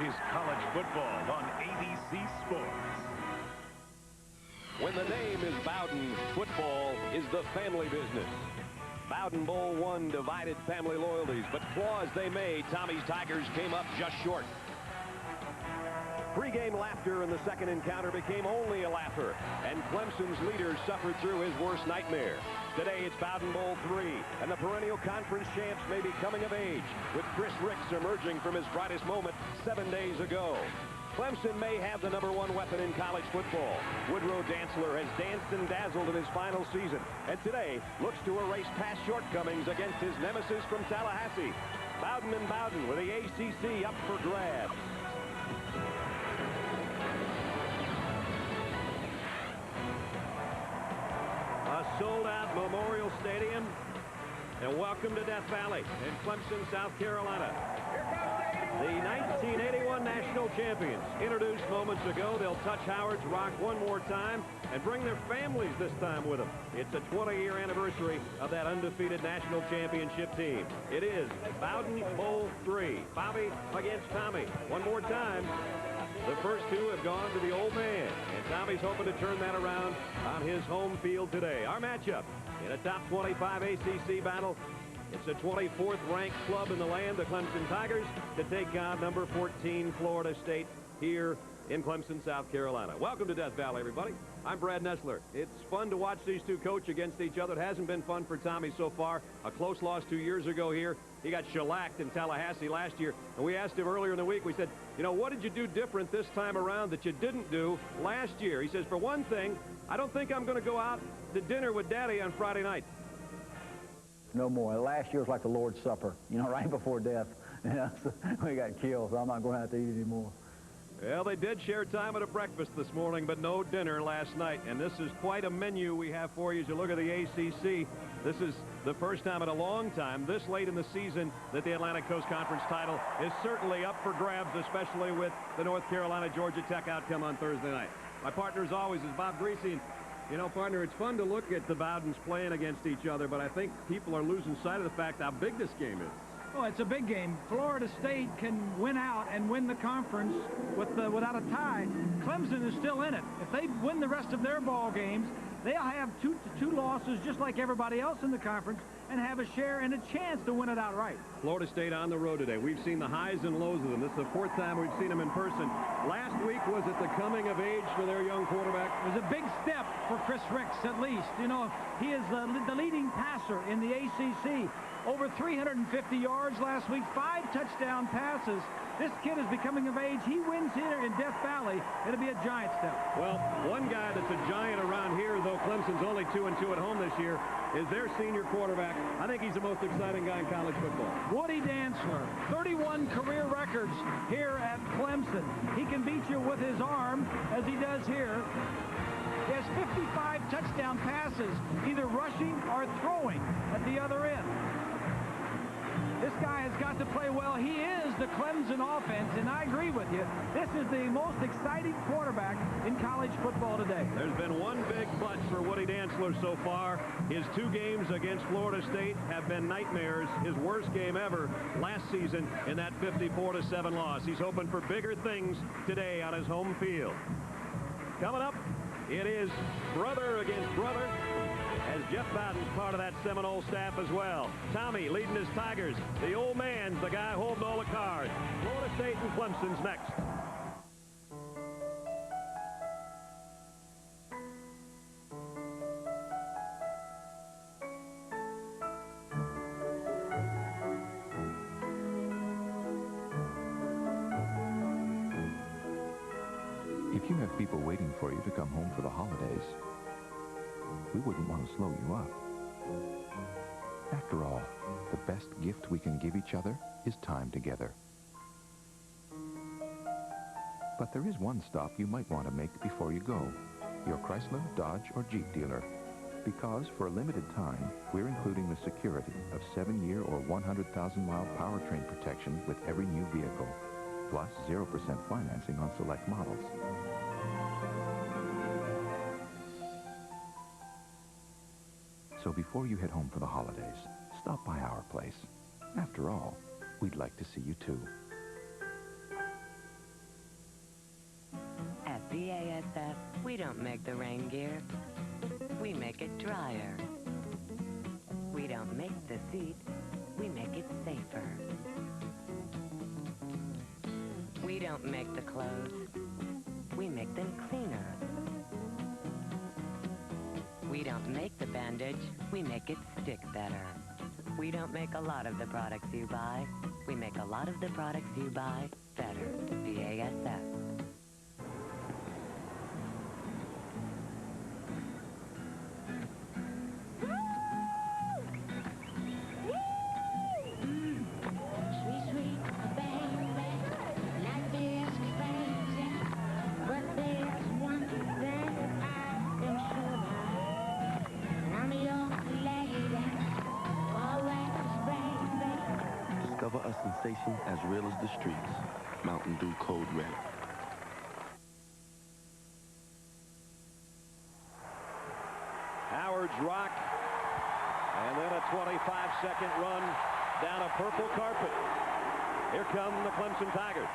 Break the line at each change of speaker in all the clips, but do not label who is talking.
is college football on ABC Sports.
When the name is Bowden, football is the family business. Bowden Bowl won divided family loyalties, but claw as they may, Tommy's Tigers came up just short. Pre-game laughter in the second encounter became only a laugher, and Clemson's leaders suffered through his worst nightmare. Today it's Bowden Bowl 3, and the perennial conference champs may be coming of age, with Chris Ricks emerging from his brightest moment 7 days ago. Clemson may have the #1 weapon in college football. Woodrow Dantzler has danced and dazzled in his final season, and today looks to erase past shortcomings against his nemesis from Tallahassee. Bowden and Bowden with the ACC up for grabs. A sold-out Memorial Stadium, and welcome to Death Valley in Clemson, South Carolina. The 1981 national champions, introduced moments ago. They'll touch Howard's Rock one more time and bring their families this time with them. It's a 20-year anniversary of that undefeated national championship team. It is Bowden Bowl 3. Bobby against Tommy. One more time. The first two have gone to the old man, and Tommy's hoping to turn that around on his home field today. Our matchup in a top 25 ACC battle. It's the 24th ranked club in the land, the Clemson Tigers, to take on number 14 Florida State here in Clemson, South Carolina. Welcome to Death Valley, everybody. I'm Brad Nessler. It's fun to watch these two coach against each other. It hasn't been fun for Tommy so far. A close loss 2 years ago here. He got shellacked in Tallahassee last year. And we asked him earlier in the week, we said, you know, what did you do different this time around that you didn't do last year? He says, for one thing, I don't think I'm going to go out to dinner with Daddy on Friday night.
No more. Last year was like the Lord's Supper, you know, right before death. You know, so we got killed, so I'm not going to have to eat anymore.
Well, they did share time at a breakfast this morning, but no dinner last night. And this is quite a menu we have for you as you look at the ACC. This is the first time in a long time, this late in the season, that the Atlantic Coast Conference title is certainly up for grabs, especially with the North Carolina-Georgia Tech outcome on Thursday night. My partner, as always, is Bob Greasy. You know, partner, it's fun to look at the Bowdens playing against each other, but I think people are losing sight of the fact how big this game is.
Oh, it's a big game. Florida State can win out and win the conference without a tie. Clemson is still in it. If they win the rest of their ball games, they'll have two losses just like everybody else in the conference and have a share and a chance to win it outright.
Florida State on the road today. We've seen the highs and lows of them. This is the fourth time we've seen them in person. Last week, was it the coming of age for their young quarterback?
It was a big step for Chris Ricks, at least. You know, he is the leading passer in the ACC. Over 350 yards last week, 5 touchdown passes. This kid is becoming of age. He wins here in Death Valley. It'll be a giant step.
Well, one guy that's a giant around here, though Clemson's only 2-2 at home this year, is their senior quarterback. I think he's the most exciting guy in college football.
Woody Dantzler, 31 career records here at Clemson. He can beat you with his arm, as he does here. He has 55 touchdown passes, either rushing or throwing at the other end. This guy has got to play well. He is the Clemson offense, and I agree with you. This is the most exciting quarterback in college football today. There's been one big but for Woody Dantzler so far. His 2 games against Florida State have been nightmares. His worst game ever last season in that 54-7 loss. He's hoping for bigger things today on his home field. Coming up, it is brother against brother, as Jeff Bowden's part of that Seminole staff as well. Tommy leading his Tigers. The old man's the guy holding all the cards. Florida State and Clemson's next.
If you have people waiting for you to come home for the holidays, we wouldn't want to slow you up. After all, the best gift we can give each other is time together. But there is one stop you might want to make before you go, your Chrysler, Dodge, or Jeep dealer. Because for a limited time, we're including the security of 7-year or 100,000-mile powertrain protection with every new vehicle, plus 0% financing on select models. So before you head home for the holidays, stop by our place. After all, we'd like to see you too.
We don't make the rain gear. We make it drier. We don't make the seat. We make it safer. We don't make the clothes. We make them cleaner. We don't make the bandage. We make it stick better. We don't make a lot of the products you buy. We make a lot of the products you buy better. BASF.
Discover a sensation as real as the streets. Mountain Dew Code Red.
Howard's rock, and then a 25-second run down a purple carpet. Here come the Clemson Tigers.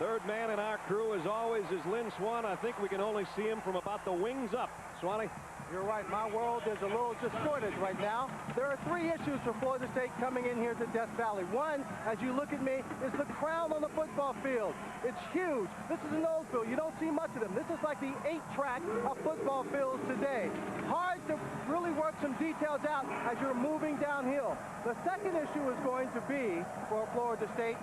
Third man in our crew, as always, is Lynn Swan. I think we can only see him from about the wings up. Swanee?
You're right. My world is a little distorted right now. There are three issues for Florida State coming in here to Death Valley. One, as you look at me, is the crowd on the football field. It's huge. This is an old field. You don't see much of them. This is like the 8-track of football fields today. Hard to really work some details out as you're moving downhill. The second issue is going to be, for Florida State,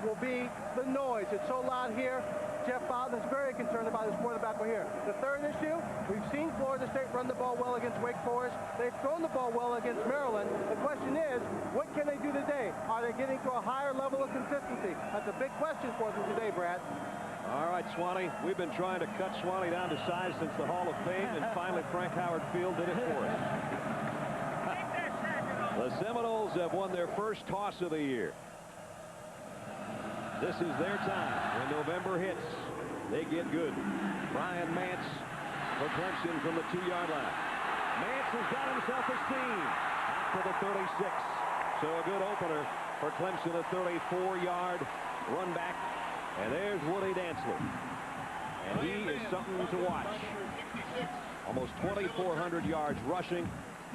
will be the noise. It's so loud here. Jeff Bowden is very concerned about his quarterback over here. The third issue, we've seen Florida State run the ball well against Wake Forest. They've thrown the ball well against Maryland. The question is, what can they do today? Are they getting to a higher level of consistency? That's a big question for them today, Brad.
All right, Swanee. We've been trying to cut Swanee down to size since the Hall of Fame, and finally Frank Howard Field did it for us. The Seminoles have won their first toss of the year. This is their time. When November hits, they get good. Brian Mance for Clemson from the 2-yard line. Mance has got himself a seam out to the 36. So a good opener for Clemson, a 34-yard run back. And there's Woody Dantzler. And he is something to watch. Almost 2,400 yards rushing.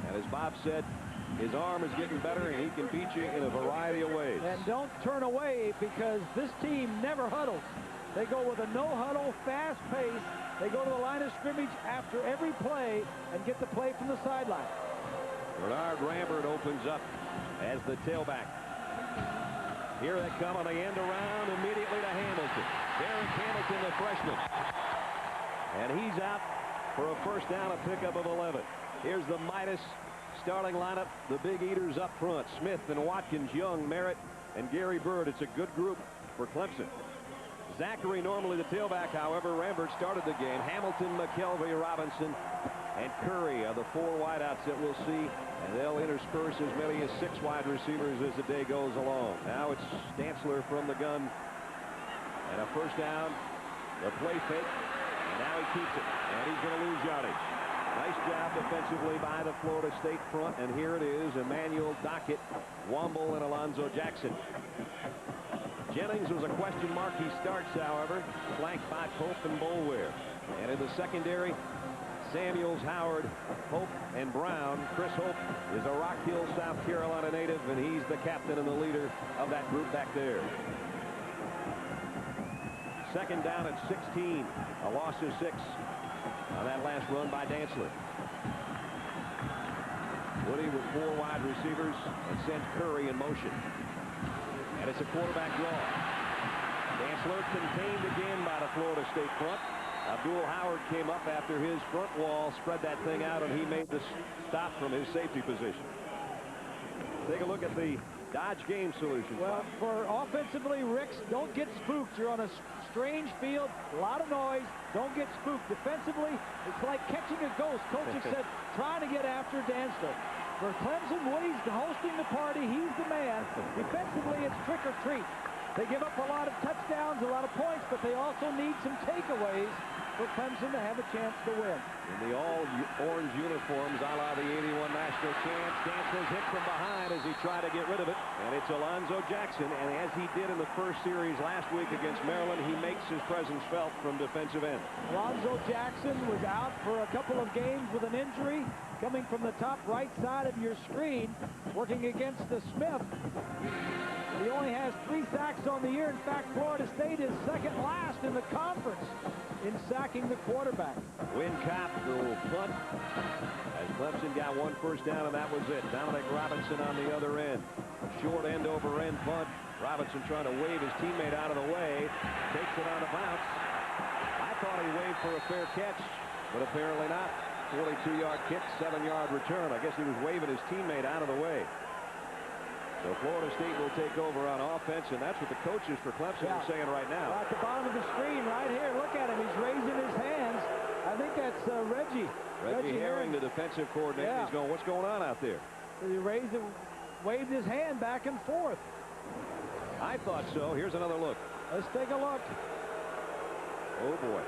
And as Bob said, his arm is getting better, and he can beat you in a variety of ways.
And don't turn away, because this team never huddles. They go with a no-huddle, fast pace. They go to the line of scrimmage after every play and get the play from the sideline.
Bernard Rambert opens up as the tailback. Here they come on the end around immediately to Hamilton. Derek Hamilton, the freshman. And he's out for a first down, a pickup of 11. Here's the Midas starting lineup, the big eaters up front. Smith and Watkins, Young, Merritt, and Gary Bird. It's a good group for Clemson. Zachary normally the tailback, however. Rambert started the game. Hamilton, McKelvey, Robinson, and Curry are the 4 wideouts that we'll see, and they'll intersperse as many as 6 wide receivers as the day goes along. Now it's Dantzler from the gun, and a first down. The play fake, and now he keeps it, and he's going to lose yardage. Nice job defensively by the Florida State front, and here it is, Emmanuel Dockett, Womble, and Alonzo Jackson. Jennings was a question mark. He starts, however, flanked by Pope and Boulware. And in the secondary, Samuels, Howard, Hope, and Brown. Chris Hope is a Rock Hill, South Carolina native, and he's the captain and the leader of that group back there. Second down at 16, a loss of 6 on that last run by Dantzler. Woody with 4 wide receivers and sends Curry in motion. And it's a quarterback draw. Dantzler contained again by the Florida State front. Abdul Howard came up after his front wall, spread that thing out, and he made the stop from his safety position. Take a look at the Dodge game solution.
Well, for offensively, Ricks, don't get spooked. You're on a strange field, a lot of noise. Don't get spooked. Defensively, it's like catching a ghost. Coach has said, trying to get after Dantzler. For Clemson, Woody's hosting the party. He's the man. Defensively, it's trick or treat. They give up a lot of touchdowns, a lot of points, but they also need some takeaways for Clemson to have a chance to win.
In the all-orange uniforms, a la the '81 national Tackle chance. Dantzler's hit from behind as he tried to get rid of it. And it's Alonzo Jackson. And as he did in the first series last week against Maryland, he makes his presence felt from defensive end.
Alonzo Jackson was out for a couple of games with an injury, coming from the top right side of your screen, working against the Smith. He only has 3 sacks on the year. In fact, Florida State is second last in the conference in sacking the quarterback.
Win Cop will punt as Clemson got 1 first down, and that was it. Dominic Robinson on the other end. Short end over end punt. Robinson trying to wave his teammate out of the way. Takes it on a bounce. I thought he waved for a fair catch, but apparently not. 42-yard kick, 7-yard return. I guess he was waving his teammate out of the way. So Florida State will take over on offense, and that's what the coaches for Clemson are saying right now.
At the bottom of the screen right here, look at him. He's raising his hands. I think that's Reggie.
Reggie Herring, the defensive coordinator. Yeah. He's going, what's going on out there?
He waved his hand back and forth.
I thought so. Here's another look.
Let's take a look.
Oh, boy.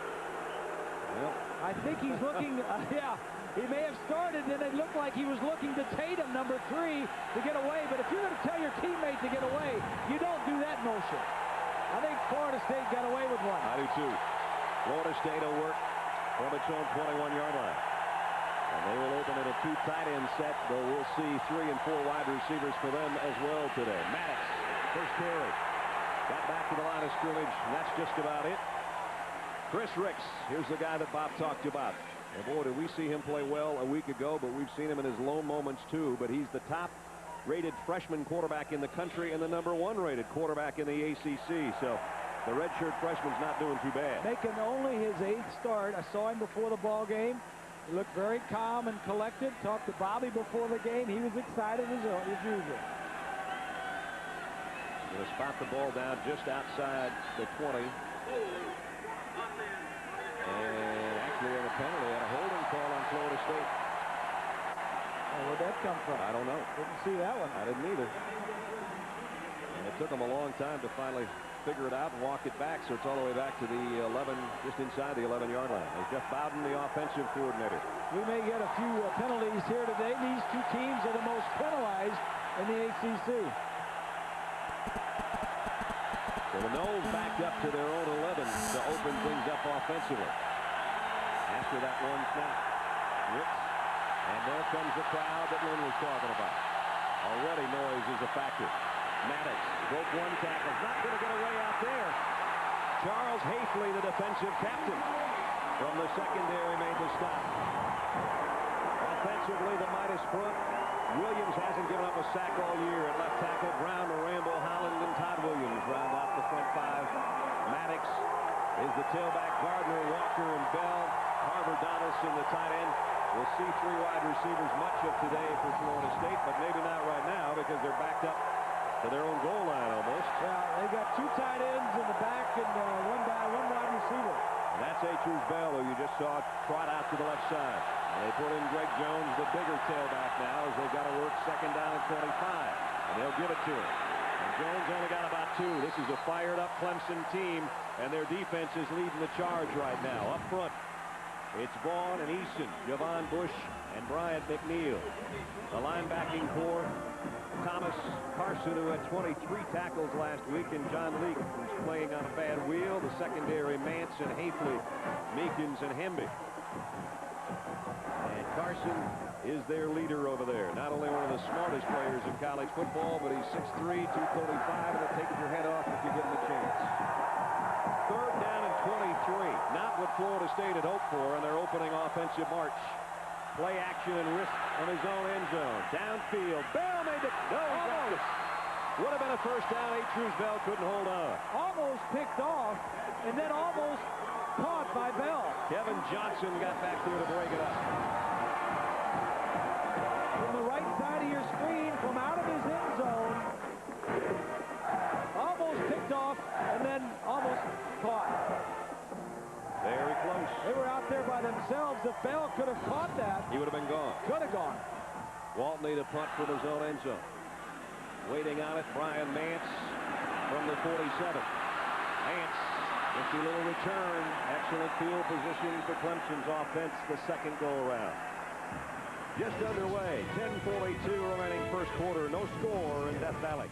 Well,
I think he's looking, yeah. He may have started, and it looked like he was looking to Tatum, number 3, to get away. But if you're going to tell your teammate to get away, you don't do that motion. I think Florida State got away with one.
I do, too. Florida State will work from its own 21-yard line. And they will open it a 2 tight end set, though we'll see 3 and 4 wide receivers for them as well today. Maddox, first carry. Got back to the line of scrimmage, and that's just about it. Chris Ricks, here's the guy that Bob talked about. And boy, did we see him play well a week ago, but we've seen him in his lone moments too. But he's the top-rated freshman quarterback in the country and the number 1-rated quarterback in the ACC. So the redshirt freshman's not doing too bad.
Making only his 8th start. I saw him before the ball game. He looked very calm and collected. Talked to Bobby before the game. He was excited as usual.
Going to spot the ball down just outside the 20. And actually on a penalty, had a holding call on Florida State.
Oh, where'd that come from?
I don't know.
Didn't see that one.
I didn't either. And it took them a long time to finally figure it out and walk it back, so it's all the way back to the 11, just inside the 11-yard line. There's Jeff Bowden, the offensive coordinator.
We may get a few penalties here today. These 2 teams are the most penalized in the ACC.
So the Noles backed up to their own 11 to open things up offensively. After that one snap. Whoops. And there comes the crowd that Lynn was talking about. Already noise is a factor. Maddox broke 1 tackle. Not going to get away out there. Charles Hafley, the defensive captain from the secondary, made the stop. Offensively, the Midas front. Williams hasn't given up a sack all year at left tackle. Brown, Rambo, Holland, and Todd Williams round out the front 5. Maddox is the tailback. Gardner, Walker, and Bell. Harvard, Donaldson, the tight end. We'll see 3 wide receivers much of today for Florida State, but maybe not right now because they're backed up to their own goal line almost.
Yeah, they got 2 tight ends in the back and one wide receiver.
And that's Atruz Bell, who you just saw trot out to the left side. And they put in Greg Jones, the bigger tailback now, as they've got to work 2nd down and 25. And they'll give it to him. And Jones only got about 2. This is a fired-up Clemson team, and their defense is leading the charge right now. Up front, it's Vaughn and Eason, Javon Bush, and Bryant McNeil. The linebacking core, Thomas Carson, who had 23 tackles last week, and John Leake, who's playing on a bad wheel. The secondary, Manson, Hafley, Meekins, and Hemby. And Carson is their leader over there. Not only one of the smartest players in college football, but he's 6'3", 235, and will take your head off if you give him a chance. 3rd down and 23. Not what Florida State had hoped for on their opening offensive march. Play action and risk on his own end zone. Downfield. Bell made it. No, almost. Would have been a first down. Atruz Bell couldn't hold on.
Almost picked off, and then almost caught by Bell.
Kevin Johnson got back there to break it up.
From the right side of your screen, from out of his end zone. Almost picked off, and then almost caught.
Very close.
They were out there by themselves. If Bell could have caught that,
he would have been gone.
Could have gone.
Walton need a punt from his own end zone. Waiting on it, Brian Mance from the 47. Mance, 50 little return. Excellent field position for Clemson's offense the 2nd go-around. just underway. 10:42 remaining first quarter. No score in Death Valley.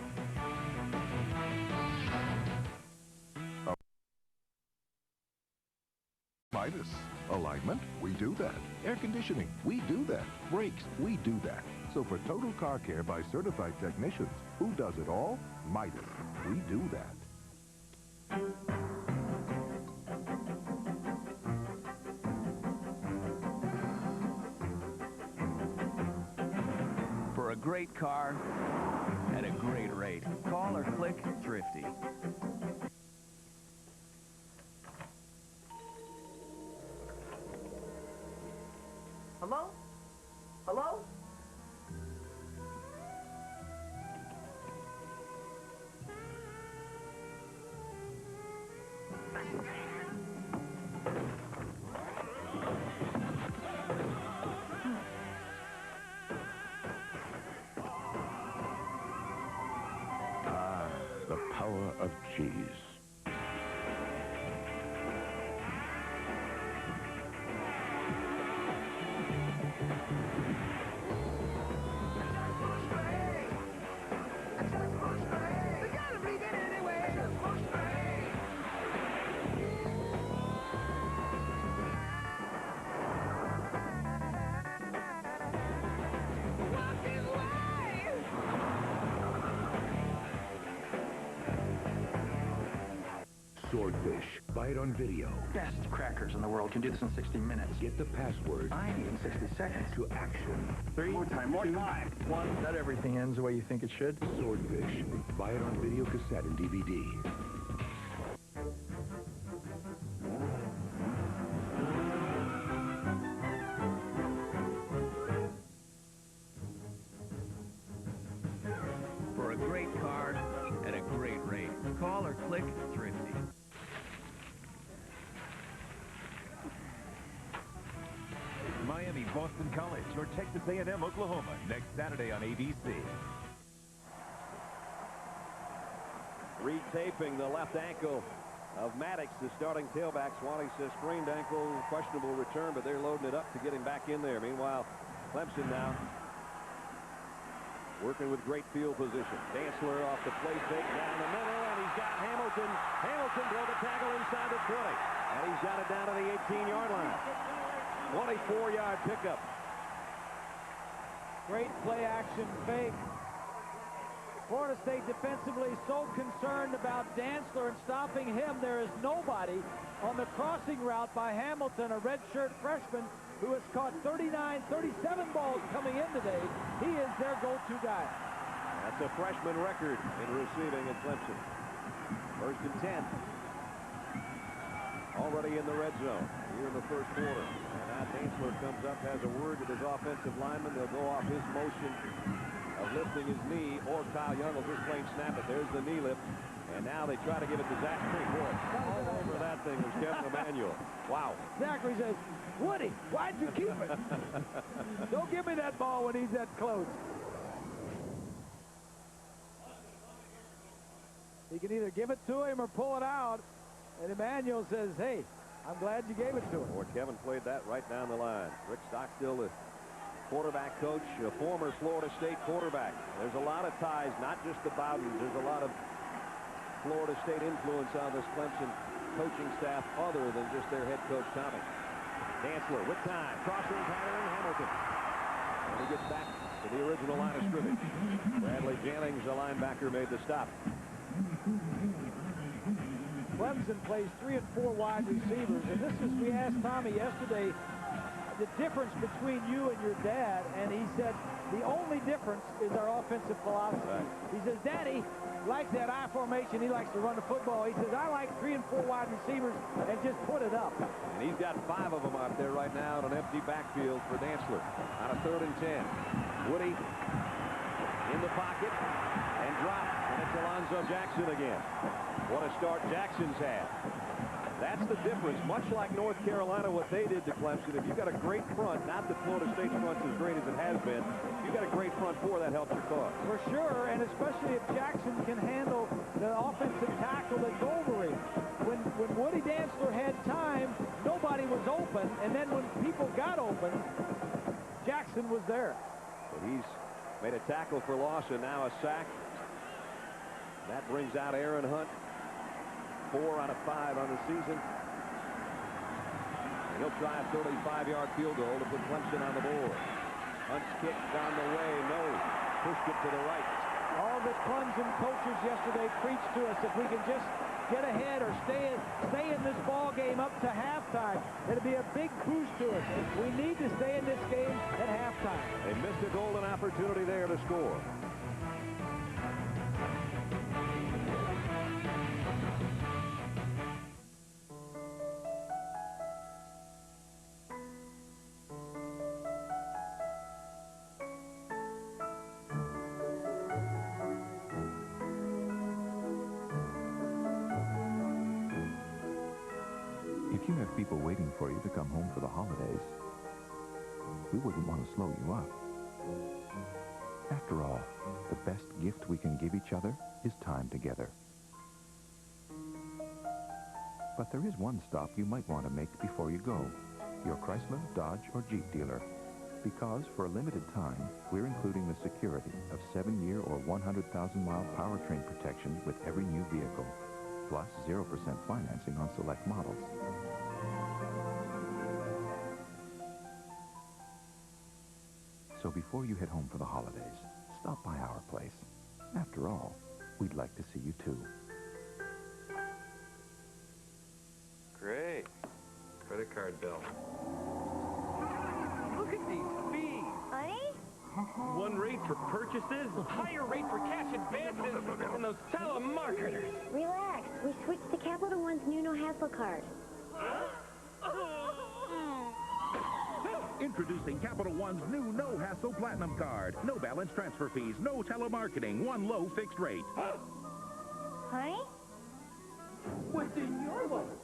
Midas. Alignment, we do that. Air conditioning, we do that. Brakes, we do that. So for total car care by certified technicians, who does it all? Midas. We do that.
For a great car at a great rate, call or click Thrifty.
Hello? Hello?
Ah, the power of cheese.
Swordfish. Buy it on video.
Best crackers in the world can do this in 60 minutes.
Get the password.
I need in 60 seconds.
To action.
More time. One. Not everything ends the way you think it should.
Swordfish. Buy it on video, cassette, and DVD.
For a great car at a great rate, call or click Thrifty.
Miami Boston College or Texas A&M Oklahoma next Saturday on ABC.
Retaping the left ankle of Maddox, the starting tailback. Swanee says sprained ankle, questionable return, but they're loading it up to get him back in there. Meanwhile, Clemson now working with great field position. Dantzler off the play fake down the middle, and he's got Hamilton. Hamilton broke a tackle inside the 20, and he's got it down to the 18-yard line. 24-yard pickup.
Great play action fake. Florida State defensively so concerned about Dantzler and stopping him. There is nobody on the crossing route by Hamilton, a redshirt freshman who has caught 39, 37 balls coming in today. He is their go-to guy.
That's a freshman record in receiving at Clemson. First and 10. Already in the red zone here in the first quarter. And now Dantzler comes up, has a word with his offensive lineman. They'll go off his motion of lifting his knee, or Kyle Young will just plain snap it. There's the knee lift. And now they try to give it to Zach King. Boy, all over that thing was Kevin Emanuel. Wow.
Zachary says, Woody, why'd you keep it? Don't give me that ball when he's that close. He can either give it to him or pull it out. And Emanuel says, hey, I'm glad you gave it to him.
Boy, Kevin played that right down the line. Rick Stockstill, the quarterback coach, a former Florida State quarterback. There's a lot of ties, not just the Bowdens. There's a lot of Florida State influence on this Clemson coaching staff other than just their head coach, Tommy. Dantzler with time. Crossing pattern, Hamilton. And he gets back to the original line of scrimmage. Bradley Jennings, the linebacker, made the stop.
Clemson plays 3 and 4 wide receivers, and this is, we asked Tommy yesterday the difference between you and your dad, and he said the only difference is our offensive philosophy. Right. He says, Daddy likes that I formation. He likes to run the football. He says, I like 3 and 4 wide receivers and just put it up.
And he's got 5 of them out there right now on an empty backfield for Dantzler on a 3rd and 10. Woody in the pocket and dropped, and it's Alonzo Jackson again. What a start Jackson's had. That's the difference. Much like North Carolina, what they did to Clemson, if you've got a great front, not that Florida State's front's as great as it has been, if you've got a great front four, that helps your cause.
For sure, and especially if Jackson can handle the offensive tackle that's over him. When Woody Dantzler had time, nobody was open, and then when people got open, Jackson was there.
But he's made a tackle for loss and now a sack. That brings out Aaron Hunt. 4 out of 5 on the season. And he'll try a 35-yard field goal to put Clemson on the board. Hunt's kick down the way. No. Pushed it to the right.
All the Clemson coaches yesterday preached to us, if we can just get ahead or stay in this ball game up to halftime, it'll be a big boost to us. We need to stay in this game at halftime.
They missed a golden opportunity there to score.
If you have people waiting for you to come home for the holidays, we wouldn't want to slow you up. After all, the best gift we can give each other is time together. But there is one stop you might want to make before you go, your Chrysler, Dodge, or Jeep dealer. Because for a limited time, we're including the security of 7-year or 100,000-mile powertrain protection with every new vehicle, plus 0% financing on select models. So before you head home for the holidays, stop by our place. After all, we'd like to see you too.
Great. Credit card bill.
Look at these fees.
Honey?
One rate for purchases, higher rate for cash advances, and those telemarketers.
Relax. We switched to Capital One's new no-hassle card.
Introducing Capital One's new no-hassle Platinum Card. No balance transfer fees, no telemarketing, one low fixed rate.
Honey?
What's in your wallet?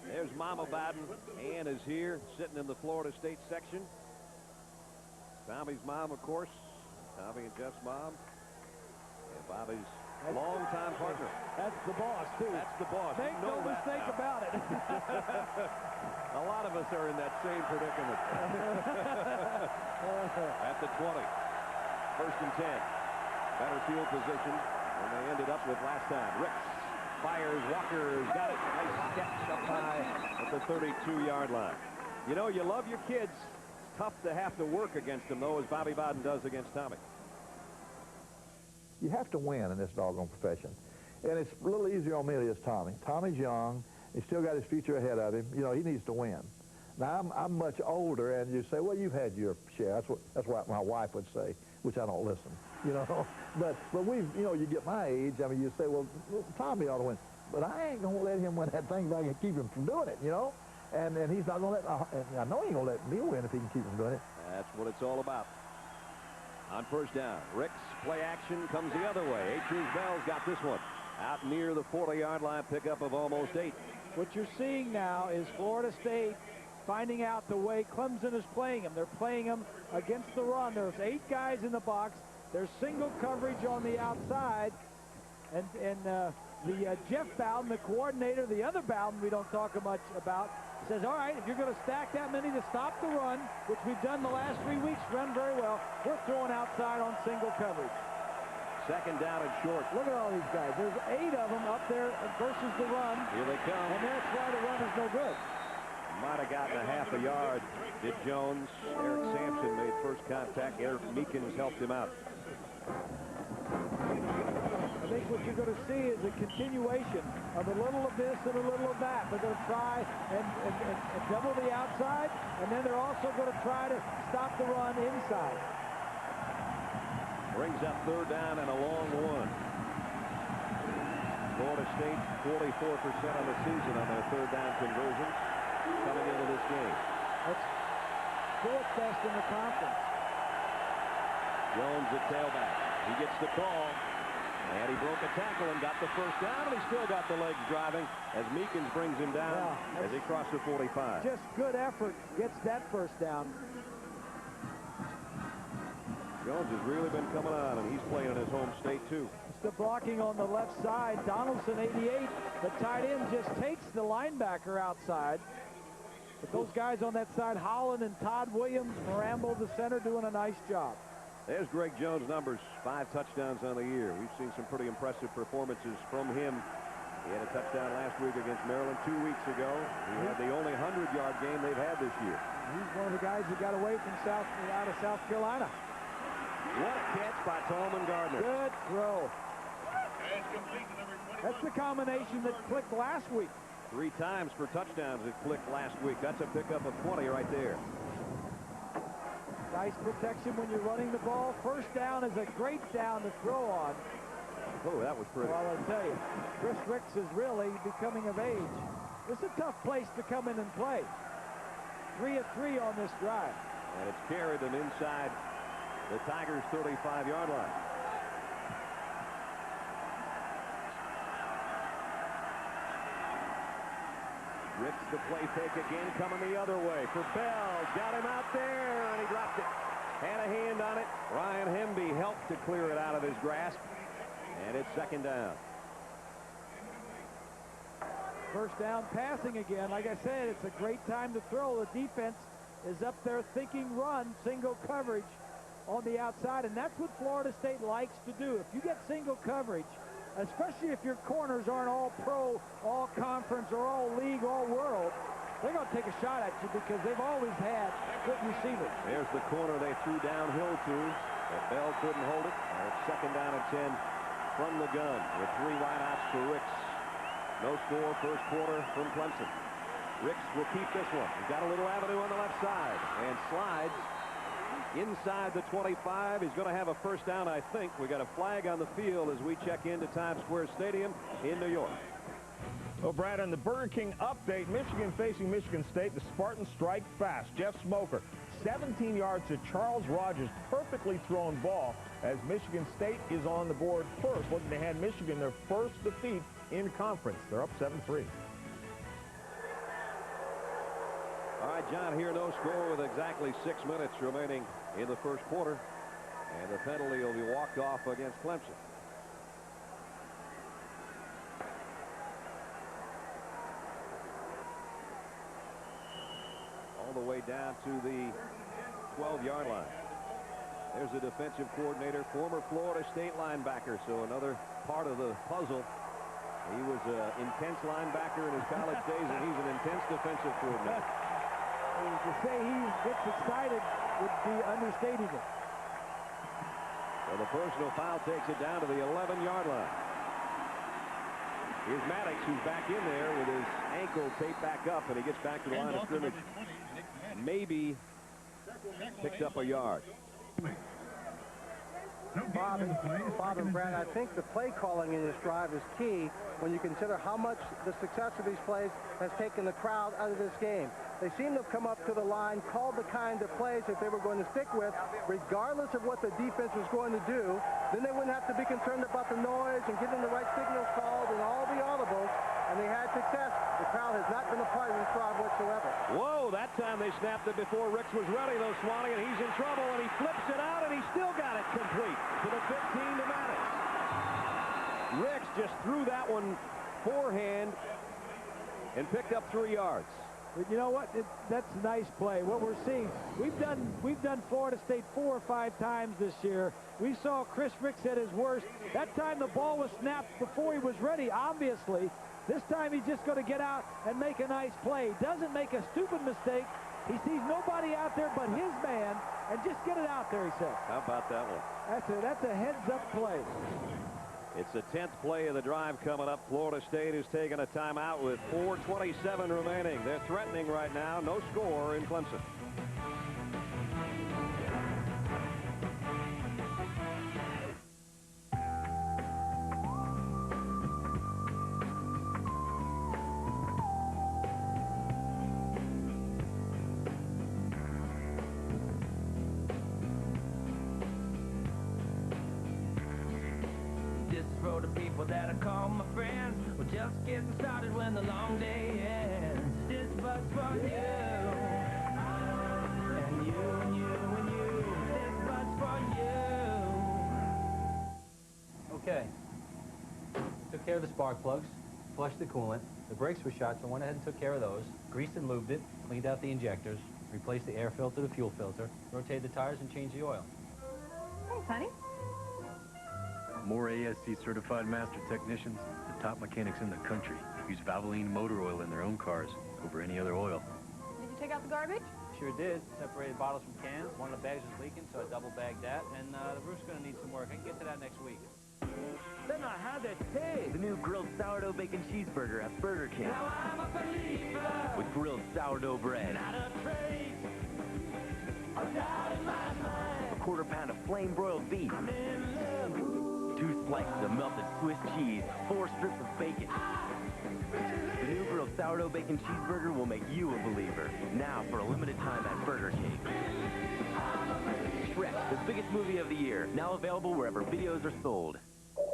There's Mama Biden. Ann is here, sitting in the Florida State section. Tommy's mom, of course. Tommy and Jeff's mom. And Bobby's longtime partner.
That's the boss, too.
That's the boss.
Make no mistake about it.
A lot of us are in that same predicament. At the 20. 1st and 10. Better field position than they ended up with last time. Ricks fires. Walker's got it. Nice catch up high at the 32-yard line. You know, you love your kids. It's tough to have to work against them, though, as Bobby Bowden does against Tommy.
You have to win in this doggone profession. And it's a little easier on me than it is Tommy. Tommy's young. He's still got his future ahead of him. You know, he needs to win. Now, I'm much older, and you say, well, you've had your share. That's what my wife would say, which I don't listen, you know. But we've, you know, you get my age, I mean, you say, well, Tommy ought to win. But I ain't going to let him win that thing if I can keep him from doing it, you know. And he's not going to let, I know he ain't going to let me win if he can keep him doing it.
That's what it's all about. On 1st down, Ricks, play action, comes the other way. Atreus Bell's got this one. Out near the 40-yard line, pickup of almost 8.
What you're seeing now is Florida State finding out the way Clemson is playing them. They're playing them against the run. There's 8 guys in the box. There's single coverage on the outside. And the Jeff Bowden, the coordinator, the other Bowden we don't talk much about, says, all right, if you're going to stack that many to stop the run, which we've done the last 3 weeks, run very well, we're throwing outside on single coverage.
2nd down and short.
Look at all these guys. There's 8 of them up there versus the run.
Here they come.
And that's why the run is no good.
Might have gotten a half a yard, did Jones. Eric Sampson made first contact. Eric Meekins helped him out.
I think what you're going to see is a continuation of a little of this and a little of that. They're going to try and double the outside, and then they're also going to try to stop the run inside.
Brings up 3rd down and a long one. Florida State 44% on the season on their 3rd down conversions coming into this game.
That's 4th best in the conference.
Jones at tailback. He gets the call. And he broke a tackle and got the 1st down, and he still got the legs driving as Meekins brings him down as he crosses the 45.
Just good effort gets that 1st down.
Jones has really been coming on, and he's playing in his home state, too.
It's the blocking on the left side. Donaldson, 88. The tight end just takes the linebacker outside. But those guys on that side, Holland and Todd Williams, Marambo, the center, doing a nice job.
There's Greg Jones' numbers, 5 touchdowns on the year. We've seen some pretty impressive performances from him. He had a touchdown last week against Maryland 2 weeks ago. He had the only 100-yard game they've had this year.
He's one of the guys that got away from out of South Carolina.
What a catch by Tolman Gardner.
Good throw. That's the combination that clicked last week.
3 times for touchdowns it clicked last week. That's a pickup of 20 right there.
Nice protection when you're running the ball. First down is a great down to throw on.
Oh, that was pretty.
Well, I'll tell you, Chris Ricks is really becoming of age. This is a tough place to come in and play. 3 of 3 on this drive.
And it's carried them inside the Tigers' 35-yard line. Ricks the play fake again, coming the other way for Bell. Got him out there, and he dropped it. Had a hand on it. Ryan Hemby helped to clear it out of his grasp. And it's second down.
First down passing again. Like I said, it's a great time to throw. The defense is up there thinking run, single coverage on the outside, and that's what Florida State likes to do. If you get single coverage, especially if your corners aren't all pro, all conference, or all league, all world, they're going to take a shot at you because they've always had good receivers.
There's the corner they threw downhill to, but Bell couldn't hold it. And it's second down and 10 from the gun with 3 wideouts to Ricks. No score first quarter from Clemson. Ricks will keep this one. He's got a little avenue on the left side and slides inside the 25. He's going to have a first down, I think. We got a flag on the field as we check into Times Square Stadium in New York.
Well, Brad, on the Burger King update, Michigan facing Michigan State. The Spartans strike fast. Jeff Smoker, 17 yards to Charles Rogers. Perfectly thrown ball as Michigan State is on the board first, looking to hand Michigan their first defeat in conference. They're up 7-3.
All right, John, here no score with exactly 6 minutes remaining in the first quarter. And the penalty will be walked off against Clemson. All the way down to the 12-yard line. There's the defensive coordinator, former Florida State linebacker, so another part of the puzzle. He was an intense linebacker in his college days, and he's an intense defensive coordinator.
To say he gets excited would be understating it.
Well, the personal foul takes it down to the 11-yard line. Here's Maddox, who's back in there with his ankle taped back up, and he gets back to the line of scrimmage. Maybe picked up a yard.
Bob and Brad, I think the play calling in this drive is key when you consider how much the success of these plays has taken the crowd out of this game. They seem to have come up to the line, called the kind of plays that they were going to stick with, regardless of what the defense was going to do. Then they wouldn't have to be concerned about the noise and getting the right signals called and all the audibles, and they had success. The crowd has not been a part of this drive whatsoever.
Whoa, that time they snapped it before Ricks was ready, though, Swanee, and he's in trouble, and he flips it out, and he still got it complete to the 15 to Maddox. Ricks just threw that one forehand and picked up 3 yards.
But you know what? That's a nice play. What we're seeing, we've done Florida State 4 or 5 times this year. We saw Chris Ricks at his worst. That time the ball was snapped before he was ready, obviously. This time he's just going to get out and make a nice play. Doesn't make a stupid mistake. He sees nobody out there but his man, and just get it out there, he said.
How about that one?
That's a heads-up play.
It's the 10th play of the drive coming up. Florida State is taking a timeout with 4:27 remaining. They're threatening right now. No score in Clemson.
For the people that I call my friends, we're just getting started when the long day ends. This bus for you, and you, and you, and you. This bus for you.
Okay. Took care of the spark plugs, flushed the coolant, The brakes were shot, so I went ahead and took care of those. Greased and lubed it, cleaned out the injectors, replaced the air filter, the fuel filter, rotated the tires, and changed the oil.
Thanks, honey.
More ASC certified master technicians, the top mechanics in the country, use Valvoline motor oil in their own cars over any other oil.
Did you take out the garbage?
Sure did. Separated bottles from cans. One of the bags was leaking, so I double bagged that. And the roof's going to need some work. I can get to that next week.
Then I had it taste. The new grilled sourdough bacon cheeseburger at Burger King.
Now I'm a believer.
With grilled sourdough bread.
Not a trace of doubt in my mind.
A quarter pound of flame broiled beef.
I'm in love.
2 slices of melted Swiss cheese. 4 strips of bacon. The new grilled sourdough bacon cheeseburger will make you a believer. Now for a limited time at Burger King. Shrek, the biggest movie of the year. Now available wherever videos are sold.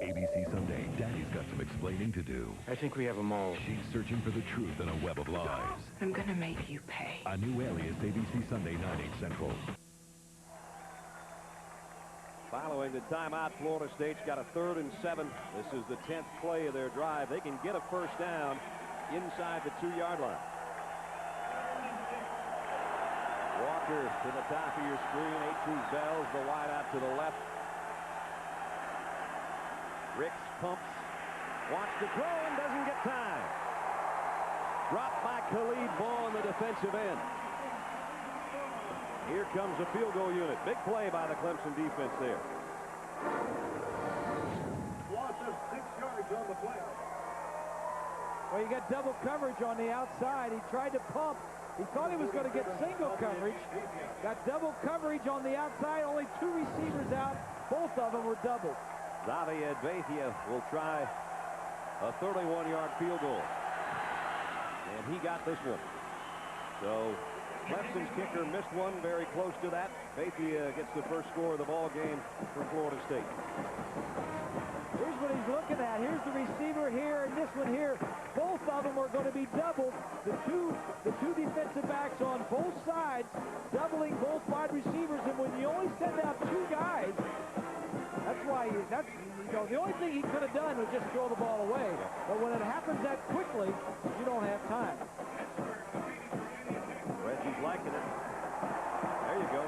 ABC Sunday, Daddy's got some explaining to do.
I think we have them all.
She's searching for the truth in a web of lies.
I'm gonna make you pay.
A new Alias, ABC Sunday, 9/8 Central.
Following the timeout, Florida State's got a 3rd and 7. This is the 10th play of their drive. They can get a first down inside the 2-yard line. Walker to the top of your screen. 18 Bells, the wide out to the left. Ricks pumps, wants to throw and doesn't get time. Dropped by Khalid Ball on the defensive end. Here comes a field goal unit. Big play by the Clemson defense there.
Loss of 6 yards on the play. Well, you got double coverage on the outside. He tried to pump. He thought he was going to get single coverage. Got double coverage on the outside. Only 2 receivers out. Both of them were doubled.
Xavier Bethia will try a 31-yard field goal. And he got this one. So Clemson's kicker missed one, very close to that. Bethia gets the first score of the ball game for Florida State.
Here's what he's looking at. Here's the receiver here and this one here. Both of them are going to be doubled. The two defensive backs on both sides, doubling both wide receivers. And when you only send out 2 guys, that's why you know, the only thing he could have done was just throw the ball away. But when it happens that quickly, you don't have time.
Reggie's liking it. There you go.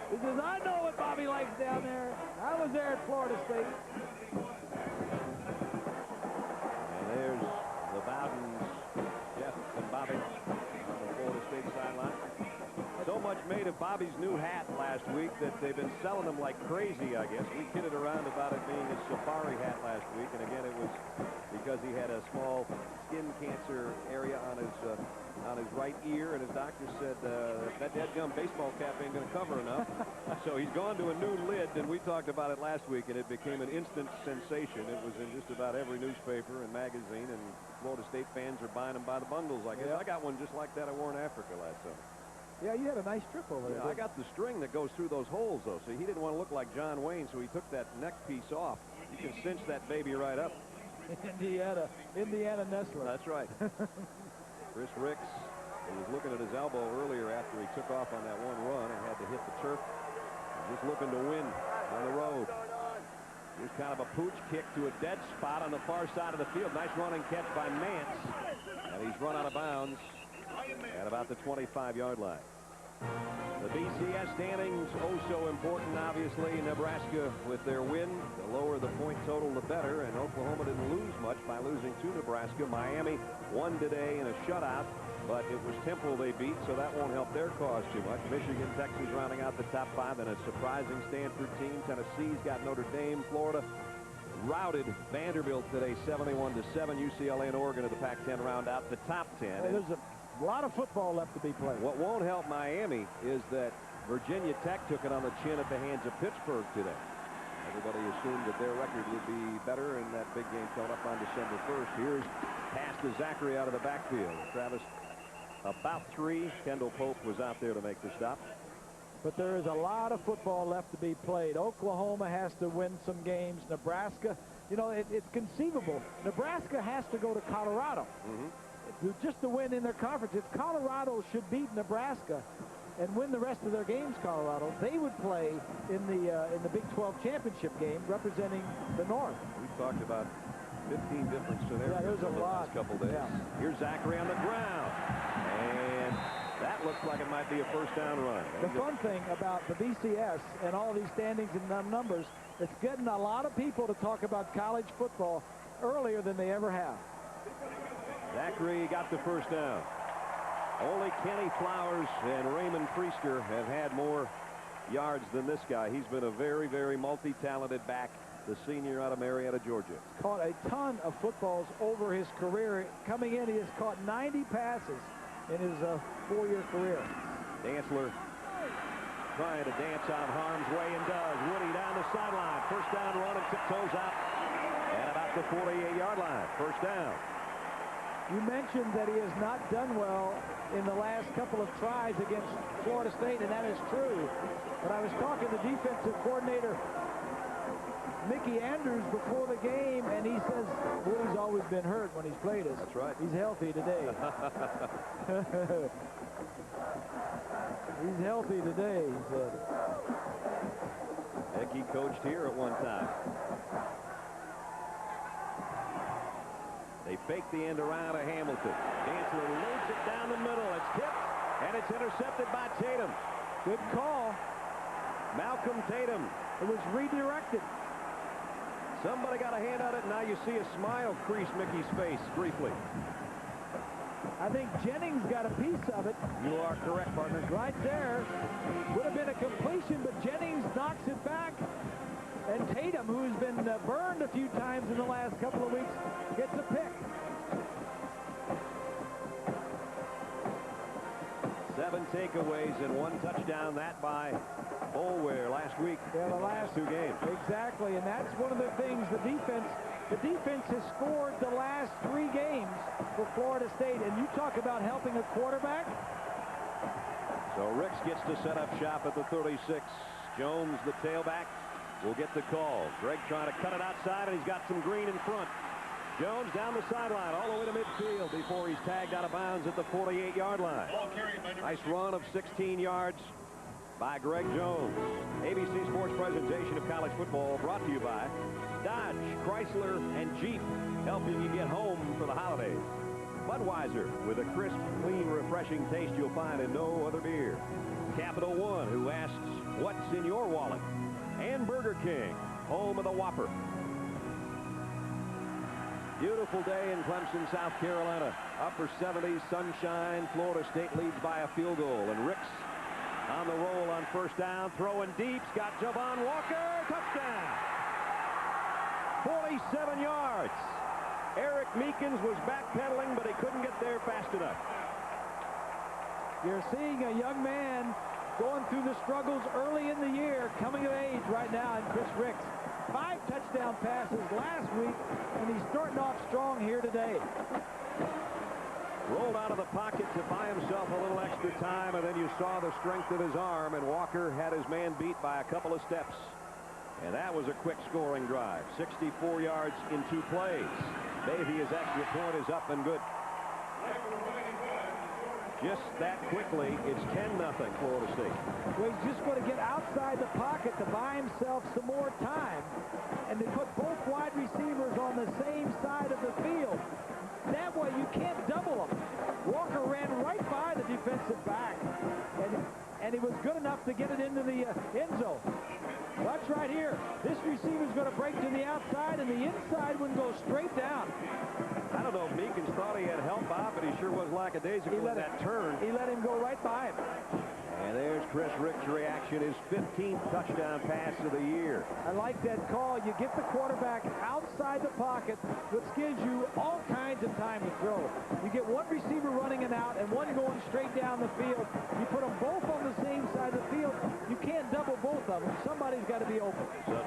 He says, I know what Bobby likes down there. I was there at Florida State.
And there's the Bowdens, Jeff and Bobby on the Florida State sideline. So much made of Bobby's new hat last week that they've been selling them like crazy, I guess. We kidded around about it being a safari hat last week, and again, it was because he had a small skin cancer area on his right ear, and his doctor said that dadgum baseball cap ain't going to cover enough. So he's gone to a new lid, and we talked about it last week, and it became an instant sensation. It was in just about every newspaper and magazine, and Florida State fans are buying them by the bundles, I guess. Yeah. I got one just like that I wore in Africa last summer.
Yeah, you had a nice trip over there.
Yeah, I got the string that goes through those holes, though. See, he didn't want to look like John Wayne, so he took that neck piece off. You can cinch that baby right up.
Indiana Nestler.
That's right. Chris Ricks, he was looking at his elbow earlier after he took off on that one run and had to hit the turf. Just looking to win on the road. Here's kind of a pooch kick to a dead spot on the far side of the field. Nice running catch by Mance. And he's run out of bounds at about the 25-yard line. The BCS standings, oh so important, obviously. Nebraska with their win. The lower the point total, the better. And Oklahoma didn't lose much by losing to Nebraska. Miami won today in a shutout, but it was Temple they beat, so that won't help their cause too much. Michigan, Texas rounding out the top 5, and a surprising Stanford team. Tennessee's got Notre Dame. Florida routed Vanderbilt today, 71-7. UCLA and Oregon of the Pac-10 round out the top 10.
Well, there's a lot of football left to be played.
What won't help Miami is that Virginia Tech took it on the chin at the hands of Pittsburgh today. Everybody assumed that their record would be better in that big game coming up on December 1st. Here's pass to Zachary out of the backfield. Travis about 3. Kendall Pope was out there to make the stop.
But there is a lot of football left to be played. Oklahoma has to win some games. Nebraska, you know, it's conceivable. Nebraska has to go to Colorado. Just to win in their conference. If Colorado should beat Nebraska and win the rest of their games, Colorado, they would play in the Big 12 championship game representing the North.
We talked about 15 different scenarios.
Yeah, there's a lot.
Last couple days.
Yeah.
Here's Zachary on the ground. And that looks like it might be a first down run.
The fun thing about the BCS and all these standings and numbers, it's getting a lot of people to talk about college football earlier than they ever have.
Zachary got the first down. Only Kenny Flowers and Raymond Priester have had more yards than this guy. He's been a very, very multi-talented back, the senior out of Marietta, Georgia.
Caught a ton of footballs over his career. Coming in, he has caught 90 passes in his 4-year career.
Dantzler trying to dance out of harm's way and does. Woody down the sideline. First down run and tiptoes out at about the 48-yard line. First down.
You mentioned that he has not done well in the last couple of tries against Florida State, and that is true. But I was talking to defensive coordinator Mickey Andrews before the game, and he says Woody's always been hurt when he's played us.
That's right.
He's healthy today. He's healthy today, he said.
Mickey coached here at one time. They fake the end around to Hamilton. Dantzler loads it down the middle. It's tipped, and it's intercepted by Tatum.
Good call.
Malcolm Tatum.
It was redirected.
Somebody got a hand on it, and now you see a smile crease Mickey's face briefly.
I think Jennings got a piece of it.
You are correct, partner.
Right there. Would have been a completion, but Jennings knocks it back. And Tatum, who's been burned a few times in the last couple of weeks, gets a pick.
7 takeaways and 1 touchdown, that by Boulware last week.
Yeah, the
last 2 games.
Exactly, and that's one of the things the defense has scored the last 3 games for Florida State. And you talk about helping a quarterback.
So Ricks gets to set up shop at the 36. Jones, the tailback, will get the call. Greg trying to cut it outside, and he's got some green in front. Jones down the sideline all the way to midfield before he's tagged out of bounds at the 48-yard line. Nice run of 16 yards by Greg Jones. ABC Sports presentation of college football brought to you by Dodge, Chrysler, and Jeep, helping you get home for the holidays. Budweiser, with a crisp, clean, refreshing taste you'll find in no other beer. Capital One, who asks, what's in your wallet? And Burger King, home of the Whopper. Beautiful day in Clemson, South Carolina. Upper 70s, sunshine. Florida State leads by a field goal. And Ricks on the roll on first down. Throwing deep. Got Javon Walker. Touchdown. 47 yards. Eric Meekins was backpedaling, but he couldn't get there fast enough.
You're seeing a young man going through the struggles early in the year, coming of age right now in Chris Ricks. 5 touchdown passes last week, and he's starting off strong here today.
Rolled out of the pocket to buy himself a little extra time, and then you saw the strength of his arm, and Walker had his man beat by a couple of steps. And that was a quick scoring drive. 64 yards in 2 plays. Davey, his extra point is up and good. Just that quickly, it's 10-0 Florida State.
Well, he's just going to get outside the pocket to buy himself some more time. And they put both wide receivers on the same side of the field. That way you can't double them. Walker ran right by the defensive back. And he was good enough to get it into the end zone. Watch right here. This receiver's going to break to the outside, and the inside one goes straight down.
I don't know if Meekins thought he had help by, but he sure was lackadaisical in that turn.
He let him go right by him.
And there's Chris Ricks' reaction, his 15th touchdown pass of the year.
I like that call. You get the quarterback outside the pocket, which gives you all kinds of time to throw. You get one receiver running and out and one going straight down the field. You put them both on the same side of the field. You can't double both of them. Somebody's got to be open.
So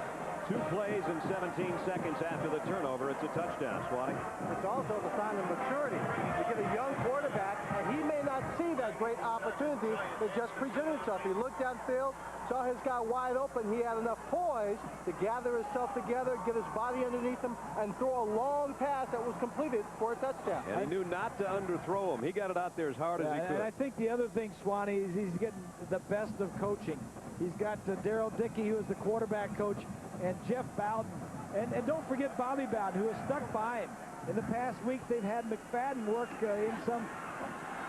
2 plays in 17 seconds after the turnover. It's a touchdown, Swatty.
It's also the sign of maturity. You get a young quarterback, and he may not see that great opportunity that just presented itself. He looked downfield, saw his guy wide open. He had enough poise to gather himself together, get his body underneath him, and throw a long pass that was completed for a touchdown.
And he knew not to underthrow him. He got it out there as hard as he could.
And I think the other thing, Swanee, is he's getting the best of coaching. He's got Daryl Dickey, who is the quarterback coach, and Jeff Bowden, And don't forget Bobby Bowden, who has stuck by him. In the past week, they've had McFadden work in some,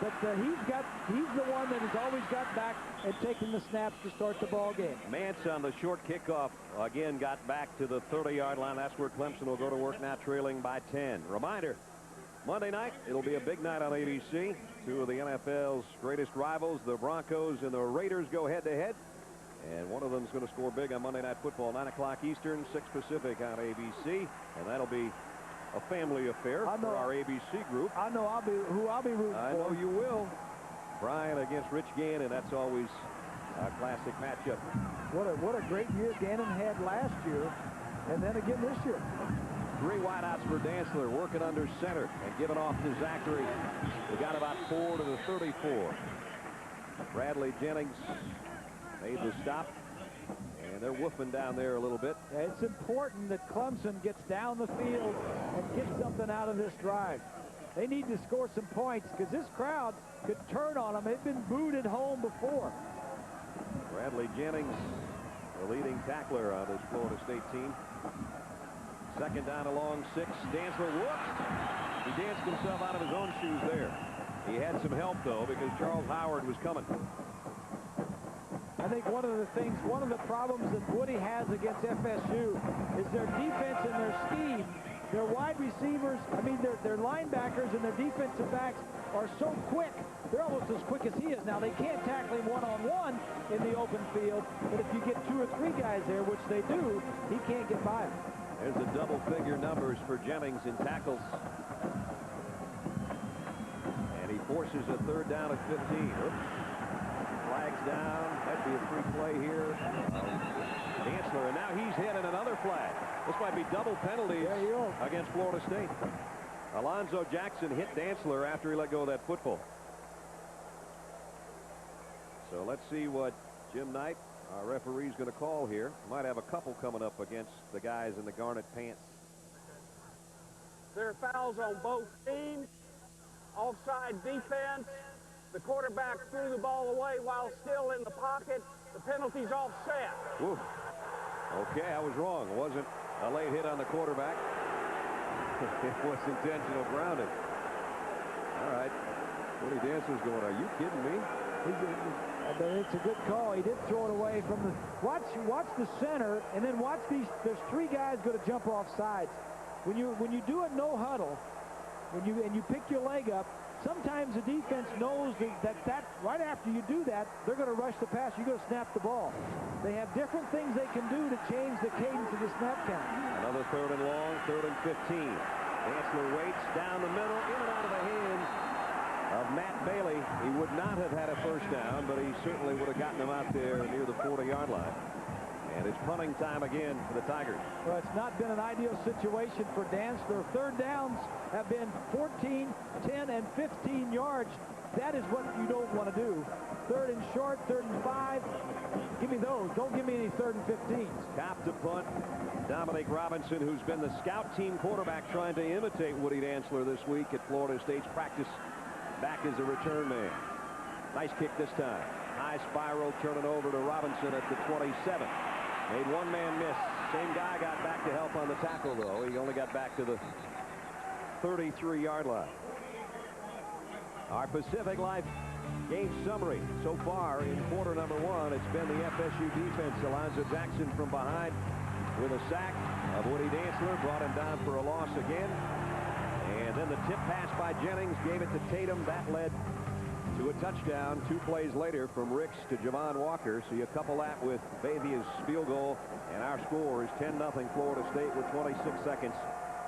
but he's the one that has always got back and taken the snaps to start the ball game.
Mance on the short kickoff again got back to the 30-yard line. That's where Clemson will go to work now, trailing by 10. Reminder, Monday night, it'll be a big night on ABC. Two of the NFL's greatest rivals, the Broncos and the Raiders, go head-to-head. And one of them is going to score big on Monday Night Football, 9 o'clock Eastern, 6 Pacific on ABC. And that'll be a family affair for our ABC group.
I know who I'll be rooting for.
I know you will. Brian against Rich Gannon, that's always a classic matchup.
What a great year Gannon had last year, and then again this year.
3 wideouts for Dantzler, working under center and giving off to Zachary. We got about 4 to the 34. Bradley Jennings made the stop, and they're woofing down there a little bit.
It's important that Clemson gets down the field and gets something out of this drive. They need to score some points because this crowd could turn on them. They've been booed at home before.
Bradley Jennings, the leading tackler on this Florida State team. Second down along 6. Dantzler, whoops! He danced himself out of his own shoes there. He had some help, though, because Charles Howard was coming.
I think one of the problems that Woody has against FSU is their defense and their scheme. Their wide receivers, their linebackers and their defensive backs are so quick. They're almost as quick as he is. Now, they can't tackle him one-on-one in the open field, but if you get 2 or 3 guys there, which they do, he can't get by him.
There's the double-figure numbers for Jennings in tackles. And he forces a 3rd down at 15. Oops. Flags down. Might be a free play here. Dantzler, and now he's hit in another flag. This might be double penalties against Florida State. Alonzo Jackson hit Dantzler after he let go of that football. So let's see what Jim Knight, our referee, is going to call here. Might have a couple coming up against the guys in the garnet pants.
There are fouls on both teams. Offside defense. The quarterback threw the ball away while still in the pocket. The penalty's offset.
Woo. Okay, I was wrong. It wasn't a late hit on the quarterback. It was intentional grounding. All right. Woody Dantzler's going, are you kidding me?
It's a good call. He did throw it away from the... Watch the center, and then watch these... There's 3 guys going to jump off sides. When you do a no huddle, and you pick your leg up, sometimes the defense knows that right after you do that, they're going to rush the pass. You're going to snap the ball. They have different things they can do to change the cadence of the snap count.
Another 3rd and long, 3rd and 15. Dantzler waits down the middle, in and out of the hands of Matt Bailey. He would not have had a 1st down, but he certainly would have gotten him out there near the 40-yard line. And it's punting time again for the Tigers.
Well, it's not been an ideal situation for Dantzler. 3rd downs have been 14, 10, and 15 yards. That is what you don't want to do. 3rd and short, 3rd and 5. Give me those. Don't give me any 3rd and 15s.
Cop to punt. Dominic Robinson, who's been the scout team quarterback trying to imitate Woody Dantzler this week at Florida State's practice, back as a return man. Nice kick this time. High spiral, turning over to Robinson at the 27. Made one man miss. Same guy got back to help on the tackle, though. He only got back to the 33-yard line. Our Pacific Life game summary so far in quarter number 1. It's been the FSU defense. Alonzo Jackson from behind with a sack of Woody Dantzler. Brought him down for a loss again. And then the tip pass by Jennings gave it to Tatum. That led to a touchdown 2 plays later from Ricks to Javon Walker. So you couple that with Bavia's field goal, and our score is 10-0 Florida State with 26 seconds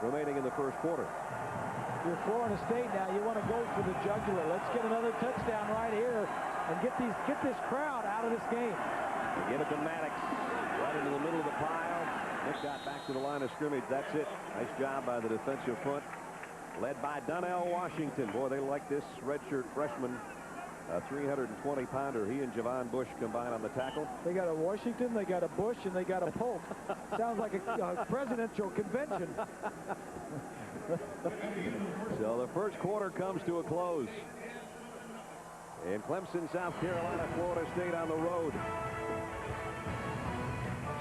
remaining in the 1st quarter.
If you're Florida State now, you want to go for the jugular. Let's get another touchdown right here and get this crowd out of this game.
Give it to Maddox right into the middle of the pile. Nick got back to the line of scrimmage. That's it. Nice job by the defensive front, led by Donnell Washington. Boy, they like this redshirt freshman, a 320-pounder. He and Javon Bush combine on the tackle.
They got a Washington, they got a Bush, and they got a Polk. Sounds like a presidential convention.
So the 1st quarter comes to a close. In Clemson, South Carolina, Florida State on the road.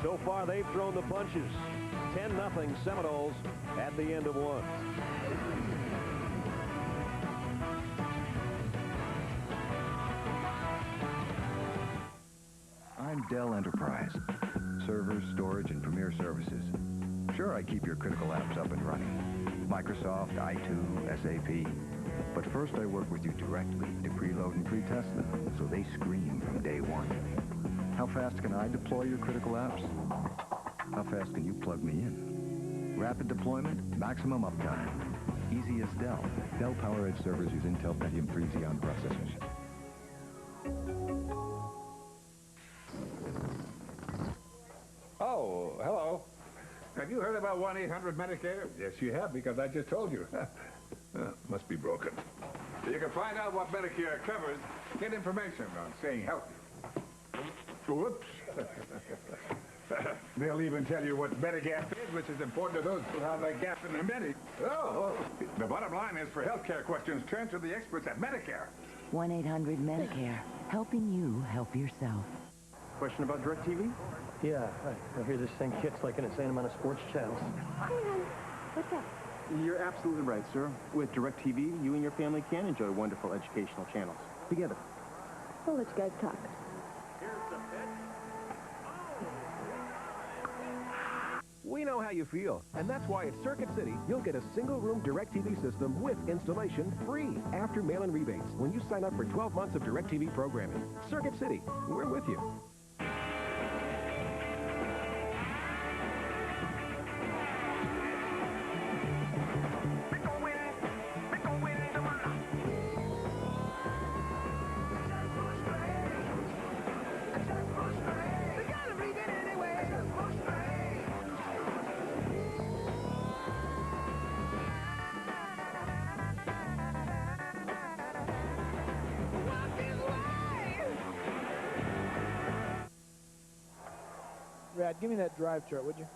So far, they've thrown the punches. 10-0 Seminoles at the end of one.
I'm Dell Enterprise. Servers, storage, and premier services. Sure, I keep your critical apps up and running. Microsoft, i2, SAP. But first I work with you directly to preload and pretest them so they scream from day one. How fast can I deploy your critical apps? How fast can you plug me in? Rapid deployment, maximum uptime. Easy as Dell. Dell PowerEdge servers use Intel Pentium 3 Xeon processors.
Oh, hello. Have you heard about 1-800-Medicare? Yes, you have, because I just told you. Must be broken. You can find out what Medicare covers, get information on staying healthy. Whoops. They'll even tell you what Medigap is, which is important to those who have a gap in their Medi. Oh, the bottom line is for healthcare questions, turn to the experts at Medicare.
1-800-Medicare, helping you help yourself.
Question about DirecTV? Yeah, I hear this thing hits like an insane amount of sports channels.
What's up?
You're absolutely right, sir. With DirecTV, you and your family can enjoy wonderful educational channels together.
I'll let you guys talk.
We know how you feel, and that's why at Circuit City, you'll get a single-room DirecTV system with installation free after mail-in rebates when you sign up for 12 months of DirecTV programming. Circuit City, we're with you.
Brad, give me that drive chart, would you?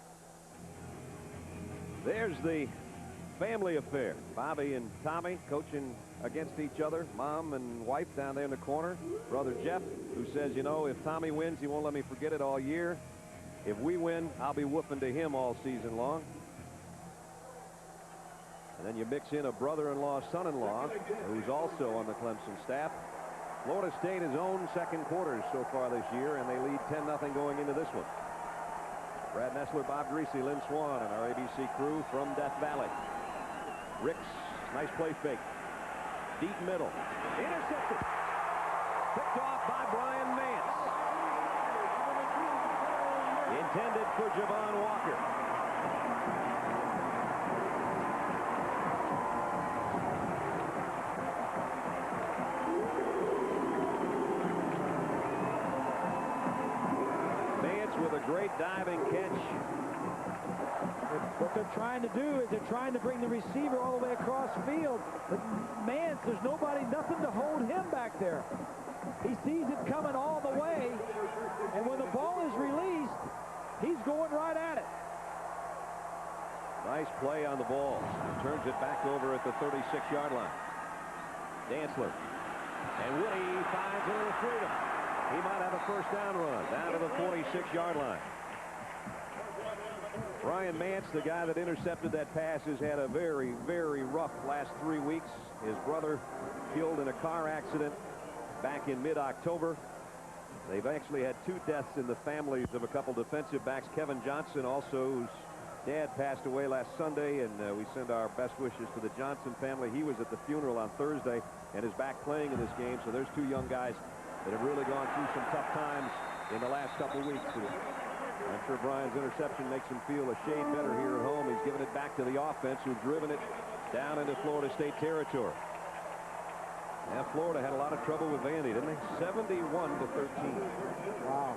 There's the family affair. Bobby and Tommy coaching against each other. Mom and wife down there in the corner. Brother Jeff, who says, you know, if Tommy wins, he won't let me forget it all year. If we win, I'll be whooping to him all season long. And then you mix in a brother-in-law, son-in-law, who's also on the Clemson staff. Florida State has owned second quarters so far this year, and they lead 10-0 going into this one. Brad Nessler, Bob Greasy, Lynn Swan, and our ABC crew from Death Valley. Ricks, nice play fake. Deep middle. Intercepted. Picked off by Brian Mance. Intended for Javon Walker. With a great diving catch.
What they're trying to do is they're trying to bring the receiver all the way across field. But man, there's nothing to hold him back there. He sees it coming all the way, and when the ball is released, he's going right at it.
Nice play on the ball. Turns it back over at the 36-yard line. Dantzler. And Woody finds a little freedom. He might have a first down run down to the 46-yard line. Brian Mance, the guy that intercepted that pass, has had a very, very rough last 3 weeks. His brother killed in a car accident back in mid-October. They've actually had 2 deaths in the families of a couple defensive backs. Kevin Johnson, also, whose dad passed away last Sunday, and we send our best wishes to the Johnson family. He was at the funeral on Thursday and is back playing in this game. So there's 2 young guys that have really gone through some tough times in the last couple weeks. I'm sure Brian's interception makes him feel a shade better here at home. He's given it back to the offense, who've driven it down into Florida State territory. Now, Florida had a lot of trouble with Vandy, didn't they? 71-13.
Wow.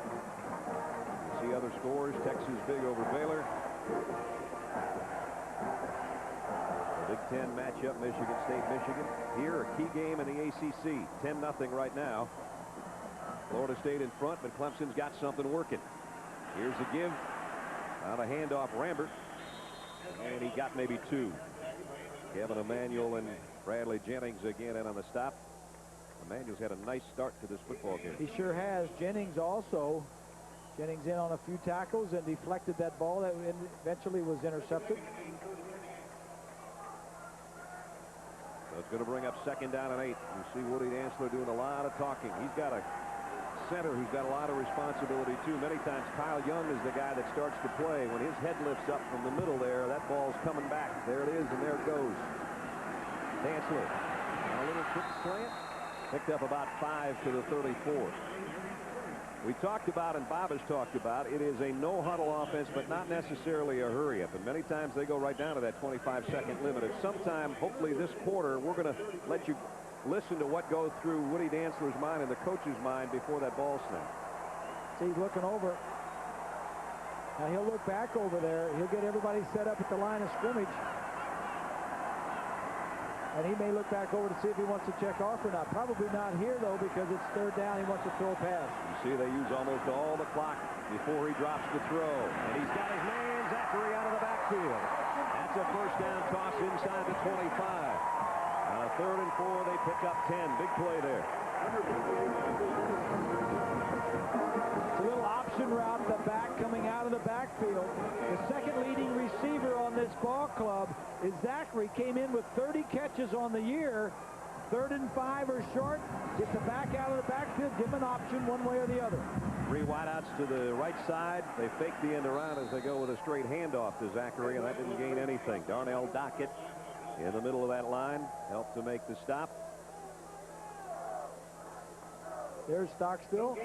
See other scores. Texas big over Baylor. The Big Ten matchup, Michigan State, Michigan. Here, a key game in the ACC. 10-0 right now. Florida State in front, but Clemson's got something working. Here's the give. On a handoff, Rambert. And he got maybe 2. Kevin Emanuel and Bradley Jennings again in on the stop. Emanuel's had a nice start to this football game.
He sure has. Jennings also Jennings in on a few tackles and deflected that ball that eventually was intercepted.
So it's going to bring up 2nd down and 8. You see Woody Dantzler doing a lot of talking. He's got a center who's got a lot of responsibility, too. Many times Kyle Young is the guy that starts to play. When his head lifts up from the middle there, that ball's coming back. There it is, and there it goes. Dantzler on a little quick slant. Picked up about 5 to the 34. We talked about, and Bob has talked about, it is a no-huddle offense, but not necessarily a hurry-up. And many times they go right down to that 25-second limit. And sometime, hopefully this quarter, we're going to let you listen to what goes through Woody Dantzler's mind and the coach's mind before that ball snap.
See, he's looking over. Now he'll look back over there. He'll get everybody set up at the line of scrimmage. And he may look back over to see if he wants to check off or not. Probably not here, though, because it's 3rd down. He wants to throw a pass.
You see they use almost all the clock before he drops the throw. And he's got his man, Zachary, out of the backfield. That's a 1st down toss inside the 25. On a 3rd and 4, they pick up 10. Big play there.
It's a little option route, the back coming out of the backfield. The 2nd leading receiver on this ball club is Zachary. Came in with 30 catches on the year. 3rd and 5 or short. Get the back out of the backfield. Give him an option one way or the other.
3 wideouts to the right side. They fake the end around as they go with a straight handoff to Zachary, and that didn't gain anything. Darnell Dockett in the middle of that line helped to make the stop.
There's Stockstill,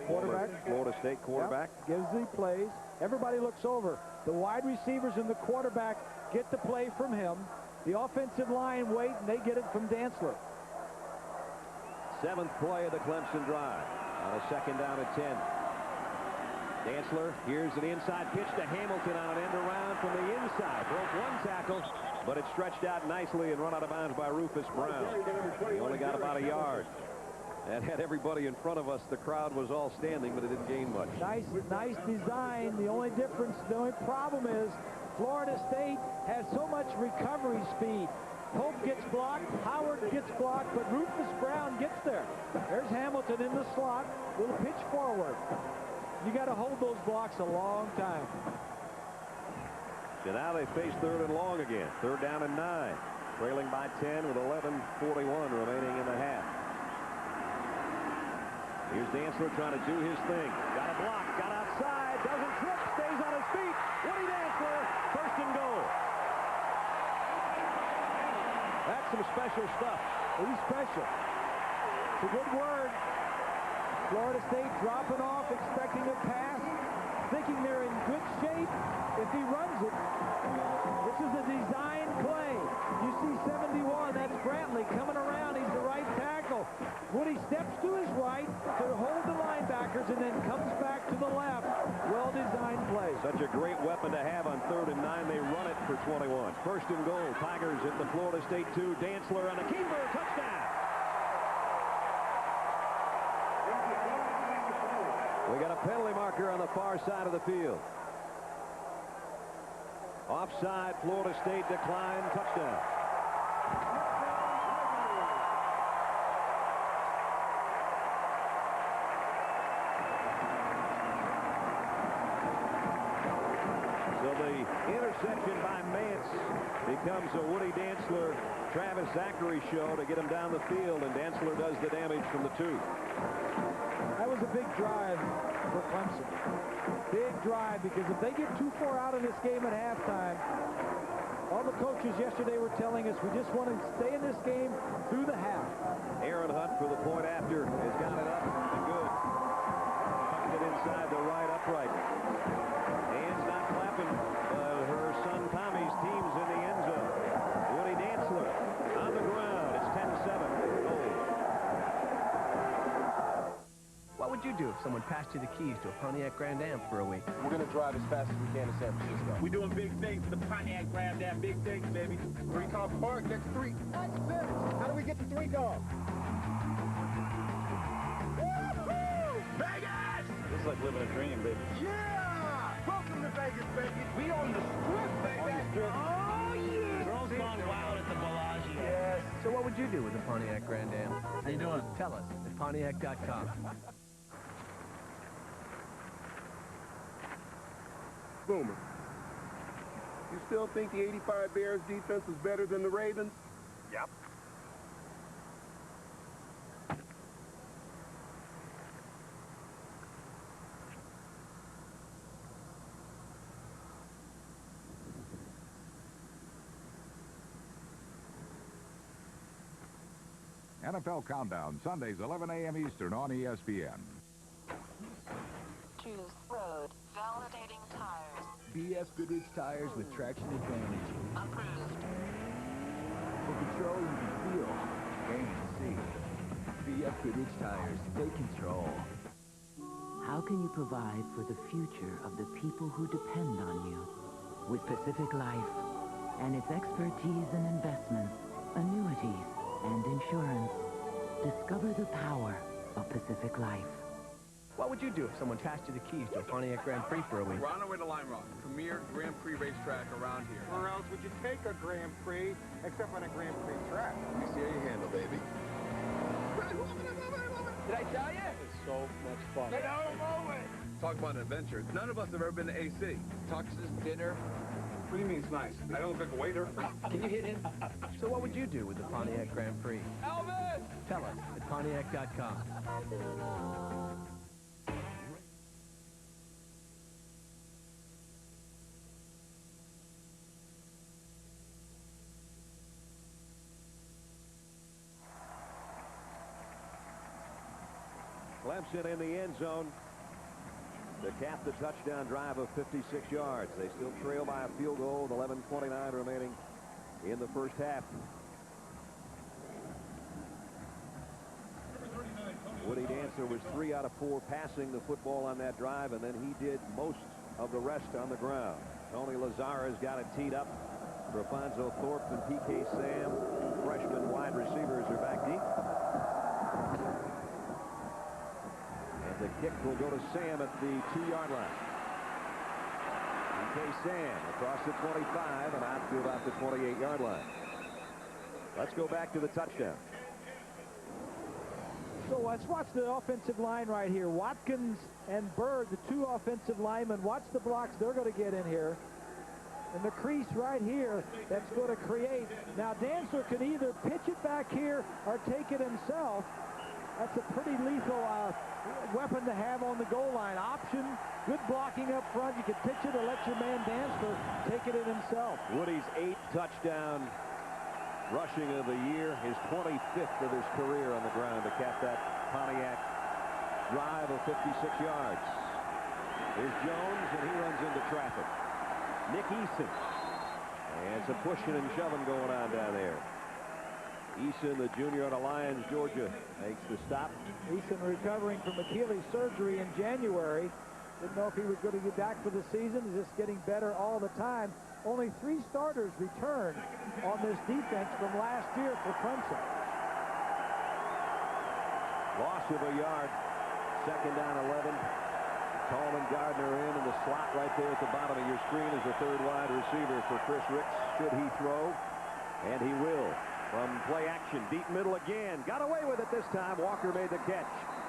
quarterback.
Florida State quarterback.
Yep. Gives the plays. Everybody looks over. The wide receivers and the quarterback get the play from him. The offensive line wait, and they get it from Dantzler.
7th play of the Clemson drive on a 2nd down at 10. Dantzler, here's an inside pitch to Hamilton on an end around from the inside. Broke 1 tackle, but it stretched out nicely and run out of bounds by Rufus Brown. He only got about a yard. That had everybody in front of us. The crowd was all standing, but it didn't gain much.
Nice design. The only problem is Florida State has so much recovery speed. Pope gets blocked, Howard gets blocked, but Rufus Brown gets there. There's Hamilton in the slot. Little pitch forward. You got to hold those blocks a long time.
So now they face 3rd and long again. 3rd down and 9. Trailing by 10 with 11:41 remaining in the half. Here's Dantzler trying to do his thing. Got a block, got outside, doesn't trip, stays on his feet. Woody Dantzler, 1st and goal. That's some special stuff.
He's special. It's a good word. Florida State dropping off, expecting a pass, thinking they're in good shape. If he runs it, this is a design play. You see 71, that's Brantley coming around. He's the right tackle. Woody steps to his right to hold the linebackers and then comes back to the left. Well-designed play.
Such a great weapon to have on 3rd and 9. They run it for 21. 1st and goal. Tigers at the Florida State 2. Dantzler on the keeper. Touchdown. We got a penalty marker on the far side of the field. Offside, Florida State decline, touchdown. So the interception by Mance becomes a Woody Dantzler, Travis Zachary show to get him down the field, and Dantzler does the damage from the 2.
That was a big drive for Clemson. Big drive, because if they get too far out of this game at halftime, all the coaches yesterday were telling us we just want to stay in this game through the half.
Aaron Hunt for the point after has got it up and good. Tucked it inside the right upright. Hands not clapping, but her son Tommy's team's in the end zone. Woody Dantzler on the ground. It's 10-7.
What would you do if someone passed you the keys to a Pontiac Grand Am for a week?
We're going to drive as fast as we can to San Francisco.
We're doing big things for the Pontiac Grand Am. Big things, baby.
3-car park next 3. Nice finish. How do we get to 3-car?
Vegas!
This is like living a dream, baby.
Yeah! Welcome to Vegas, baby. We on the strip, baby. Oh, yeah!
Girls gone wild at the Bellagio.
Yes.
So what would you do with a Pontiac Grand Am?
How you doing?
Tell us at Pontiac.com.
Boomer. You still think the 85 Bears defense is better than the Ravens?
Yep.
NFL Countdown, Sundays, 11 a.m. Eastern on ESPN.
Choose road. Validating tires.
BS Goodrich tires with traction advantage.
Approved.
For control, you can feel and see. BS Goodrich tires. Take control.
How can you provide for the future of the people who depend on you? With Pacific Life and its expertise in investments, annuities, and insurance, discover the power of Pacific Life.
What would you do if someone passed you the keys to a Pontiac Grand Prix for a week?
We're on our way to Lime Rock, premier Grand Prix racetrack around here.
Where else would you take a Grand Prix except on a Grand Prix track?
Let me see how you handle, baby.
Did I tell you?
It's so much fun.
Get out of the way.
Talk about an adventure. None of us have ever been to AC.
Tuxes, dinner.
What do you mean it's nice? I don't look like a waiter.
Can you hit him? So what would you do with the Pontiac Grand Prix?
Elvis!
Tell us at Pontiac.com.
Clemson in the end zone to cap the touchdown drive of 56 yards. They still trail by a field goal with 11:29 remaining in the first half. Woody Dancer was 3 out of 4 passing the football on that drive, and then he did most of the rest on the ground. Tony Lazara's got it teed up. Rafonso Thorpe and P.K. Sam, freshman wide receivers, are back deep. The kick will go to Sam at the 2-yard line. P.K. Sam across the 25 and out to about the 28-yard line. Let's go back to the touchdown.
So let's watch the offensive line right here. Watkins and Bird, the 2 offensive linemen. Watch the blocks they're going to get in here. And the crease right here, that's going to create. Now, Dancer can either pitch it back here or take it himself. That's a pretty lethal weapon to have on the goal line. Option, good blocking up front. You can pitch it or let your man Dancer take it in himself.
Woody's 8th touchdown rushing of the year, his 25th of his career on the ground to cap that Pontiac drive of 56 yards. Here's Jones, and he runs into traffic. Nick Eason. And some pushing and shoving going on down there. Eason, the junior out of Lyons, Georgia, makes the stop.
Eason recovering from Achilles surgery in January. Didn't know if he was going to get back for the season. He's just getting better all the time. Only 3 starters returned on this defense from last year for Clemson.
Loss of a yard. 2nd down 11. Coleman Gardner in the slot right there at the bottom of your screen is the 3rd wide receiver for Chris Ricks. Should he throw? And he will. From play action, deep middle again. Got away with it this time. Walker made the catch.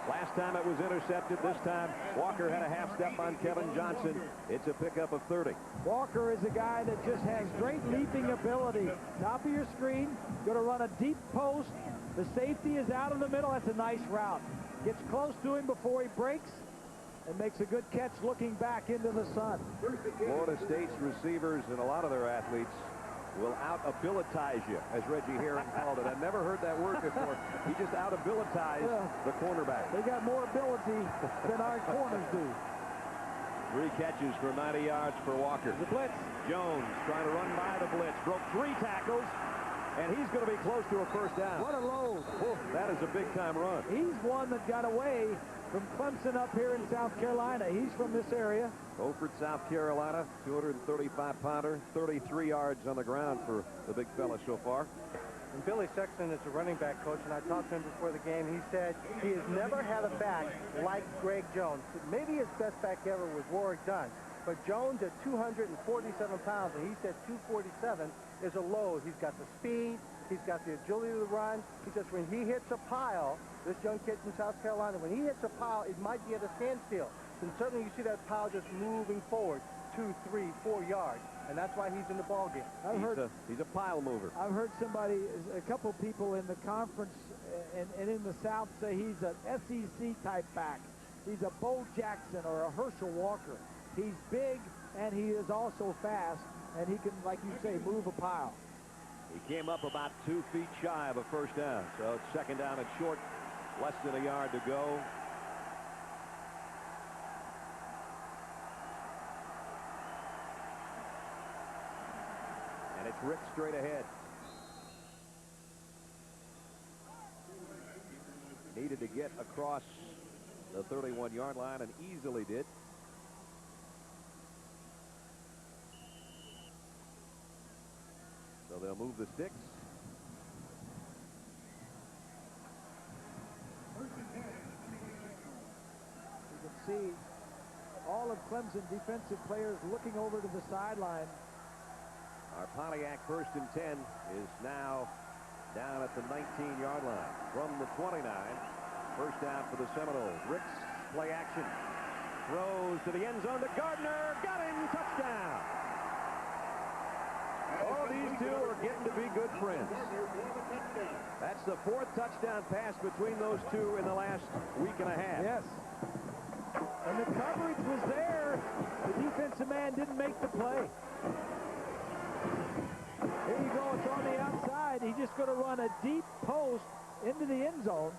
Last time it was intercepted. This time Walker had a half step on Kevin Johnson. It's a pickup of 30.
Walker is a guy that just has great leaping ability. Top of your screen, going to run a deep post. The safety is out in the middle. That's a nice route. Gets close to him before he breaks and makes a good catch looking back into the sun.
Florida State's receivers and a lot of their athletes will out-abilitize you, as Reggie Herring called it. I've never heard that word before. He just out-abilitized the cornerback.
They got more ability than our corners do.
3 catches for 90 yards for Walker.
The blitz.
Jones trying to run by the blitz. Broke 3 tackles, and he's going to be close to a first down.
What a load.
That is a big-time run.
He's one that got away from Clemson up here in South Carolina. He's from this area.
Beaufort, South Carolina, 235-pounder, 33 yards on the ground for the big fella so far.
And Billy Sexton is a running back coach, and I talked to him before the game. He said he has never had a back like Greg Jones. Maybe his best back ever was Warwick Dunn. But Jones at 247 pounds, and he said 247 is a load. He's got the speed. He's got the agility to run. He says when he hits a pile, this young kid from South Carolina, when he hits a pile, it might be at a standstill. And certainly you see that pile just moving forward. 2, 3, 4 yards, and that's why he's in the ball game.
He's a pile mover.
I've heard a couple people in the conference and in the South say he's an SEC type back. He's a Bo Jackson or a Herschel Walker. He's big, and he is also fast, and he can, like you say, move a pile.
He came up about 2 feet shy of a first down, so it's second down and short, less than a yard to go. And it's Rick straight ahead. Needed to get across the 31-yard line and easily did. So they'll move the sticks.
You can see all of Clemson defensive players looking over to the sideline.
Our Pontiac 1st and 10 is now down at the 19-yard line from the 29. First down for the Seminoles. Ricks, play action. Throws to the end zone to Gardner. Got him. Touchdown. Oh, these two are getting to be good friends. That's the 4th touchdown pass between those two in the last week and a half.
Yes. And the coverage was there. The defensive man didn't make the play. Here you go. It's on the outside. He's just going to run a deep post into the end zone.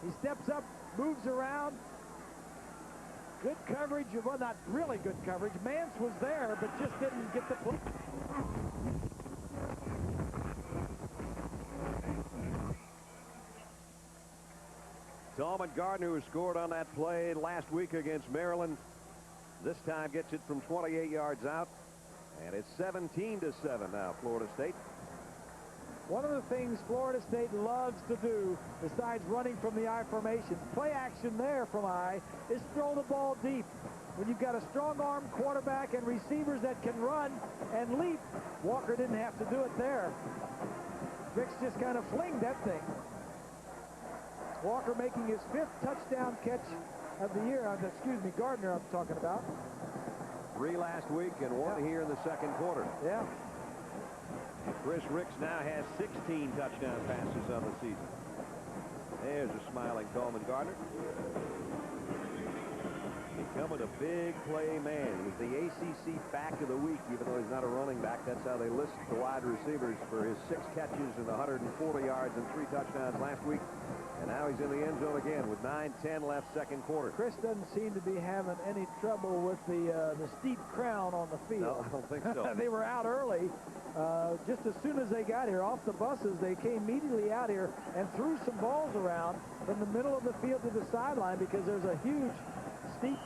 He steps up, moves around. Good coverage. Well, not really good coverage. Mance was there, but just didn't get the play.
Tallman Gardner, who scored on that play last week against Maryland, this time gets it from 28 yards out. And it's 17-7 now, Florida State.
One of the things Florida State loves to do, besides running from the I formation, play action there from I, is throw the ball deep. When you've got a strong-arm quarterback and receivers that can run and leap, Walker didn't have to do it there. Ricks just kind of flinged that thing. Walker making his 5th touchdown catch of the year. Excuse me, Gardner I'm talking about.
3 last week and 1 here in the second quarter.
Yeah.
Chris Ricks now has 16 touchdown passes on the season. There's a smiling Tallman Gardner. Becoming a big play man. He's the ACC back of the week, even though he's not a running back. That's how they list the wide receivers for his 6 catches and 140 yards and 3 touchdowns last week. And now he's in the end zone again with 9:10 left second quarter.
Chris doesn't seem to be having any trouble with the steep crown on the field.
No, I don't think so.
They were out early. Just as soon as they got here off the buses, they came immediately out here and threw some balls around from the middle of the field to the sideline because there's a huge steep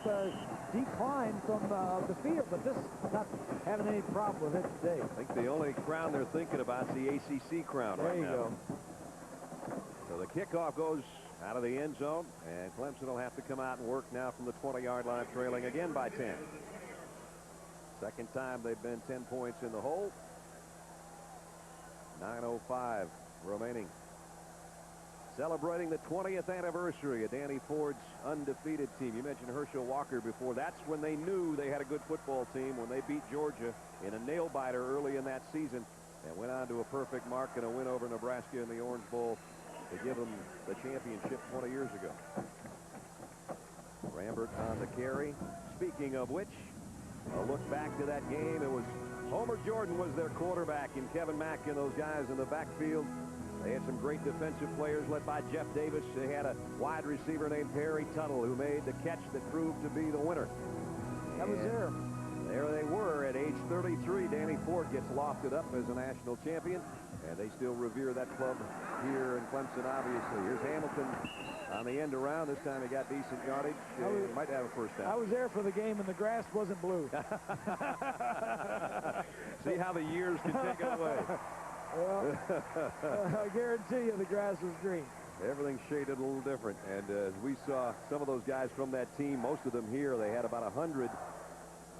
decline from the field, but this not having any problem with it today.
I think the only crown they're thinking about is the ACC crown right now.
There you go.
So the kickoff goes out of the end zone, and Clemson will have to come out and work now from the 20-yard line, trailing again by 10. Second time they've been 10 points in the hole. 9:05 remaining. Celebrating the 20th anniversary of Danny Ford's undefeated team. You mentioned Herschel Walker before. That's when they knew they had a good football team, when they beat Georgia in a nail-biter early in that season and went on to a perfect mark and a win over Nebraska in the Orange Bowl to give them the championship 20 years ago. Rambert on the carry. Speaking of which, a look back to that game. It was Homer Jordan was their quarterback, and Kevin Mack and those guys in the backfield. They had some great defensive players led by Jeff Davis. They had a wide receiver named Harry Tuttle who made the catch that proved to be the winner.
That was there.
There they were at age 33. Danny Ford gets lofted up as a national champion, and they still revere that club here in Clemson, obviously. Here's Hamilton on the end around. This time he got decent yardage. He might have a first down.
I was there for the game, and the grass wasn't blue.
See how the years can take it away.
Well, I guarantee you the grass was green.
Everything's shaded a little different. And as we saw some of those guys from that team, most of them here, they had about 100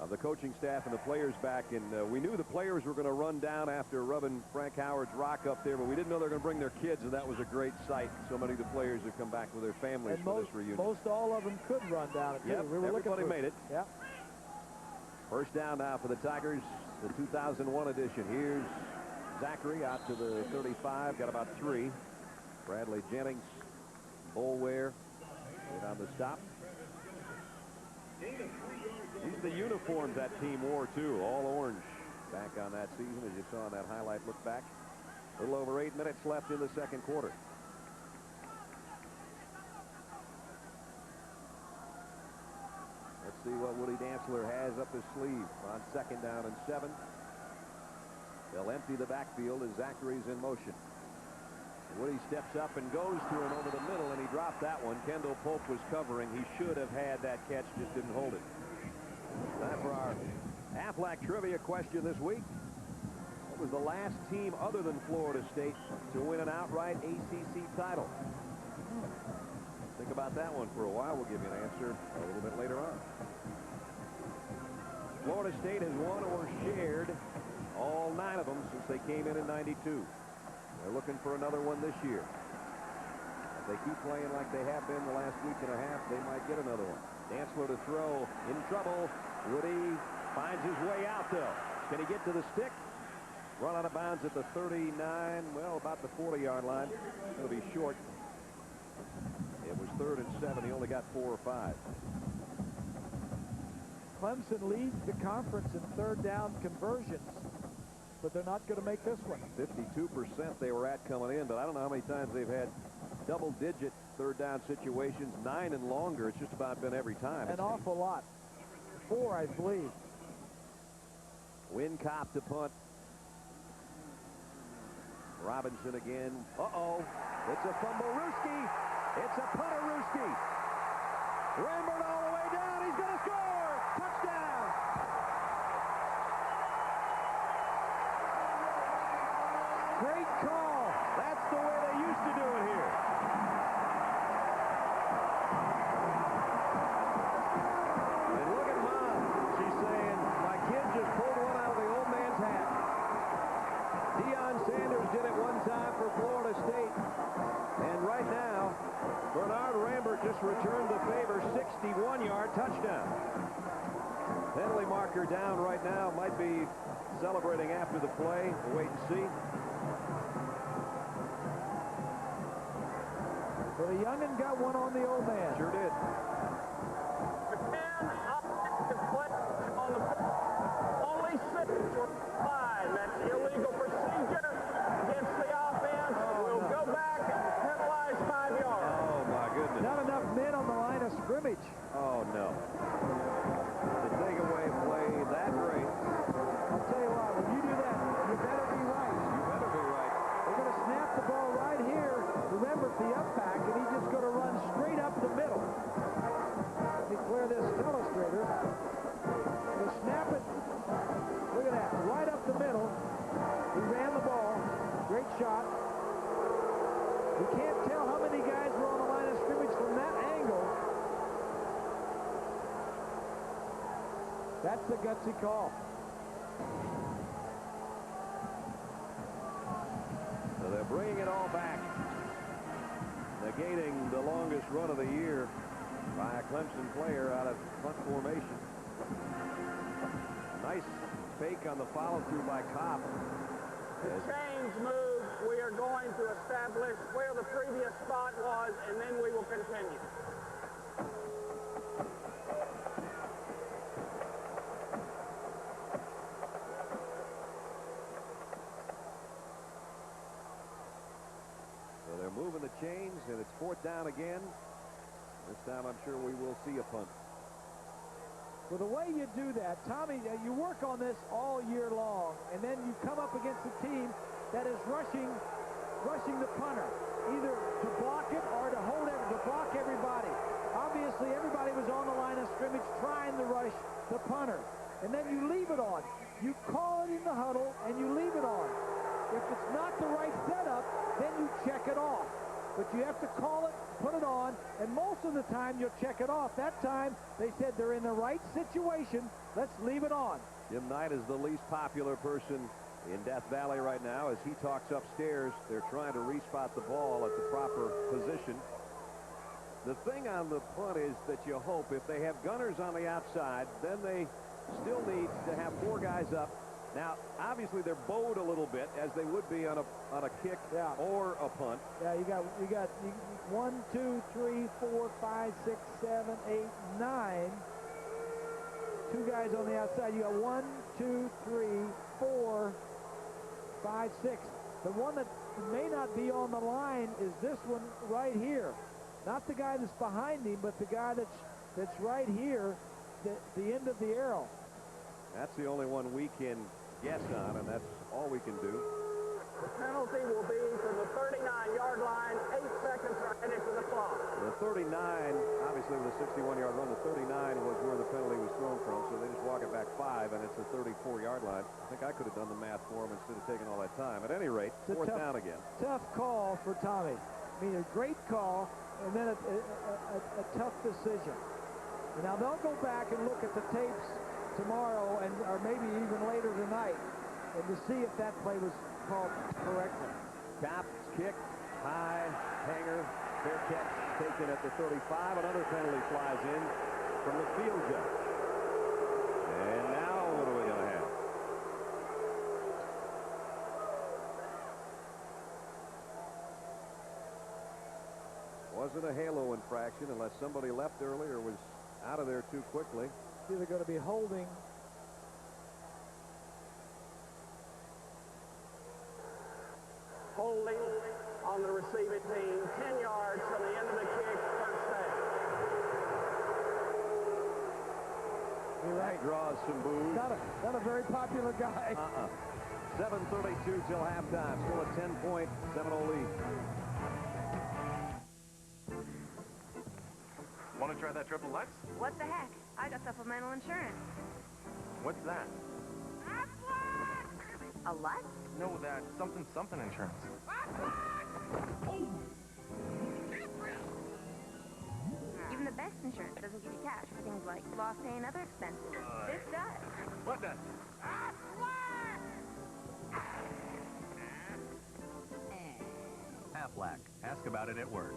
of the coaching staff and the players back, and we knew the players were going to run down after rubbing Frank Howard's rock up there, but we didn't know they were going to bring their kids, and that was a great sight. So many of the players have come back with their families
and
for this reunion.
Most all of them could run down it, too.
Yep,
We were
everybody made it.
Yeah.
First down now for the Tigers, the 2001 edition. Here's Zachary out to the 35, got about 3. Bradley Jennings, Boulware, right on the stop. These are the uniforms that team wore, too, all orange back on that season, as you saw in that highlight look back. A little over 8 minutes left in the second quarter. Let's see what Woody Dantzler has up his sleeve on 2nd down and 7. They'll empty the backfield as Zachary's in motion. Woody steps up and goes to him over the middle, and he dropped that one. Kendall Pope was covering. He should have had that catch, just didn't hold it. Time for our Aflac trivia question this week. What was the last team other than Florida State to win an outright ACC title? Think about that one for a while. We'll give you an answer a little bit later on. Florida State has won or shared all 9 of them since they came in '92. They're looking for another one this year. If they keep playing like they have been the last week and a half, they might get another one. Dantzler to throw, in trouble. Woody finds his way out, though. Can he get to the stick? Run out of bounds at the 39, well, about the 40-yard line. It'll be short. It was 3rd and 7. He only got 4 or 5.
Clemson leads the conference in 3rd down conversions, but they're not going to make this one.
52% they were at coming in, but I don't know how many times they've had double-digit 3rd down situations, 9 and longer. It's just about been every time.
An awful lot. 4, I believe.
Wincop to punt. Robinson again. Uh-oh. It's a fumble-rooski. It's a punter-rooski. Rambert all the way down. He's going to score. Touchdown.
Great call.
That's the way they used to do it here. And look at Mom. She's saying, my kid just pulled one out of the old man's hat. Deion Sanders did it one time for Florida State. And right now, Bernard Rambert just returned the favor, 61-yard touchdown. Penalty marker down right now. Might be celebrating after the play. We'll wait and see.
So the young'un got one on the old man.
Sure did.
On the only 6 were 5. That's illegal procedure against the offense. We'll go back and penalize 5 yards.
Oh, my goodness.
Not enough men on the line of scrimmage.
Oh, no. The takeaway play that great.
I'll tell you what, when you do that, you better be right.
You better be right.
They're going to snap the ball right here. Remember, the up back, and he's just going to run straight up the middle. Let me clear this illustrator. They snap it. Look at that, right up the middle. He ran the ball. Great shot. You can't tell how many guys were on the line of scrimmage from that angle. That's the gutsy call.
So they're bringing it all back. Negating the longest run of the year by a Clemson player out of punt formation. Nice fake on the follow-through by Kopp.
The change move, we are going to establish where the previous spot was, and then we will continue.
So they're moving the chains, and it's 4th down again. This time I'm sure we will see a punt.
Well, the way you do that, Tommy, you work on this all year long, and then you come up against a team that is rushing the punter, either to block it or to hold it, to block everybody. Obviously, everybody was on the line of scrimmage trying to rush the punter, and then you leave it on. You call it in the huddle, and you leave it on. If it's not the right setup, then you check it off. But you you have to call it, put it on, and most of the time you'll check it off. That time, they said they're in the right situation. Let's leave it on.
Jim Knight is the least popular person in Death Valley right now as he talks upstairs. They're trying to respot the ball at the proper position. The thing on the punt is that you hope if they have gunners on the outside, then they still need to have 4 guys up. Now, obviously, they're bowed a little bit as they would be on a kick or a punt.
Yeah, you got 1, 2, 3, 4, 5, 6, 7, 8, 9. 2 guys on the outside. You got 1, 2, 3, 4, 5, 6. The one that may not be on the line is this one right here. Not the guy that's behind him, but the guy that's right here, the end of the arrow.
That's the only one we can guess on, and that's all we can do.
The penalty will be from the 39-yard line, 8 seconds remaining for the clock.
The 39, obviously with a 61-yard run, the 39 was where the penalty was thrown from, so they just walk it back 5, and it's a 34-yard line. I think I could have done the math for him instead of taking all that time. At any rate, fourth down again.
Tough call for Tommy. I mean, a great call, and then a tough decision. And now they'll go back and look at the tapes tomorrow, or maybe even later tonight, and to see if that play was called correctly.
Tap, kick, high, hanger, fair catch taken at the 35. Another penalty flies in from the field judge. And now what are we going to have? Wasn't a halo infraction unless somebody left early or was out of there too quickly.
It's either going to be holding.
Holding on the receiving team, 10 yards from the end of the kick, first down.
You're right.
That draws some boos.
Not a very popular guy.
7:32 till halftime. Still a 10-point Seminole lead.
Want to try that triple X?
What the heck? I got supplemental insurance.
What's that?
A what?
No, that something insurance.
Even the best insurance doesn't give you cash for things like lost pay and other expenses. This does.
What does?
Aflac. Ask about it at work.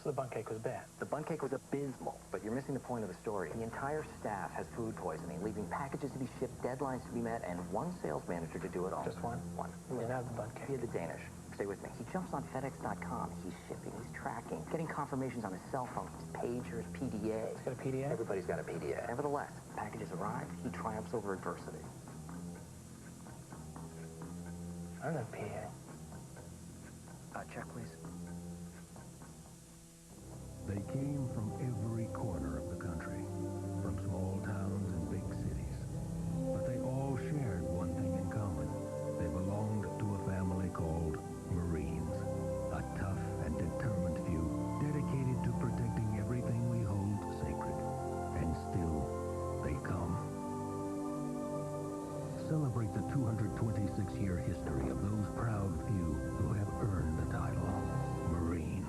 So the bun cake was bad.
The bun cake was abysmal, but you're missing the point of the story. The entire staff has food poisoning, leaving packages to be shipped, deadlines to be met, and one sales manager to do it all.
Just one?
One.
You didn't have the bun cake.
He had the Danish. Stay with me. He jumps on FedEx.com. He's shipping. He's tracking. Getting confirmations on his cell phone. His pagers, PDA.
He's got a PDA?
Everybody's got a PDA. Nevertheless, packages arrive. He triumphs over adversity.
I don't have PDA.
Check, please.
They came from every corner of the country, from small towns and big cities. But they all shared one thing in common. They belonged to a family called Marines. A tough and determined few, dedicated to protecting everything we hold sacred. And still, they come. Celebrate the 226-year history of those proud few who have earned the title Marine.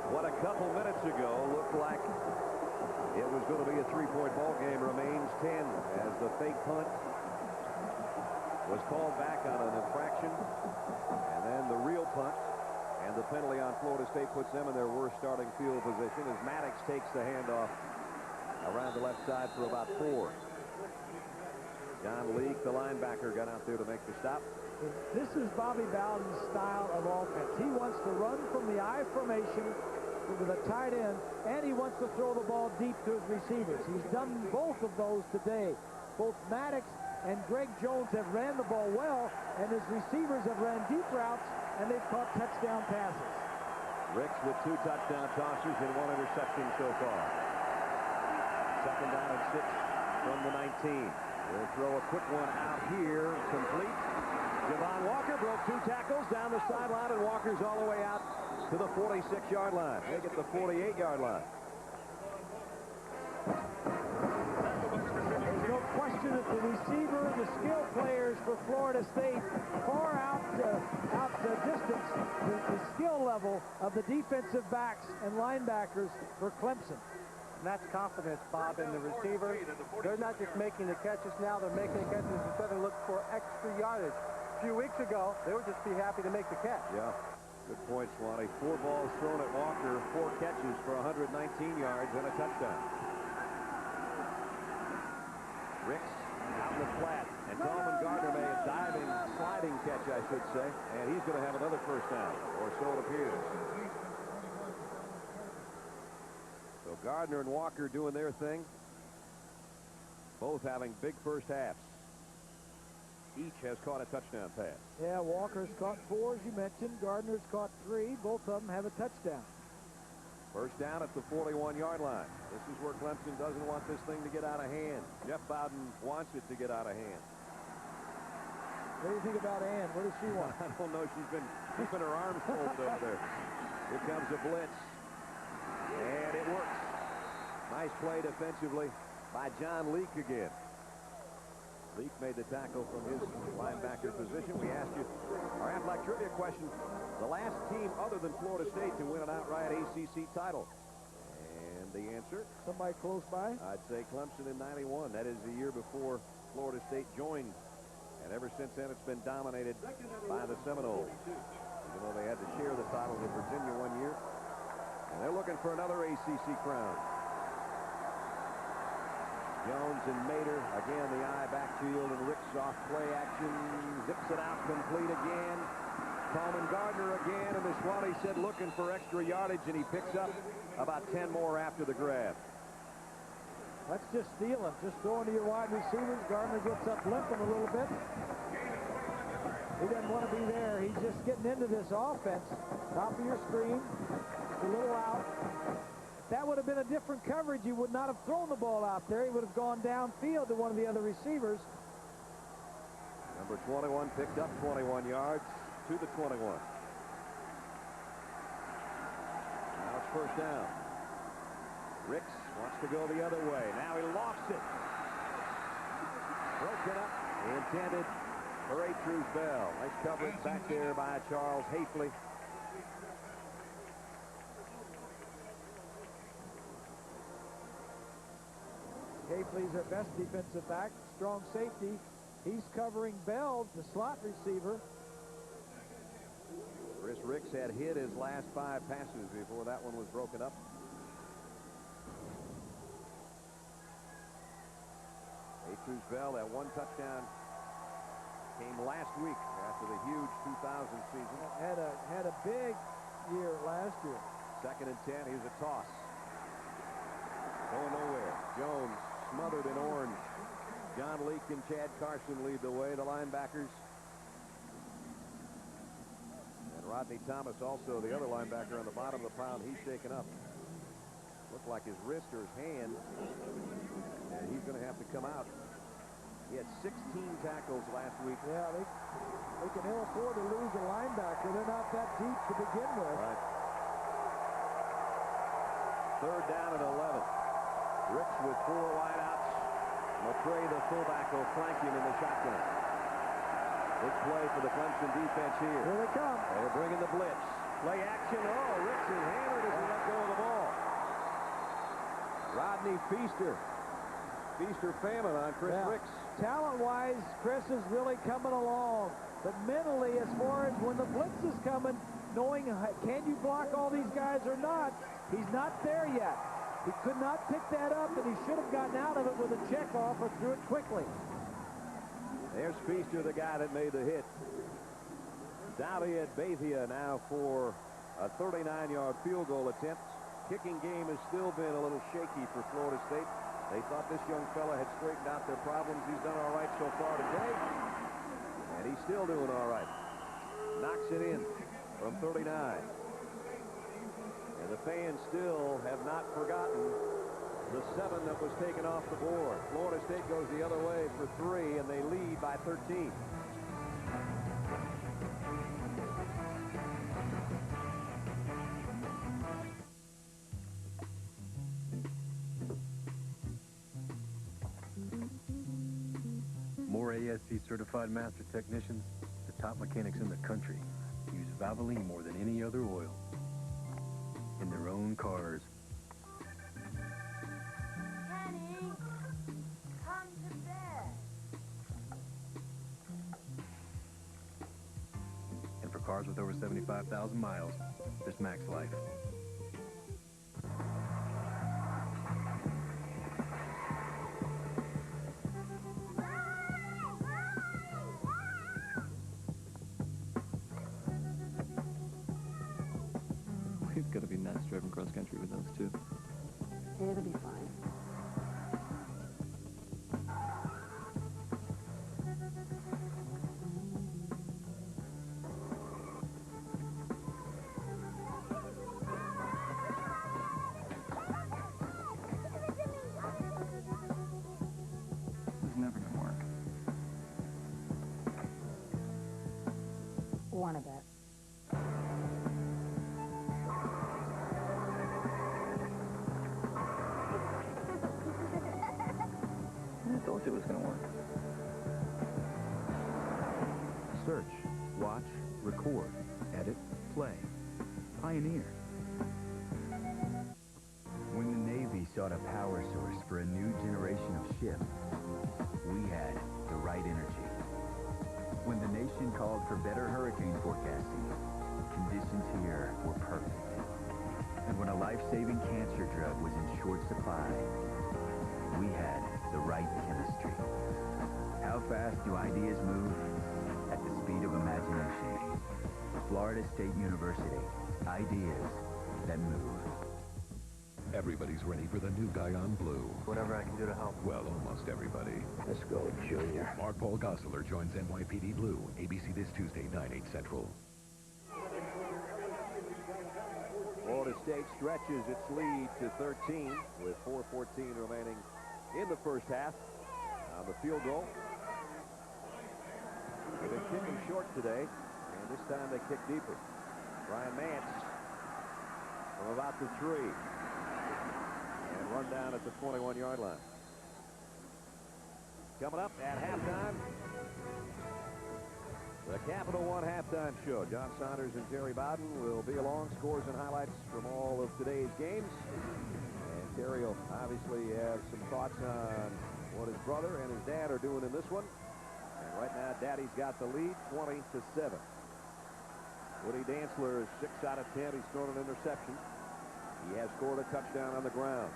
What a couple minutes ago looked like it was going to be a 3-point ball game remains 10 as the fake punt was called back on an infraction, and then the real punt and the penalty on Florida State puts them in their worst starting field position as Maddox takes the handoff around the left side for about 4. John Leake, the linebacker, got out there to make the stop.
This is Bobby Bowden's style of offense. He wants to run from the I formation with a tight end, and he wants to throw the ball deep to his receivers. He's done both of those today. Both Maddox and Greg Jones have ran the ball well, and his receivers have ran deep routes, and they've caught touchdown passes.
Ricks with 2 touchdown tosses and 1 interception so far. 2nd down and 6 from the 19. We'll throw a quick one out here, complete. Javon Walker broke 2 tackles down the sideline, and Walker's all the way out to the 46-yard line. Make it the 48-yard line.
There's no question that the receiver, the skill players for Florida State far distance the skill level of the defensive backs and linebackers for Clemson.
And that's confidence, Bob, in the receiver. They're not just making the catches now, they're making the catches instead of looking for extra yardage. A few weeks ago, they would just be happy to make the catch.
Yeah, good point, Swanee. 4 balls thrown at Walker, 4 catches for 119 yards and a touchdown. Ricks out in the flat, and Coleman Gardner made a diving, sliding catch, I should say, and he's going to have another first down, or so it appears. So Gardner and Walker doing their thing, both having big first halves. Each has caught a touchdown pass.
Yeah, Walker's caught 4, as you mentioned. Gardner's caught 3. Both of them have a touchdown.
First down at the 41-yard line. This is where Clemson doesn't want this thing to get out of hand. Jeff Bowden wants it to get out of hand.
What do you think about Ann? What does she want?
I don't know. She's been keeping her arms folded over there. Here comes a blitz. And it works. Nice play defensively by John Leak again. Leak made the tackle from his linebacker position. We asked you our Aflac trivia question. The last team other than Florida State to win an outright ACC title. And the answer?
Somebody close by?
I'd say Clemson in 91. That is the year before Florida State joined. And ever since then, it's been dominated by the Seminoles. Even though they had to share the title with Virginia one year. And they're looking for another ACC crown. Jones and Mater, again, the eye backfield, and Rick soft play action, zips it out complete again. Coleman Gardner again, and the Swanee said looking for extra yardage, and he picks up about 10 more after the grab.
That's just stealing, just throwing to your wide receivers. Gardner gets up limping a little bit. He doesn't want to be there. He's just getting into this offense. Top of your screen, it's a little out. That would have been a different coverage. He would not have thrown the ball out there. He would have gone downfield to one of the other receivers.
Number 21 picked up 21 yards to the 21. Now it's first down. Ricks wants to go the other way. Now he lofts it. Broken up. Intended for A. Truth Bell. Nice coverage back there by Charles Hafley.
Hafley's our best defensive back, strong safety. He's covering Bell, the slot receiver.
Chris Ricks had hit his last 5 passes before that one was broken up. A. Bell, that 1 touchdown came last week after the huge 2000 season.
Had a big year last year.
2nd and 10. Here's a toss. Going nowhere. Jones smothered in orange. John Leak and Chad Carson lead the way, the linebackers. And Rodney Thomas, also the other linebacker on the bottom of the pound, he's shaken up. Looked like his wrist or his hand. And he's going to have to come out. He had 16 tackles last week.
Yeah, they can ill afford to lose a linebacker. They're not that deep to begin with.
Right. 3rd down and 11. Ricks with 4 wideouts. McCray, the fullback, will flank him in the shotgun. Big play for the Clemson defense here.
Here they come.
They're bringing the blitz. Play action. Oh, Ricks is hammered as he let go of the ball. Rodney Feaster. Feaster famine on Chris Ricks.
Talent-wise, Chris is really coming along. But mentally, as far as when the blitz is coming, knowing can you block all these guys or not, he's not there yet. He could not pick that up, and he should have gotten out of it with a check-off or threw it quickly.
There's Feaster, the guy that made the hit. Dahlia Bethia now for a 39-yard field goal attempt. Kicking game has still been a little shaky for Florida State. They thought this young fella had straightened out their problems. He's done all right so far today. And he's still doing all right. Knocks it in from 39. And the fans still have not forgotten the 7 that was taken off the board. Florida State goes the other way for 3, and they lead by 13.
ASE-certified master technicians, the top mechanics in the country, use Valvoline more than any other oil in their own cars.
Kenny, come to bed.
And for cars with over 75,000 miles, there's Max Life.
It's gonna be nuts driving cross country with those two.
It'll be fine.
This is never gonna work.
Wanna bet?
I told you it was gonna work.
Search, watch, record, edit, play. Pioneer.
When the Navy sought a power source for a new generation of ship, we had the right energy. When the nation called for better hurricane forecasting, conditions here were perfect. And when a life-saving cancer drug was in short supply, we had the right chemistry. How fast do ideas move? At the speed of imagination. Florida State University. Ideas that move.
Everybody's ready for the new guy on blue.
Whatever I can do to help.
Well, almost everybody.
Let's go, Junior.
Mark Paul Gosselaar joins NYPD Blue. ABC this Tuesday, 9/8 Central.
Florida State stretches its lead to 13 with 4:14 remaining in the first half. On the field goal. They've been kicking short today, and this time they kick deeper. Brian Mance from about the 3. And run down at the 21-yard line. Coming up at halftime, the Capital One halftime show. John Saunders and Terry Bowden will be along. Scores and highlights from all of today's games. And Terry will obviously have some thoughts on what his brother and his dad are doing in this one. And right now, Daddy's got the lead, 20-7. Woody Dantzler is 6 out of 10. He's thrown an interception. He has scored a touchdown on the ground.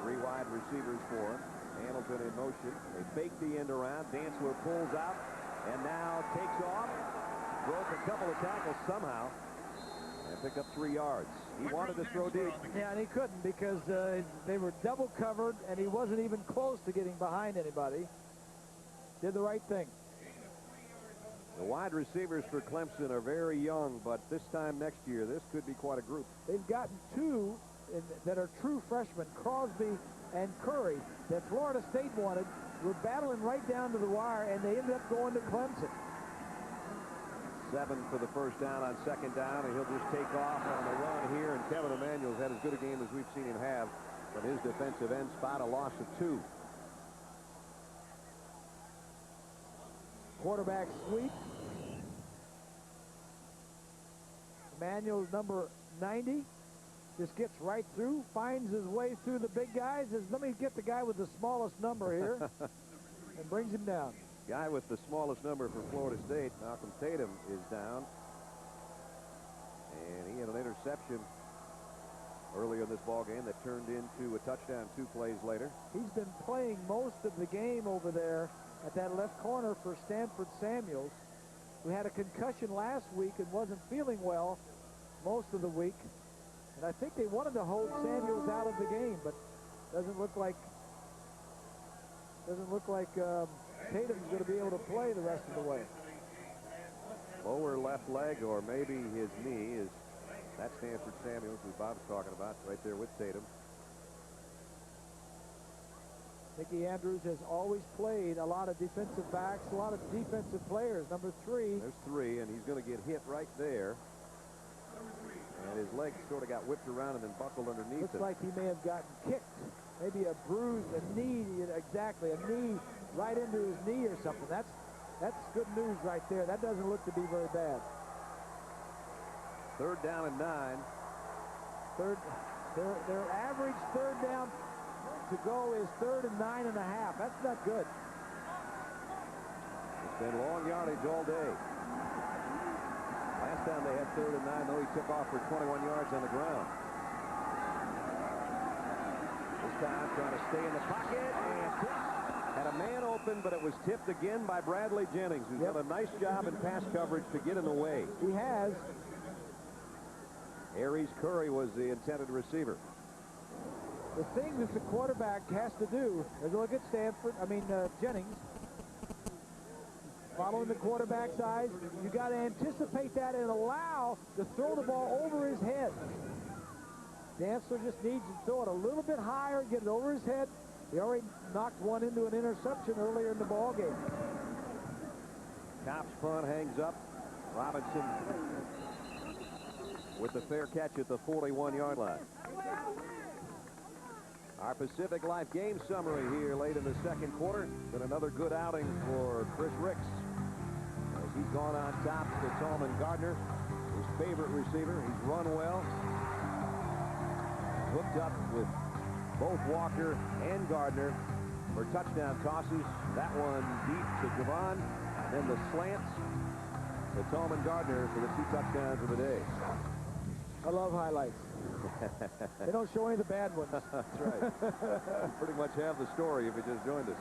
3 wide receivers for him. Hamilton in motion. They fake the end around. Dantzler pulls out and now takes off. Broke a couple of tackles somehow and picked up 3 yards. He wanted to throw deep.
Yeah, and he couldn't because they were double covered and he wasn't even close to getting behind anybody. Did the right thing.
The wide receivers for Clemson are very young, but this time next year, this could be quite a group.
They've gotten 2 that are true freshmen, Crosby and Curry, that Florida State wanted. Were battling right down to the wire, and they ended up going to Clemson.
7 for the first down on second down, and he'll just take off on the run here. And Kevin Emanuel's had as good a game as we've seen him have from his defensive end spot, a loss of 2.
Quarterback sweep. Emanuel's number 90. Just gets right through, finds his way through the big guys. Let me get the guy with the smallest number here and brings him down.
Guy with the smallest number for Florida State, Malcolm Tatum, is down. And he had an interception earlier in this ball game that turned into a touchdown 2 plays later.
He's been playing most of the game over there at that left corner for Stanford Samuels, who had a concussion last week and wasn't feeling well most of the week. And I think they wanted to hold Samuels out of the game, but doesn't look like Tatum's going to be able to play the rest of the way.
Lower left leg, or maybe his knee, is that Stanford Samuels, who Bob's talking about, right there with Tatum.
Mickey Andrews has always played a lot of defensive backs, a lot of defensive players. Number 3.
There's 3, and he's going to get hit right there. And his leg sort of got whipped around and then buckled underneath
Looks
him.
like he may have gotten kicked maybe a bruise, a knee, exactly, a knee right into his knee or something. That's good news right there. That doesn't look to be very bad.
3rd down and 9.
Their average 3rd down to go is 3rd and 9.5. That's not good.
It's been long yardage all day. Last time they had 3rd and 9, though, he took off for 21 yards on the ground. This time trying to stay in the pocket and tipped. Had a man open, but it was tipped again by Bradley Jennings, who's done a nice job in pass coverage to get in the way.
He has.
Aries Curry was the intended receiver.
The thing that the quarterback has to do is look at Jennings. Following the quarterback's eyes, you got to anticipate that and allow to throw the ball over his head. Dantzler just needs to throw it a little bit higher, get it over his head. He already knocked one into an interception earlier in the ball game.
Cops punt hangs up. Robinson with the fair catch at the 41-yard line. Our Pacific Life game summary here late in the 2nd quarter. Been another good outing for Chris Ricks, as he's gone on top to Tallman Gardner, his favorite receiver. He's run well. Hooked up with both Walker and Gardner for touchdown tosses. That one deep to Javon, and then the slants to Tallman Gardner for the 2 touchdowns of the day.
I love highlights. They don't show any of the bad ones.
That's right. Pretty much have the story if you just joined us.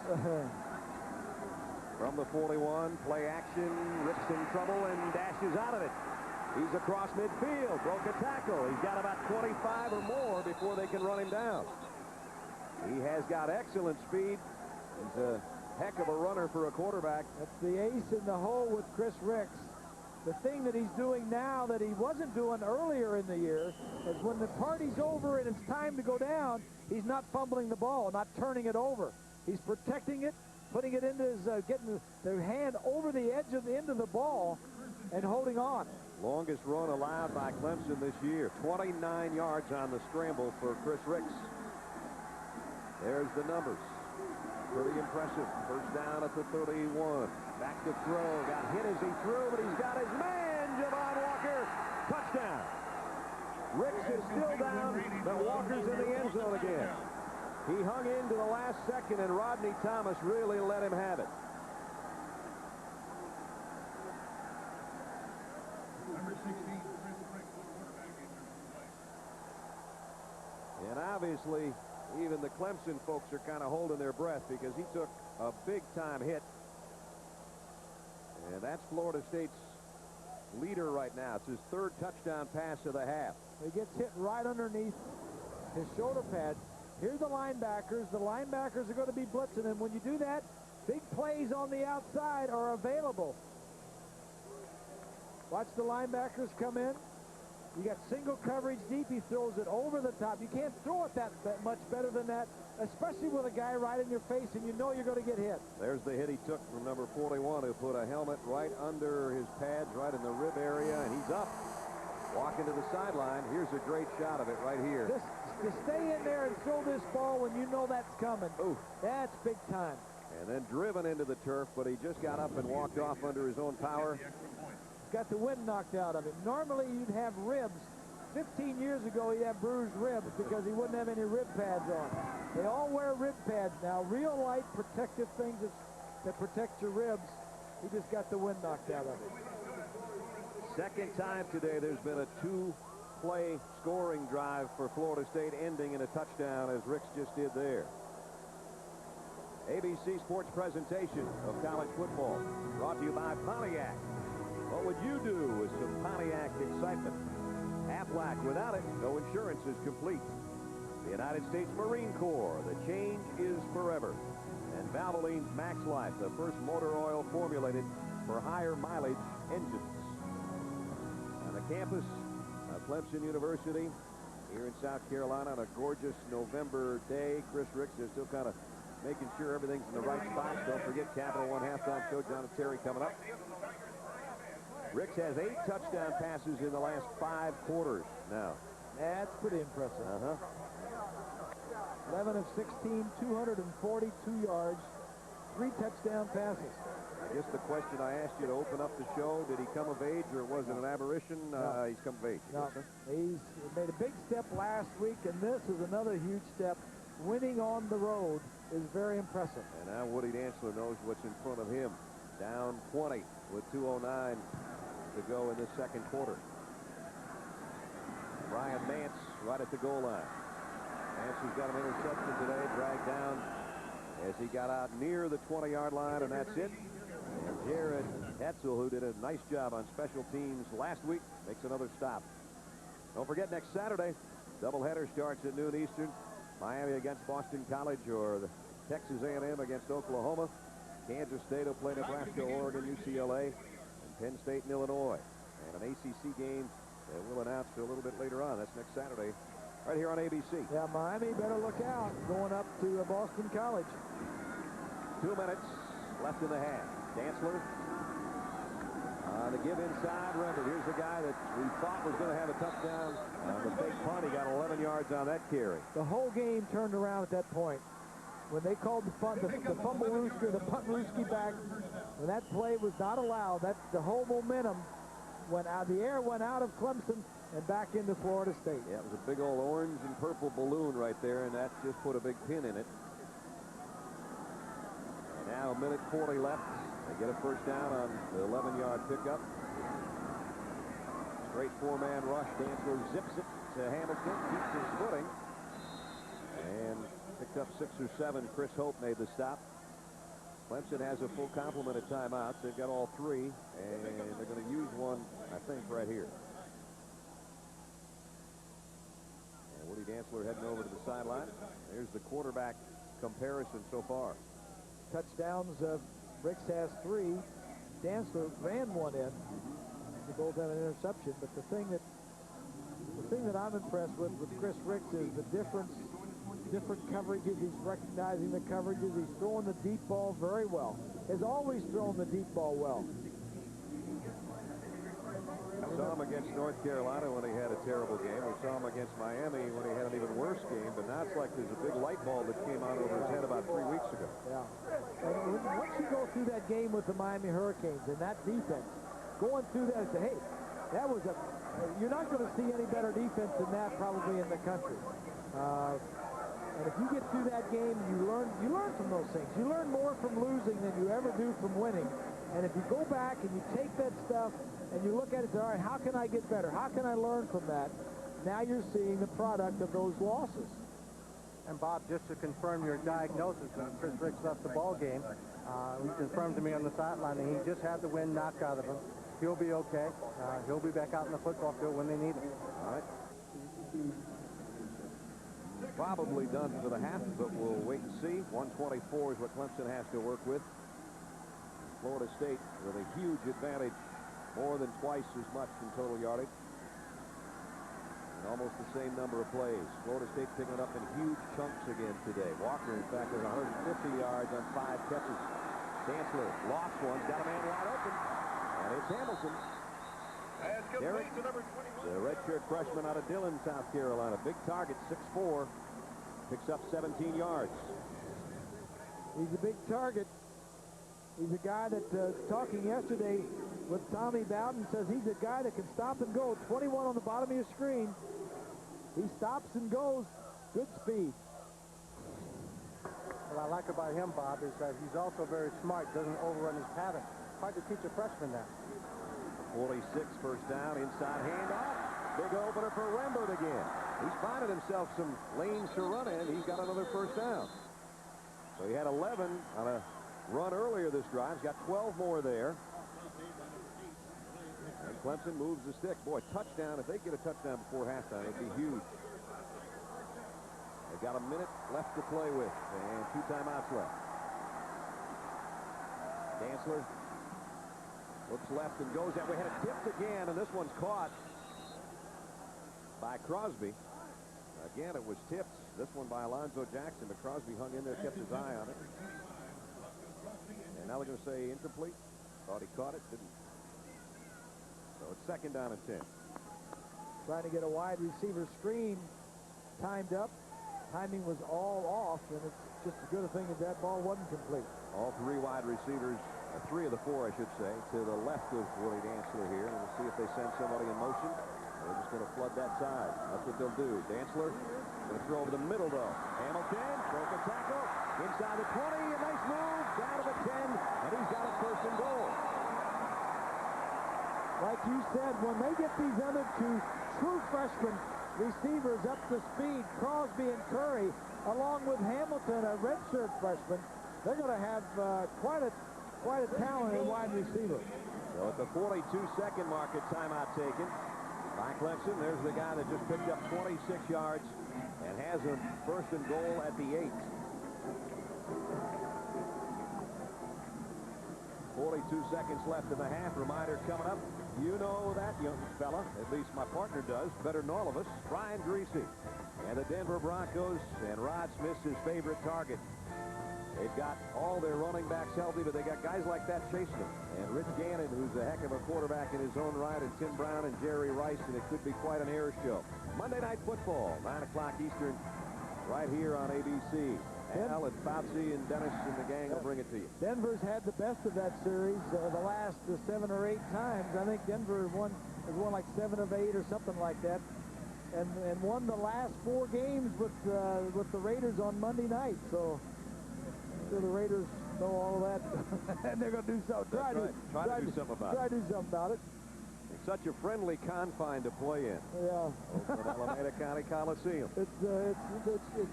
From the 41, play action. Rips in trouble and dashes out of it. He's across midfield. Broke a tackle. He's got about 25 or more before they can run him down. He has got excellent speed. He's a heck of a runner for a quarterback.
That's the ace in the hole with Chris Ricks. The thing that he's doing now that he wasn't doing earlier in the year is when the party's over and it's time to go down, he's not fumbling the ball, not turning it over. He's protecting it, putting it into his, getting the hand over the edge of the end of the ball and holding on.
Longest run allowed by Clemson this year. 29 yards on the scramble for Chris Ricks. There's the numbers. Pretty impressive. 1st down at the 31. Back to throw. Got hit as he threw, but he's got his man, Javon Walker. Touchdown. Ricks is still down, but Walker's in the end zone again. He hung in to the last second, and Rodney Thomas really let him have it.
Number 16,
And obviously, even the Clemson folks are kind of holding their breath because he took a big-time hit. And that's Florida State's leader right now. It's his 3rd touchdown pass of the half.
He gets hit right underneath his shoulder pad. Here's the linebackers. The linebackers are going to be blitzing, and when you do that, big plays on the outside are available. Watch the linebackers come in. You got single coverage deep. He throws it over the top. You can't throw it that much better than that, especially with a guy right in your face and you know you're going to get hit.
There's the hit he took from number 41, who put a helmet right under his pads, right in the rib area, and he's up. Walking to the sideline. Here's a great shot of it right here.
To stay in there and throw this ball when you know that's coming. Ooh, that's big time.
And then driven into the turf, but he just got up and walked off under his own power.
Got the wind knocked out of him. Normally you'd have ribs. 15 years ago he'd have bruised ribs because he wouldn't have any rib pads on. They all wear rib pads now. Real light protective things that protect your ribs. He just got the wind knocked out of him.
2nd time today there's been a 2-play scoring drive for Florida State, ending in a touchdown as Ricks just did there. ABC Sports presentation of college football brought to you by Pontiac. What would you do with some Pontiac excitement? Aflac, without it, no insurance is complete. The United States Marine Corps, the change is forever. And Valvoline's Max Life, the first motor oil formulated for higher mileage engines. On the campus of Clemson University here in South Carolina on a gorgeous November day. Chris Ricks is still kind of making sure everything's in the right spots. Don't forget Capital One halftime show. John and Terry coming up. Ricks has 8 touchdown passes in the last 5 quarters now.
That's pretty impressive. 11 of 16, 242 yards, 3 touchdown passes.
I guess the question I asked you to open up the show, did he come of age or was it an aberration?
No.
He's come of age.
No, he's made a big step last week, and this is another huge step. Winning on the road is very impressive.
And now Woody Dantzler knows what's in front of him. Down 20 with 2:09 to go in this second quarter. Brian Nance right at the goal line. Nance has got an interception today, dragged down as he got out near the 20-yard line, and that's it. And Jared Hetzel, who did a nice job on special teams last week, makes another stop. Don't forget, next Saturday, doubleheader starts at noon Eastern. Miami against Boston College, or the Texas A&M against Oklahoma. Kansas State will play Nebraska, Oregon, UCLA, and Penn State and Illinois. And an ACC game that we'll announce a little bit later on. That's next Saturday, right here on ABC.
Yeah, Miami better look out going up to Boston College.
2 minutes left in the half. Dantzler the give inside. Remember, here's the guy that we thought was going to have a touchdown on the fake punt. He got 11 yards on that carry.
The whole game turned around at that point. When they called the fumble-rooski, the punt-rooski back, when that play was not allowed, the whole momentum went out. The air went out of Clemson and back into Florida State.
Yeah, it was a big old orange and purple balloon right there, and that just put a big pin in it. And now 1:40 left. They get a first down on the 11-yard pickup. Straight 4-man rush. Dantzler zips it to Hamilton, keeps his footing, and picked up 6 or 7. Chris Hope made the stop. Clemson has a full complement of timeouts. They've got all 3, and they're going to use one, I think, right here. And Woody Dantzler heading over to the sideline. There's the quarterback comparison so far.
Touchdowns. Ricks has 3. Dantzler ran one in. They both have an interception, but the thing that I'm impressed with Chris Ricks is the different coverages. He's recognizing the coverages. He's throwing the deep ball very well. Has always thrown the deep ball well.
We saw him against North Carolina when he had a terrible game. We saw him against Miami when he had an even worse game. But now it's like there's a big light bulb that came out over his head about 3 weeks ago.
Yeah. And once you go through that game with the Miami Hurricanes and that defense, going through that and say, hey, that was you're not going to see any better defense than that probably in the country. And if you get through that game, you learn from those things. You learn more from losing than you ever do from winning. And if you go back and you take that stuff and you look at it and say, all right, how can I get better? How can I learn from that? Now you're seeing the product of those losses.
And Bob, just to confirm your diagnosis, when Chris Ricks left the ball game, he confirmed to me on the sideline that he just had the wind knocked out of him. He'll be okay. He'll be back out in the football field when they need him.
All right. Probably done for the half, but we'll wait and see. 124 is what Clemson has to work with. Florida State with a huge advantage, more than twice as much in total yardage. And almost the same number of plays. Florida State picking it up in huge chunks again today. Walker, in fact, with 150 yards on 5 catches. Dantzler lost one, got a man wide open, and it's Hamilton. Derek, the redshirt freshman out of Dillon, South Carolina. Big target, 6'4", picks up 17 yards.
He's a big target. He's a guy that, talking yesterday with Tommy Bowden, says he's a guy that can stop and go. 21 on the bottom of your screen. He stops and goes. Good speed.
What I like about him, Bob, is that he's also very smart, doesn't overrun his pattern. Hard to teach a freshman that.
46, first down, inside handoff. Big opener for Rembert again. He's finding himself some lanes to run in. He's got another first down. So he had 11 on a run earlier this drive. He's got 12 more there. And Clemson moves the stick. Boy, touchdown. If they get a touchdown before halftime, it'd be huge. They've got a minute left to play with and 2 timeouts left. Dantzler looks left and goes that way. Had it tipped again, and this one's caught by Crosby. Again, it was tipped. This one by Alonzo Jackson, but Crosby hung in there, kept his eye on it. And now they're going to say incomplete. Thought he caught it, didn't. So it's second down and 10.
Trying to get a wide receiver screen timed up. timing was all off, and it's just as good a thing as that ball wasn't complete.
All three wide receivers, three of the four, I should say, to the left of Willie Dantzler here. And we'll see if they send somebody in motion. They're just going to flood that side. That's what they'll do. Dantzler going to throw over the middle, though. Hamilton broke a tackle. Inside the 20, a nice move. Down to the 10, and he's got a first and goal.
Like you said, when they get these other two true freshman receivers up to speed, Crosby and Curry, along with Hamilton, a redshirt freshman, they're going to have quite a talented wide receiver.
So at the 42-second mark, a timeout taken by Clemson. There's the guy that just picked up 26 yards and has a first and goal at the 8. 42 seconds left in the half. Reminder coming up. You know that young fella, at least my partner does, better than all of us, Brian Greasy. And the Denver Broncos, and Rod Smith's his favorite target. They've got all their running backs healthy, but they got guys like that chasing them. And Rich Gannon, who's a heck of a quarterback in his own right, and Tim Brown and Jerry Rice, and it could be quite an air show. Monday Night Football, 9 o'clock Eastern, right here on ABC. Al and Fauci and Dennis and the gang will bring it to you.
Denver's had the best of that series the last 7 or 8 times. I think Denver has won like 7 of 8 or something like that, and won the last 4 games with the Raiders on Monday night. So I'm sure the Raiders know all of that, and they're going to do something. Try to do something about it.
It's such a friendly confine to play in.
Yeah.
Over at Alameda County Coliseum.
It's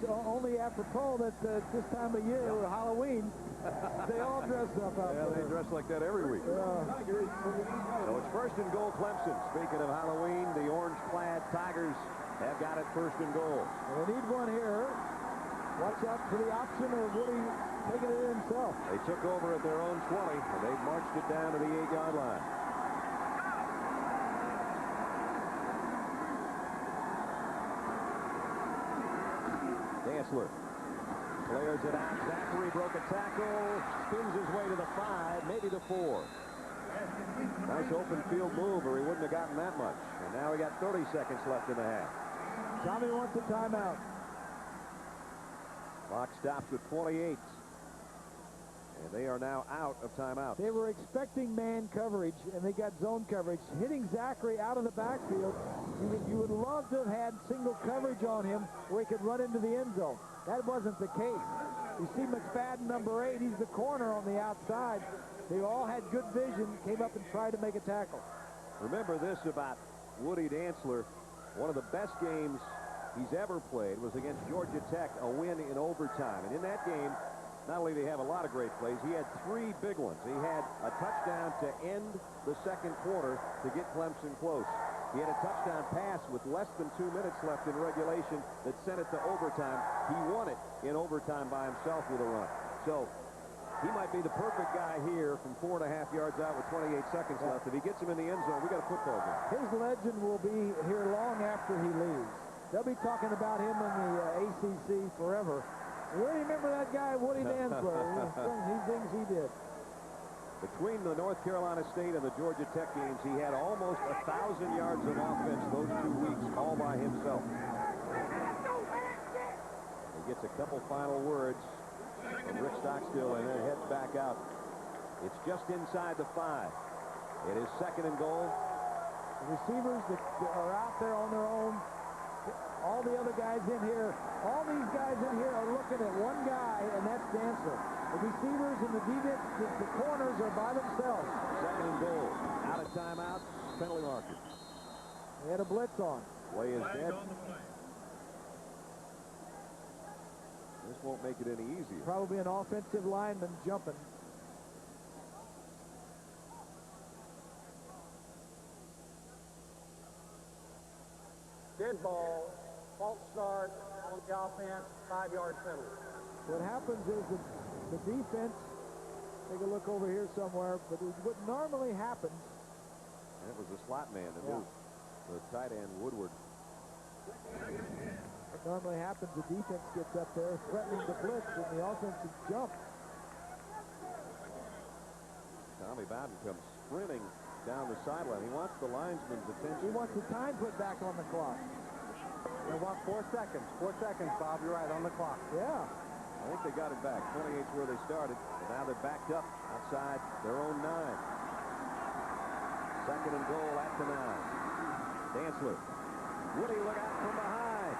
only apropos that this time of year, Halloween, they all dress up out there.
Yeah, they dress like that every week. So it's first and goal, Clemson. Speaking of Halloween, the orange-clad Tigers have got it first and goal.
Well, they need one here. Watch out for the option of Woody taking it himself.
They took over at their own 20, and they marched it down to the 8-yard line. Dantzler clears it out. Zachary broke a tackle, spins his way to the 5, maybe the 4. Nice open field move, or he wouldn't have gotten that much. And now we got 30 seconds left in the half.
Tommy wants a timeout.
Clock stops with 28. And they are now out of timeout.
They were expecting man coverage, and they got zone coverage. Hitting Zachary out of the backfield, you would love to have had single coverage on him where he could run into the end zone. That wasn't the case. You see McFadden, number 8, he's the corner on the outside. They all had good vision, came up and tried to make a tackle.
Remember this about Woody Dantzler. One of the best games he's ever played was against Georgia Tech, a win in overtime. And in that game, not only did he have a lot of great plays, he had 3 big ones. He had a touchdown to end the second quarter to get Clemson close. He had a touchdown pass with less than 2 minutes left in regulation that sent it to overtime. He won it in overtime by himself with a run. So he might be the perfect guy here from 4.5 yards out with 28 seconds left. If he gets him in the end zone, we got a football game.
His legend will be here long after he leaves. They'll be talking about him in the ACC forever. We remember that guy, Woody Dantzler, these things he did.
Between the North Carolina State and the Georgia Tech games, he had almost 1,000 yards of offense those 2 weeks all by himself. He gets a couple final words from Rick Stockstill and then heads back out. It's just inside the 5. It is second and goal.
The receivers that are out there on their own, all the other guys in here, all these guys in here are looking at one guy, and that's Dantzler. The receivers and the defense, the corners are by themselves.
Second and goal. Out of timeout. Penalty marker.
They had a blitz on.
Play is dead. This won't make it any easier.
Probably an offensive lineman jumping.
Dead ball, false start on the offense, 5-yard penalty.
What happens is the defense, take a look over here somewhere, but what normally happens.
And it was the slot man that moved. The tight end, Woodward.
What normally happens, the defense gets up there threatening the blitz, and the offensive jump.
Tommy Bowden comes sprinting down the sideline. He wants the linesman's attention.
He wants the time put back on the clock.
They want 4 seconds. 4 seconds, Bob. You're right, on the clock.
Yeah.
I think they got it back. 28's where they started. But now they're backed up outside their own 9. Second and goal at the 9. Dantzler. Woody, look out from behind.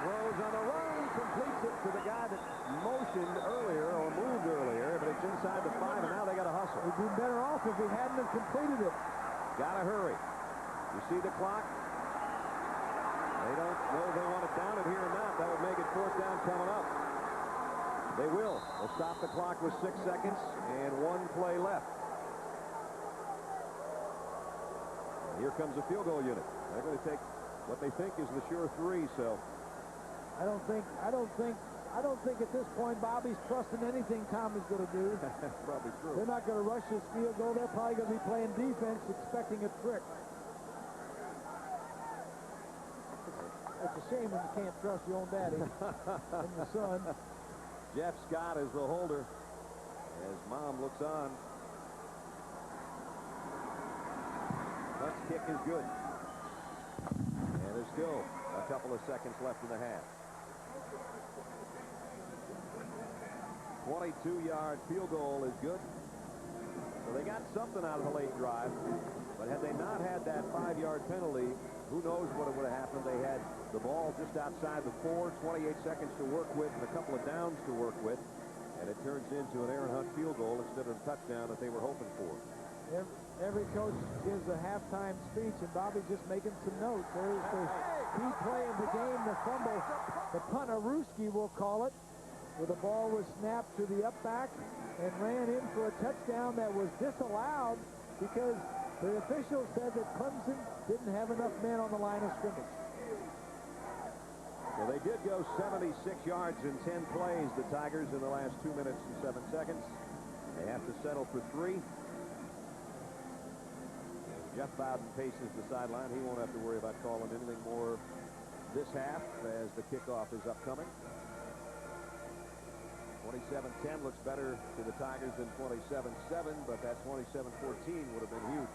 Throws on the run. Completes it to the guy that motioned earlier or moved earlier, but it's inside the 5, and now they got to hustle.
He'd been better off if he hadn't have completed it.
Got to hurry. You see the clock? They don't know if they want to down it here or not. That would make it 4th down coming up. They will. They'll stop the clock with 6 seconds and 1 play left. And here comes the field goal unit. They're going to take what they think is the sure 3, so.
I don't think at this point Bobby's trusting anything Tom is going to do.
Probably true.
They're not going to rush this field goal. They're probably going to be playing defense, expecting a trick. It's a shame when you can't trust your own daddy and your son.
Jeff Scott is the holder as Mom looks on. First kick is good. And there's still a couple of seconds left in the half. 22-yard field goal is good. So they got something out of the late drive. But had they not had that 5-yard penalty, who knows what would have happened. They had the ball just outside the 4, 28 seconds to work with, and a couple of downs to work with. And it turns into an Aaron Hunt field goal instead of a touchdown that they were hoping for.
Every coach gives a halftime speech, and Bobby's just making some notes. There's the key play of the game, the fumble. The punter, Ruski, we'll call it, where the ball was snapped to the up back and ran in for a touchdown that was disallowed because the officials said that Clemson didn't have enough men on the line of scrimmage.
Well, they did go 76 yards in 10 plays, the Tigers, in the last 2 minutes and 7 seconds. They have to settle for 3. Jeff Bowden paces the sideline. He won't have to worry about calling anything more this half as the kickoff is upcoming. 27-10 looks better to the Tigers than 27-7, but that 27-14 would have been huge.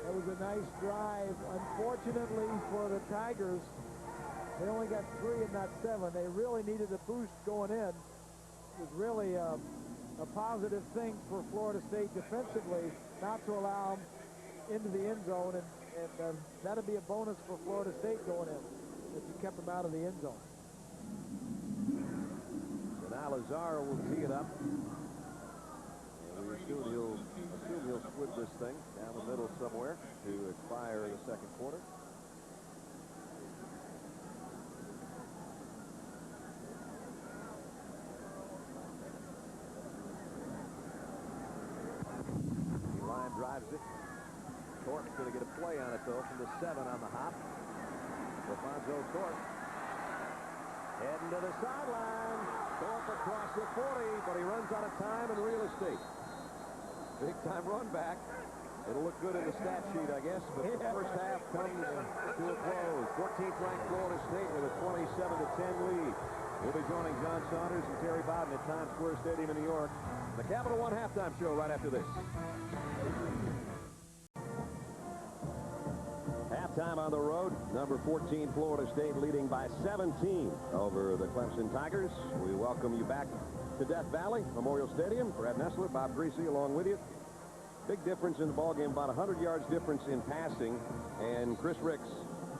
That was a nice drive. Unfortunately for the Tigers, they only got 3 and not 7. They really needed a boost going in. It was really a positive thing for Florida State defensively not to allow them into the end zone, and that'd be a bonus for Florida State going in if you kept them out of the end zone.
So now Lazaro will tee it up, and we assume he'll split this thing down the middle somewhere to expire the second quarter. He line drives it. Thornton's going to get a play on it, though, from the 7 on the hop. Alfonso Thorpe heading to the sideline. Thorpe across the 40, but he runs out of time and real estate. Big-time run back. It'll look good in the stat sheet, I guess, but the first half comes to a close. 14th ranked Florida State with a 27-10 lead. We'll be joining John Saunders and Terry Bowden at Times Square Stadium in New York. The Capital One halftime show right after this. Halftime on the road. Number 14, Florida State, leading by 17 over the Clemson Tigers. We welcome you back to Death Valley Memorial Stadium. Brad Nessler, Bob Greasy along with you. Big difference in the ballgame, about 100 yards difference in passing. And Chris Ricks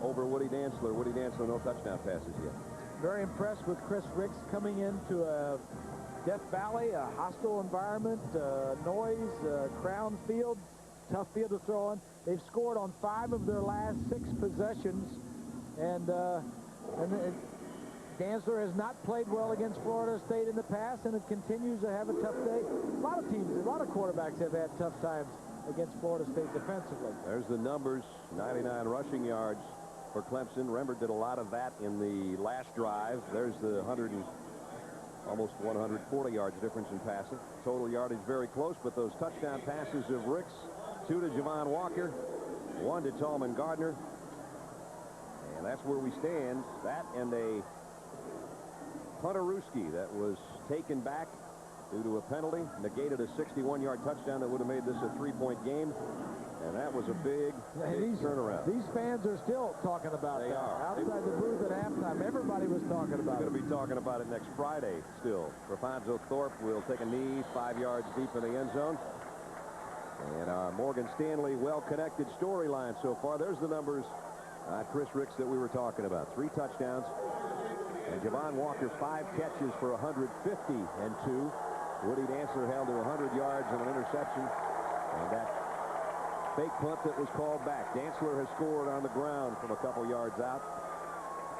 over Woody Dantzler. Woody Dantzler, no touchdown passes yet.
Very impressed with Chris Ricks coming into a Death Valley, a hostile environment, noise, crown field, tough field to throw on. They've scored on 5 of their last 6 possessions, and Dantzler has not played well against Florida State in the past, and it continues to have a tough day. A lot of teams, a lot of quarterbacks have had tough times against Florida State defensively.
There's the numbers, 99 rushing yards for Clemson. Remember, did a lot of that in the last drive. There's the almost 140 yards difference in passing. Total yardage very close, but those touchdown passes of Ricks, 2 to Javon Walker, 1 to Tallman Gardner. And that's where we stand. That and a Punterewski that was taken back due to a penalty, negated a 61-yard touchdown that would have made this a 3-point game. And And that was a big turnaround.
These fans are still talking about
They
that.
are.
Outside the booth at halftime, everybody was talking about it.
We're going to be talking about it next Friday still. Rafonso Thorpe will take a knee 5 yards deep in the end zone. And Morgan Stanley, well-connected storyline so far. There's the numbers, Chris Ricks, that we were talking about. 3 touchdowns. And Javon Walker, 5 catches for 150 and 2. Woody Dantzler held to 100 yards and an interception. And that fake punt that was called back. Dantzler has scored on the ground from a couple yards out.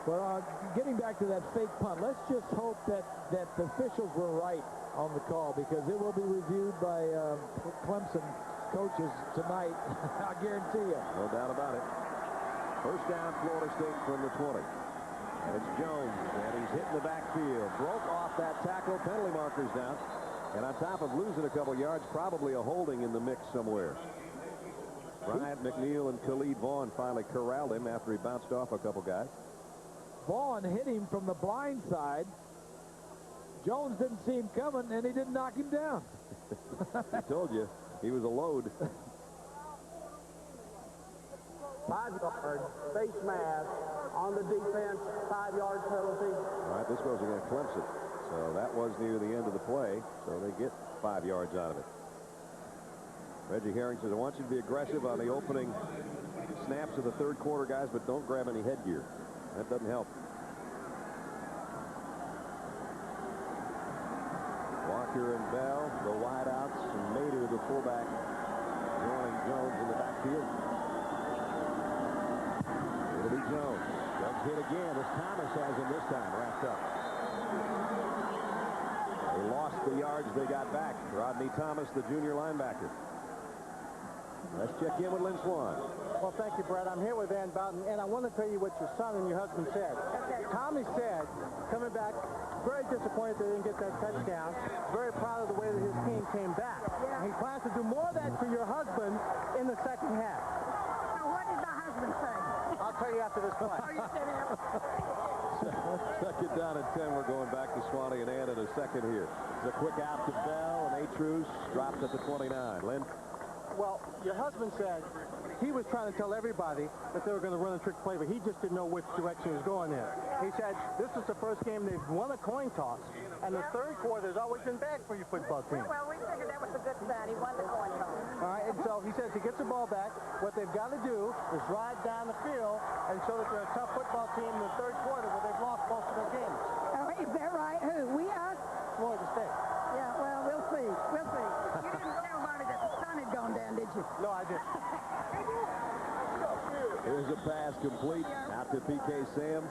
Well, getting back to that fake punt, let's just hope that the officials were right on the call, because it will be reviewed by Clemson coaches tonight. I guarantee you.
No doubt about it. First down, Florida State from the 20. And it's Jones, and he's hitting the backfield. Broke off that tackle. Penalty markers down. And on top of losing a couple yards, probably a holding in the mix somewhere. Bryant McNeil and Khalid Vaughn finally corralled him after he bounced off a couple guys.
Vaughn hit him from the blind side. Jones didn't see him coming, and he didn't knock him down.
I told you, he was a load.
5-yard face mask on the defense, 5-yard penalty.
All right, this goes against Clemson. So that was near the end of the play, so they get 5 yards out of it. Reggie Herring says, I want you to be aggressive on the opening snaps of the third quarter, guys, but don't grab any headgear. That doesn't help. Walker and Bell, the wideouts, and Mader, the fullback, joining Jones in the backfield. It'll be Jones. Does hit again. This Thomas has him this time, wrapped up. They lost the yards they got back. Rodney Thomas, the junior linebacker. Let's check in with Lynn Swan.
Well, thank you, Brett. I'm here with Ann Boughton, and I want to tell you what your son and your husband said. Tommy said, coming back, very disappointed they didn't get that touchdown, very proud of the way that his team came back. And he plans to do more of that for your husband in the second half.
Now, what did the husband say?
I'll tell you after this play.
Are you sitting up?
Second down at 10. We're going back to Swanee and Ann in a second here. It's a quick out to Bell, and Atrus dropped at the 29. Lynn?
Well, your husband said he was trying to tell everybody that they were going to run a trick play, but he just didn't know which direction he was going in. He said this is the first game they've won a coin toss, and the third quarter has always been bad for your football team.
Well, we figured that was a good sign. He won the coin toss.
All right, and so he says he gets the ball back. What they've got to do is drive down the field and show that they're a tough football team in the third quarter where they've lost most of their games.
Oh, is that right? Who? We are?
Florida State.
Yeah, well, we'll see. We'll see. You didn't tell Marty that the sun had gone down, did you?
No, I didn't.
Here's a pass complete out to P.K. Sam.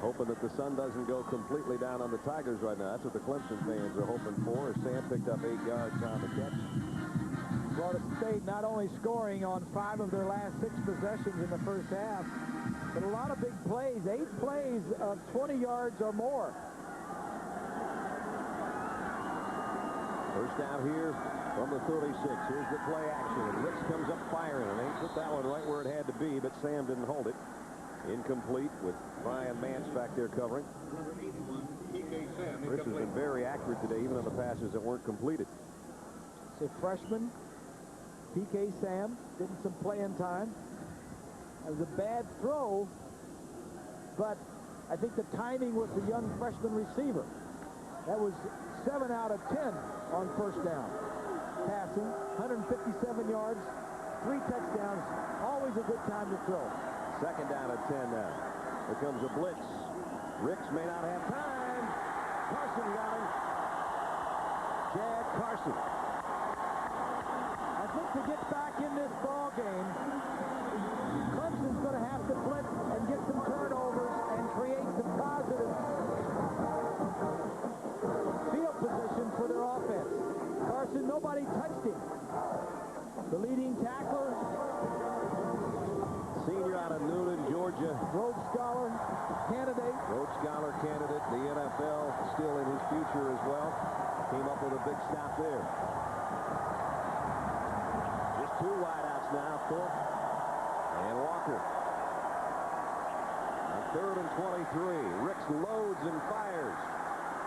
Hoping that the sun doesn't go completely down on the Tigers right now. That's what the Clemson fans are hoping for. Sam picked up 8 yards on the catch.
Florida State not only scoring on 5 of their last 6 possessions in the first half, but a lot of big plays. 8 plays of 20 yards or more.
First down here from the 36. Here's the play action. And Ricks comes up firing. And they put that one right where it had to be, but Sam didn't hold it. Incomplete with Brian Mance back there covering. Ricks has been very accurate today, even on the passes that weren't completed.
It's a freshman. P.K. Sam getting some playing time. It was a bad throw, but I think the timing with the young freshman receiver. That was 7 out of 10 on first down. Passing, 157 yards, 3 touchdowns. Always a good time to throw.
Second down at 10 now. Here comes a blitz. Ricks may not have time. Carson got him. Chad Carson.
I think to get back in this ball game, Clemson's going to have to blitz and get some turnovers and create some positive field position for their offense. Carson, nobody touched him. The leading tackler,
senior out of Noonan, Georgia.
Rhodes Scholar candidate.
Rhodes Scholar candidate. The NFL still in his future as well. Came up with a big stop there. Just 2 wideouts now, Thorpe and Walker. On 3rd and 23. Ricks loads and fires.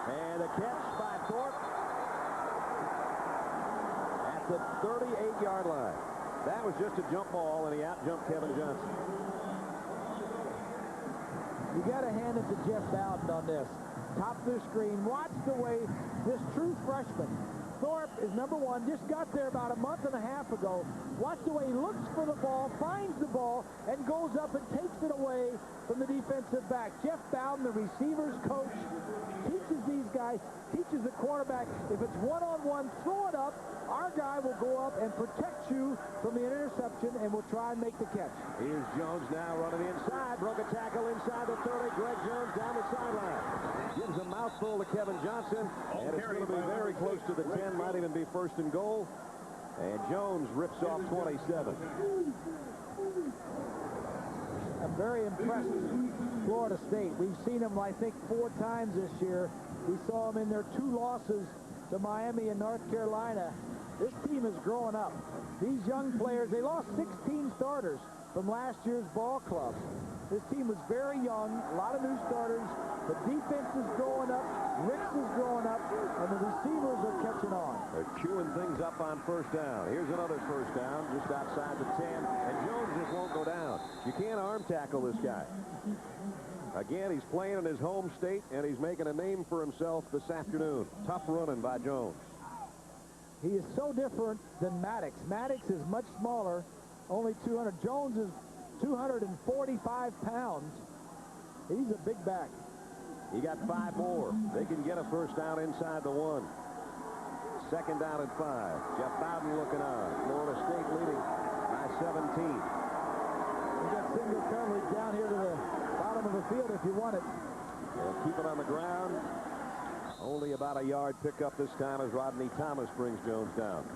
And a catch by Thorpe at the 38-yard line. That was just a jump ball, and he out-jumped Kevin Johnson.
You got to hand it to Jeff Bowden on this. Top of the screen. Watch the way this true freshman, Thorpe, is number one, just got there about a month and a half ago. Watch the way he looks for the ball, finds the ball, and goes up and takes it away from the defensive back. Jeff Bowden, the receivers coach, teaches these guys, teaches the quarterback, if it's one-on-one, throw it up. Our guy will go up and protect you from the interception, and will try and make the catch.
Here's Jones now running inside. Broke a tackle inside the 30. Greg Jones down the sideline. Gives a mouthful to Kevin Johnson, and it's going to be very close to the 10. Might even be first and goal. And Jones rips off 27.
I'm very impressed with Florida State. We've seen them, I think, 4 times this year. We saw them in their 2 losses to Miami and North Carolina. This team is growing up. These young players, they lost 16 starters from last year's ball club. This team was very young, a lot of new starters. The defense is growing up, Ricks is growing up, and the receivers are catching on.
They're queuing things up on first down. Here's another first down just outside the 10, and Jones just won't go down. You can't arm tackle this guy. Again, he's playing in his home state, and he's making a name for himself this afternoon. Tough running by Jones.
He is so different than Maddox. Maddox is much smaller, only 200. Jones is 245 pounds. He's a big back.
He got 5 more. They can get a first down inside the 1. Second down and 5. Jeff Bowden looking on. Florida State leading by 17.
You got single coverage down here to the bottom of the field if you want it.
They'll keep it on the ground. Only about a yard pickup this time as Rodney Thomas brings Jones down.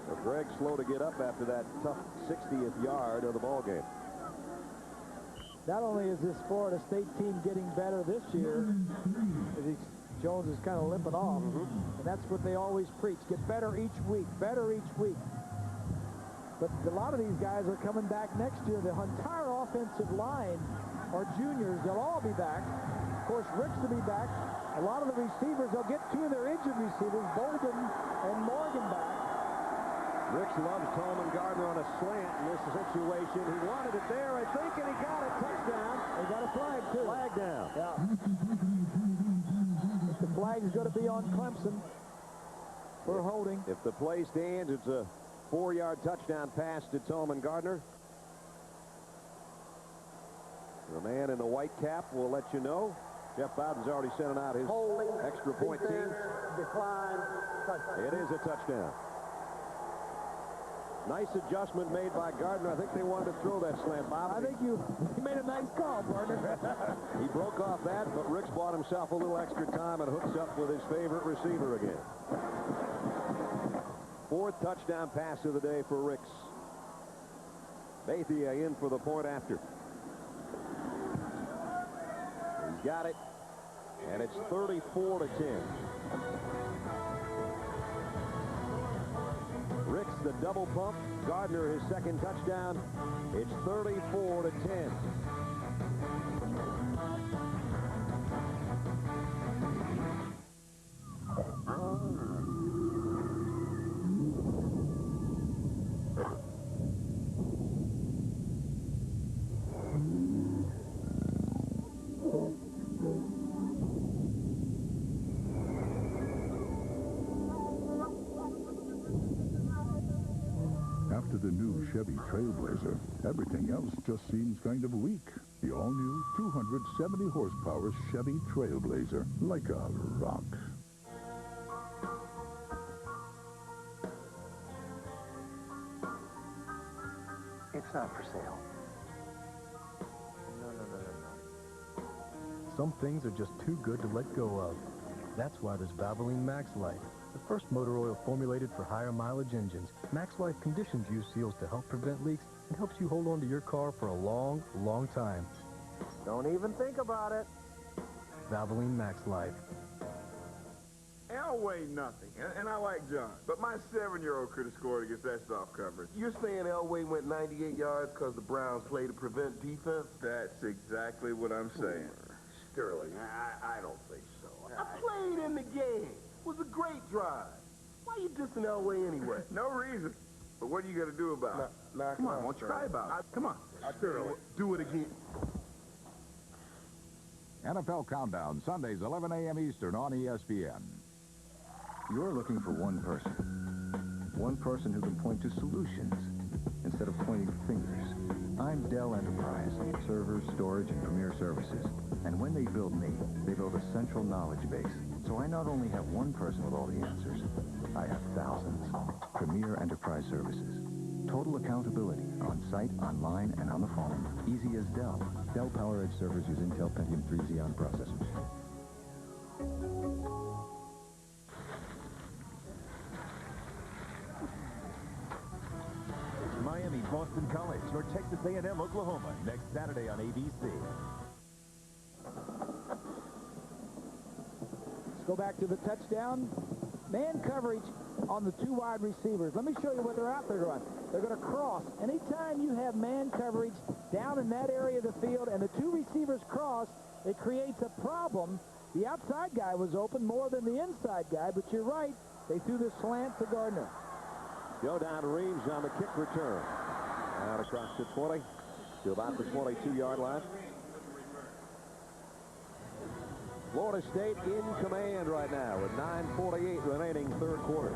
So Greg slow to get up after that tough 60th yard of the ball game.
Not only is this Florida State team getting better this year, Jones is kind of limping off, and that's what they always preach. Get better each week, better each week. But a lot of these guys are coming back next year. The entire offensive line are juniors. They'll all be back. Of course, Ricks will be back. A lot of the receivers, they'll get 2 of their injured receivers, Bolden and Morgan, back.
Ricks loves Tolman Gardner on a slant in this situation. He wanted it there, I think, and he got a touchdown.
They got a flag, too.
Flag down.
Yeah. The flag is going to be on Clemson for holding.
If the play stands, it's a 4-yard touchdown pass to Tolman Gardner. The man in the white cap will let you know. Jeff Bowden's already sending out his extra point team.
Decline, touchdown.
It is a touchdown. Nice adjustment made by Gardner. I think they wanted to throw that slant, Bob.
I think you made a nice call, partner.
He broke off that, but Ricks bought himself a little extra time and hooks up with his favorite receiver again. 4th touchdown pass of the day for Ricks. Bethia in for the point after. He's got it, and it's 34-10. Ricks the double pump. Gardner his second touchdown. It's 34-10.
After the new Chevy Trailblazer, everything else just seems kind of weak. The all-new 270 horsepower Chevy Trailblazer, like a rock.
It's not for sale.
No. Some things are just too good to let go of. That's why there's Valvoline Max Life, the first motor oil formulated for higher mileage engines. Max Life conditions use seals to help prevent leaks and helps you hold on to your car for a long, long time.
Don't even think about it.
Valvoline Max Life.
Elway nothing, and I like John, but my 7-year-old could have scored against that soft coverage.
You're saying Elway went 98 yards because the Browns played to prevent defense?
That's exactly what I'm saying.
Sterling, I don't think so. I played in the game. It was a great drive. Why you dissing Elway anyway?
No reason. But what are you going to do about it?
Come on, won't you cry about it? Come on. Do it again.
NFL Countdown, Sundays, 11 a.m. Eastern on ESPN.
You're looking for one person who can point to solutions instead of pointing fingers. I'm Dell Enterprise, servers, storage, and premier services. And when they build me, they build a central knowledge base. So I not only have one person with all the answers, I have thousands. Premier Enterprise Services. Total accountability on site, online, and on the phone. Easy as Dell. Dell PowerEdge servers use Intel Pentium 3 Xeon processors.
Miami, Boston College, or Texas A&M, Oklahoma, next Saturday on ABC.
Let's go back to the touchdown. Man coverage on the two wide receivers. Let me show you what they're out there doing. They're going to cross. Anytime you have man coverage down in that area of the field and the two receivers cross, it creates a problem. The outside guy was open more than the inside guy, but you're right. They threw the slant to Gardner.
Go down to Reeves on the kick return. Out across the 20 to about the 22-yard line. Florida State in command right now with 9:48 remaining third quarter.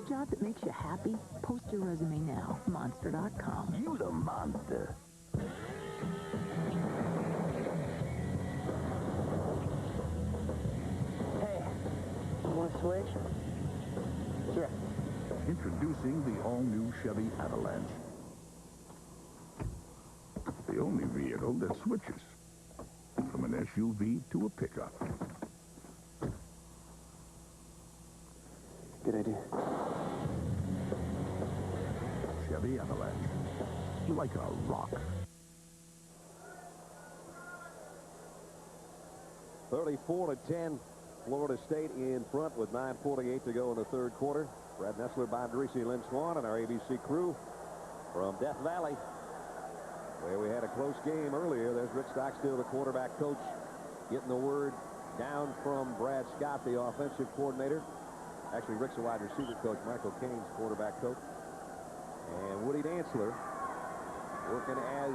Job that makes you happy? Post your resume now. Monster.com.
You the monster.
Hey, you want to switch? Sure.
Introducing the all-new Chevy Avalanche. The only vehicle that switches from an SUV to a pickup.
Good idea.
Chevy Avalanche. Like a rock.
34-10. Florida State in front with 9:48 to go in the third quarter. Brad Nessler, Bob Dreesy, Lynn Swan, and our ABC crew from Death Valley, where we had a close game earlier. There's Rick Stockstill, the quarterback coach, getting the word down from Brad Scott, the offensive coordinator. Actually, Rick's a wide receiver coach. Michael Cain's quarterback coach. And Woody Dantzler working as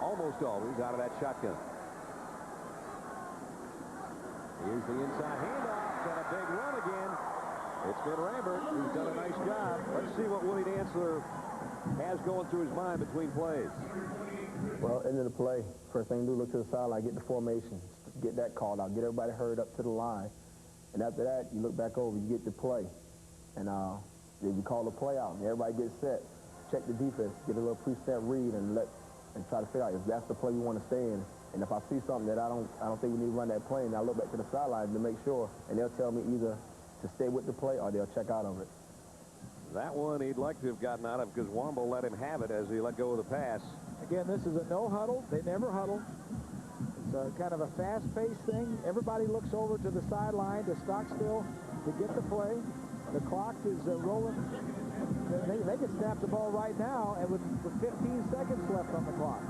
almost always out of that shotgun. Here's the inside handoff and a big run again. It's been Rambert who's done a nice job. Let's see what Woody Dantzler has going through his mind between plays.
Well, end of the play. First thing to do, look to the sideline, get the formation, get that called out, get everybody hurried up to the line. And after that, you look back over, you get the play. And then you call the play out, and everybody gets set. Check the defense, get a little pre-snap read, and try to figure out if that's the play you want to stay in. And if I see something that I don't think we need to run that play, and I look back to the sideline to make sure, and they'll tell me either to stay with the play or they'll check out of it.
That one he'd like to have gotten out of because Womble let him have it as he let go of the pass.
Again, this is a no huddle. They never huddle. It's a kind of a fast-paced thing. Everybody looks over to the sideline to Stockstill to get the play. The clock is rolling. They can snap the ball right now, and with 15 seconds left on the clock.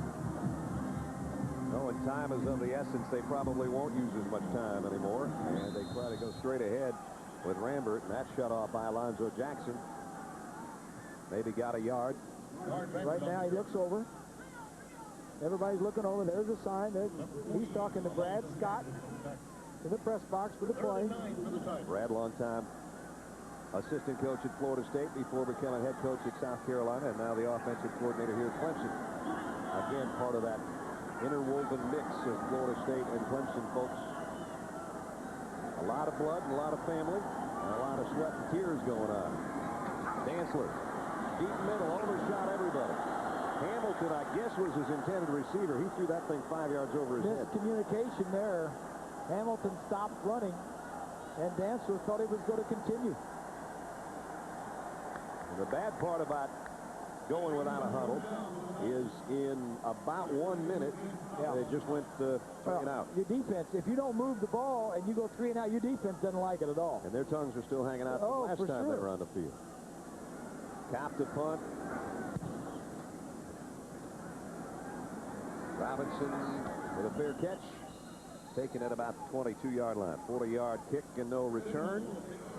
Knowing time is of the essence, they probably won't use as much time anymore. And they try to go straight ahead with Rambert, and that's shut off by Alonzo Jackson. Maybe got a yard.
Right now, he looks over. Everybody's looking over. There's a sign. He's talking to Brad Scott in the press box for the play.
Brad, long time assistant coach at Florida State before becoming head coach at South Carolina, and now the offensive coordinator here at Clemson. Again, part of that interwoven mix of Florida State and Clemson, folks. A lot of blood and a lot of family and a lot of sweat and tears going on. Dantzler, deep middle, overshot everybody. Hamilton, I guess, was his intended receiver. He threw that thing 5 yards over his head.
Miscommunication there. Hamilton stopped running, and Dantzler thought he was going to continue.
And the bad part about going without a huddle is in about 1 minute, they just went 3 and out.
Your defense, if you don't move the ball and you go 3 and out, your defense doesn't like it at all.
And their tongues are still hanging out from last time they were on the field. Cop to punt. Robinson with a fair catch. Taken at about the 22-yard line. 40-yard kick and no return.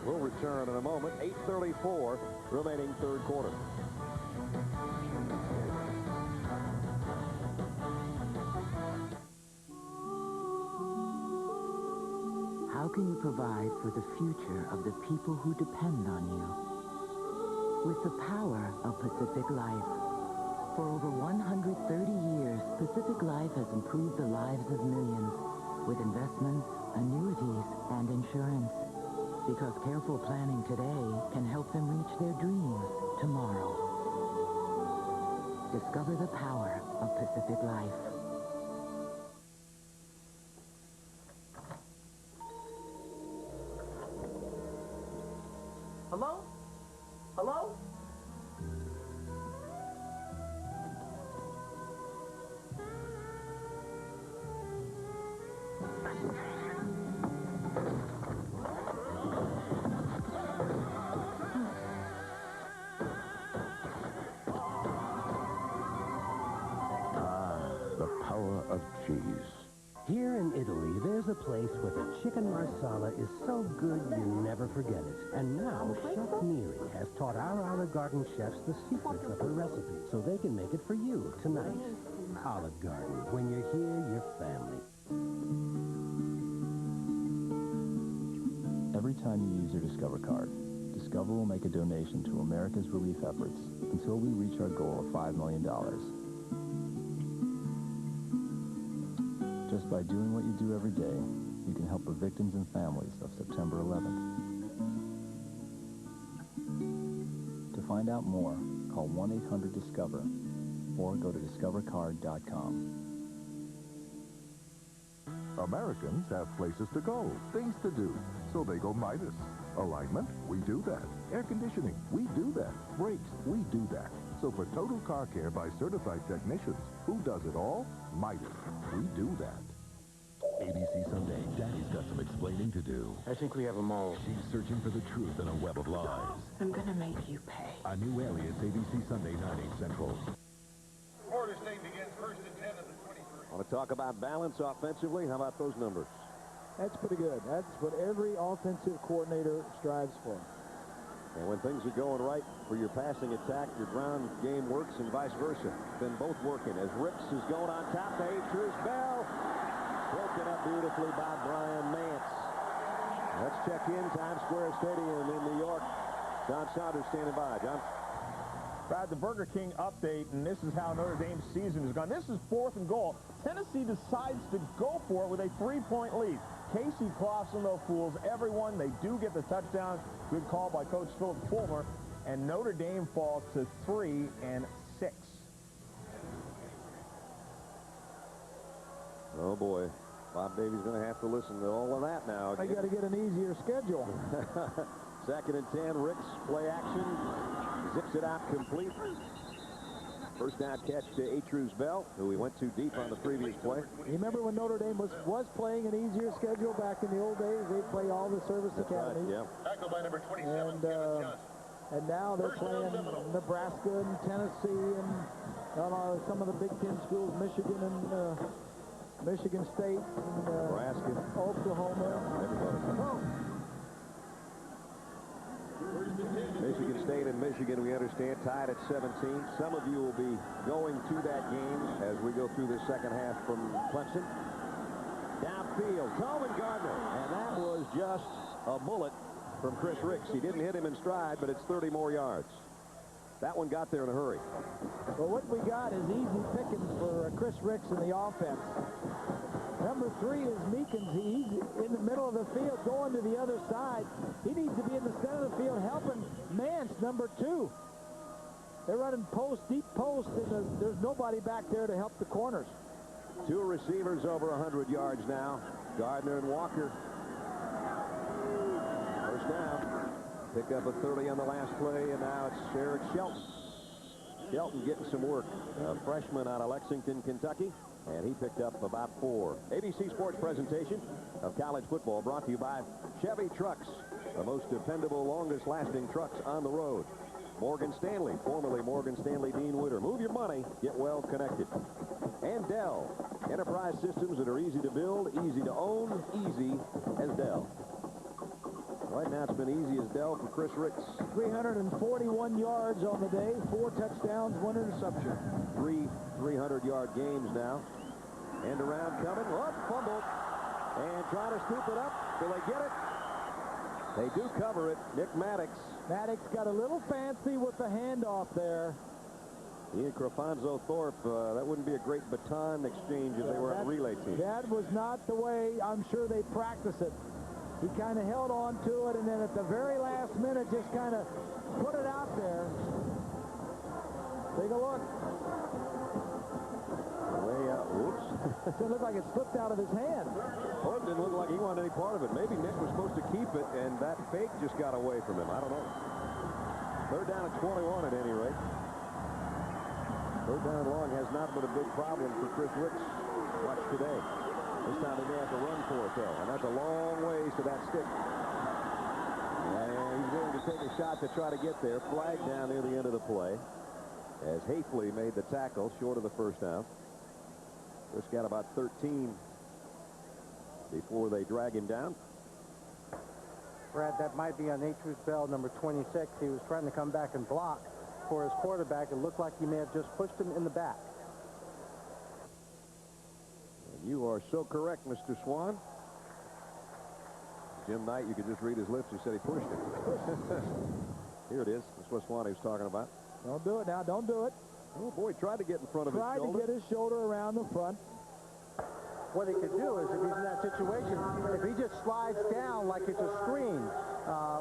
We'll return in a moment. 8:34 remaining third quarter.
How can you provide for the future of the people who depend on you? With the power of Pacific Life. For over 130 years, Pacific Life has improved the lives of millions with investments, annuities, and insurance. Because careful planning today can help them reach their dreams tomorrow. Discover the power of Pacific Life.
Hello? Hello?
The power of cheese.
Here in Italy, there's a place where the chicken marsala is so good you never forget it. And now, Chef Neri has taught our Olive Garden chefs the secrets of her recipe so they can make it for you tonight. Olive Garden, when you're here, you're family.
Every time you use your Discover card, Discover will make a donation to America's relief efforts until we reach our goal of $5 million. Just by doing what you do every day, you can help the victims and families of September 11th. To find out more, call 1-800-DISCOVER or go to discovercard.com.
Americans have places to go, things to do, so they go Midas. Alignment, we do that. Air conditioning, we do that. Brakes, we do that. So for total car care by certified technicians, who does it all? Midas. We do that.
ABC Sunday, Daddy's got some explaining to do.
I think we have them all.
She's searching for the truth in a web of lies.
I'm gonna make you pay.
A new alias, ABC Sunday, 9, 8 Central.
Florida State begins first and 10 of the 23.
Want to talk about balance offensively? How about those numbers?
That's pretty good. That's what every offensive coordinator strives for.
And when things are going right for your passing attack, your ground game works and vice versa. Been both working as Ricks is going on top to Atru's Bell. Broken up beautifully by Brian Mance. Let's check in Times Square Stadium in New York. John Saunders standing by. John?
Brad, the Burger King update, and this is how Notre Dame's season has gone. This is 4th and goal. Tennessee decides to go for it with a 3-point lead. Casey Clausen, though, fools everyone. They do get the touchdown. Good call by Coach Philip Fulmer. And Notre Dame falls to 3 and 6.
Oh, boy. Bob Davies going to have to listen to all of that now.
I got to get an easier schedule.
2nd and 10, Ricks, play action. Zips it out complete. First down catch to Atru's Bell, who we went too deep on the previous play.
You remember when Notre Dame was playing an easier schedule back in the old days? They'd play all the service academies.
Right, yeah.
Tackled by number 27, Kevin Johnson.
And now they're playing Nebraska and Tennessee and some of the Big Ten schools, Michigan and Michigan State and
Nebraska,
Oklahoma.
Everybody. Michigan State and Michigan, we understand, tied at 17. Some of you will be going to that game as we go through the second half from Clemson. Downfield, Coleman Gardner, and that was just a bullet from Chris Ricks. He didn't hit him in stride, but it's 30 more yards. That one got there in a hurry.
Well, what we got is easy pickings for Chris Ricks in the offense. Number 3 is Meekins. He's in the middle of the field going to the other side. He needs to be in the center of the field helping Mance, number 2. They're running post, deep post, and there's nobody back there to help the corners.
2 receivers over 100 yards now. Gardner and Walker. First down. Pick up a 30 on the last play, and now it's Eric Shelton. Shelton getting some work. A freshman out of Lexington, Kentucky, and he picked up about 4. ABC Sports presentation of college football brought to you by Chevy Trucks, the most dependable, longest-lasting trucks on the road. Morgan Stanley, formerly Morgan Stanley Dean Witter. Move your money, get well connected. And Dell, enterprise systems that are easy to build, easy to own, easy as Dell. Right now, it's been easy as Dell for Chris Ricks.
341 yards on the day, 4 touchdowns, 1 interception.
3 300-yard games now. End around coming. Oh, fumbled. And trying to scoop it up. Will they get it? They do cover it. Nick Maddox.
Maddox got a little fancy with the handoff there.
He and Crefonzo Thorpe, that wouldn't be a great baton exchange if they were on relay team.
That was not the way I'm sure they practice it. He kind of held on to it, and then at the very last minute just kind of put it out there. Take a look.
Way out. Whoops.
It looked like it slipped out of his hand.
Oh, it didn't look like he wanted any part of it. Maybe Nick was supposed to keep it, and that fake just got away from him. I don't know. Third down at 21 at any rate. Third down and long has not been a big problem for Chris Ricks. Watch today. This time he may have to run for it, though, and that's a long ways to that stick. And he's willing to take a shot to try to get there. Flag down near the end of the play as Hafley made the tackle short of the first down. Just got about 13 before they drag him down.
Brad, that might be on Natris Bell, number 26. He was trying to come back and block for his quarterback. It looked like he may have just pushed him in the back.
You are so correct, Mr. Swan. Jim Knight, you could just read his lips. He said he pushed it. Here it is. That's what Swan was talking about.
Don't do it now. Don't do it.
Oh, boy, tried to get in front of his shoulder.
Tried to get his shoulder around the front.
What he could do is, if he's in that situation, if he just slides down like it's a screen,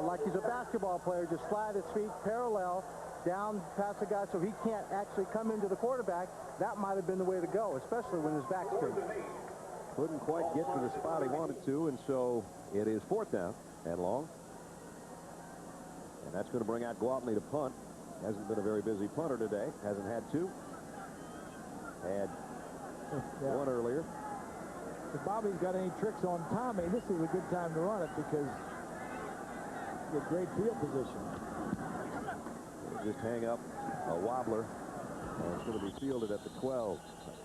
like he's a basketball player, just slide his feet parallel down past the guy so he can't actually come into the quarterback, that might have been the way to go, especially when his back's straight.
Couldn't quite get to the spot he wanted to, and so it is 4th down and long. And that's going to bring out Gwaltney to punt. Hasn't been a very busy punter today. Hasn't had 2. Had 1 earlier.
If Bobby's got any tricks on Tommy, this is a good time to run it because he's got great field position.
Just hang up a wobbler. And it's going to be fielded at the 12.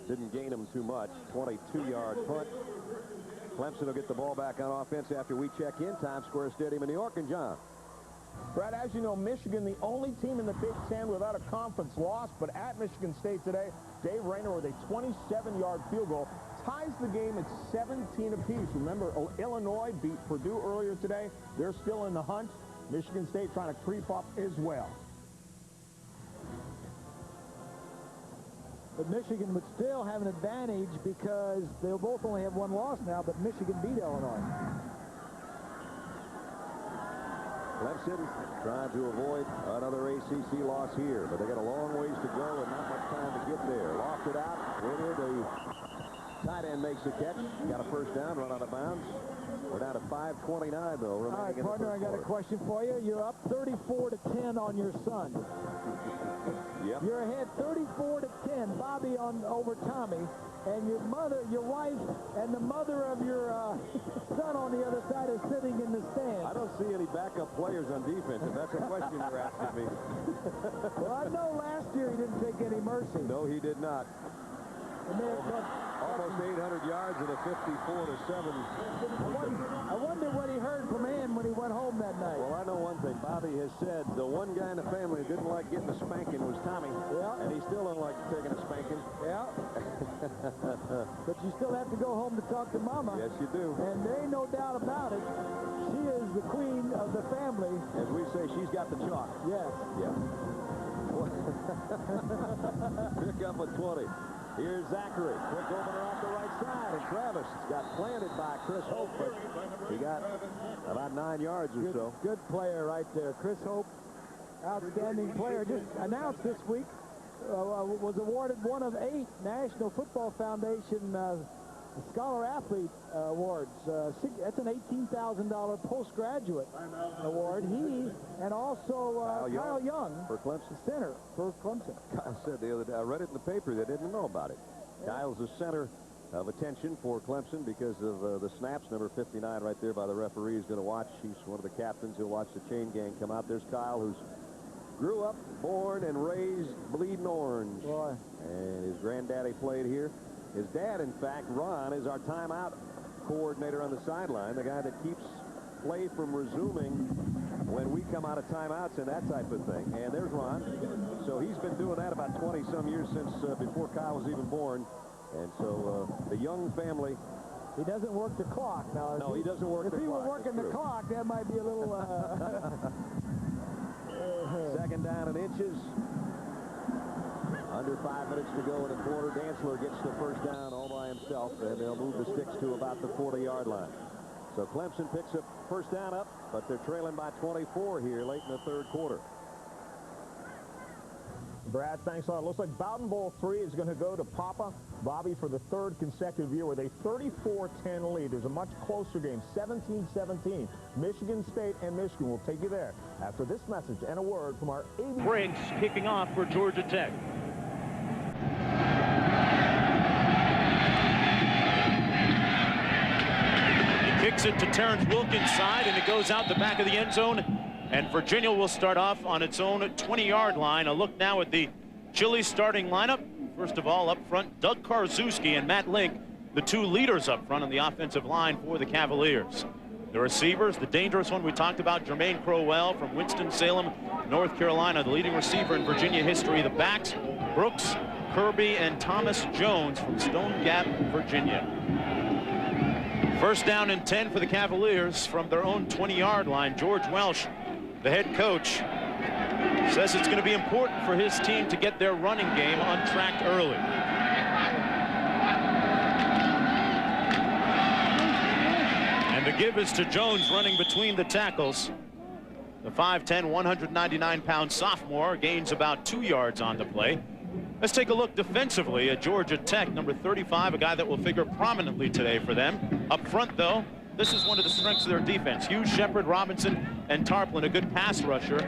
Didn't gain him too much. 22-yard punt. Clemson will get the ball back on offense after we check in. Times Square Stadium in New York. And John.
Brad, as you know, Michigan, the only team in the Big Ten without a conference loss, but at Michigan State today, Dave Rayner with a 27-yard field goal ties the game at 17 apiece. Remember, Illinois beat Purdue earlier today. They're still in the hunt. Michigan State trying to creep up as well.
But Michigan would still have an advantage because they'll both only have 1 loss now, but Michigan beat Illinois.
Clemson trying to avoid another ACC loss here, but they got a long ways to go and not much time to get there. Lofted out, Winner, the tight end makes the catch. Got a first down, run out of bounds. We're down to 5:29 though.
All right, partner, I got a question for you. You're up 34-10 on your son.
Yep.
You're ahead 34-10, Bobby over Tommy, and your mother, your wife, and the mother of your son on the other side is sitting in the stand.
I don't see any backup players on defense, if that's a question you're asking me.
Well, I know last year he didn't take any mercy.
No, he did not.
Almost 800 yards and a 54-7.
I wonder what he heard from him when he went home that night.
Well, I know one thing. Bobby has said the one guy in the family who didn't like getting a spanking was Tommy.
Yeah.
And he still don't like taking a spanking.
Yeah. But you still have to go home to talk to Mama.
Yes, you do.
And there ain't no doubt about it. She is the queen of the family.
As we say, she's got the chalk.
Yes.
Yeah. Pick up a 20. Here's Zachary. Quick opener off the right side. And Travis got planted by Chris Hope, but he got about 9 yards or so.
Good player right there. Chris Hope, outstanding player. Just announced this week, was awarded one of 8 National Football Foundation Scholar Athlete Awards. That's an $18,000 postgraduate award. He and also Kyle Young
for Clemson.
Center for Clemson.
Kyle said the other day, I read it in the paper, they didn't know about it. Yeah. Kyle's the center of attention for Clemson because of the snaps. Number 59 right there by the referee is going to watch. He's one of the captains. He'll watch the chain gang come out. There's Kyle, who's grew up, born, and raised bleeding orange.
Boy.
And his granddaddy played here. His dad, in fact, Ron, is our timeout coordinator on the sideline, the guy that keeps play from resuming when we come out of timeouts and that type of thing. And there's Ron. So he's been doing that about 20-some years since before Kyle was even born. And so the Young family.
He doesn't work the clock. Now,
no, he doesn't work the clock.
If he were working the clock, that might be a little...
Second down and inches. Under 5 minutes to go in the quarter. Dantzler gets the first down all by himself, and they'll move the sticks to about the 40-yard line. So Clemson picks up first down up, but they're trailing by 24 here late in the third quarter.
Brad, thanks a lot. Looks like Bowden Bowl 3 is going to go to Papa Bobby for the 3rd consecutive year with a 34-10 lead. There's a much closer game, 17-17. Michigan State and Michigan will take you there after this message and a word from our ABC.
Briggs kicking off for Georgia Tech. He kicks it to Terrence Wilkins' side, and it goes out the back of the end zone. And Virginia will start off on its own 20-yard line. A look now at the Chili starting lineup. First of all, up front, Doug Karszewski and Matt Link, the 2 leaders up front on the offensive line for the Cavaliers. The receivers, the dangerous one we talked about, Jermaine Crowell from Winston-Salem, North Carolina, the leading receiver in Virginia history. The backs, Brooks, Kirby, and Thomas Jones from Stone Gap, Virginia. First down and 10 for the Cavaliers from their own 20-yard line. George Welsh, the head coach, says it's going to be important for his team to get their running game untracked early. And the give is to Jones running between the tackles. The 5'10", 199-pound sophomore gains about 2 yards on the play. Let's take a look defensively at Georgia Tech, number 35, a guy that will figure prominently today for them. Up front, though, this is one of the strengths of their defense. Hughes, Shepard, Robinson, and Tarplin, a good pass rusher.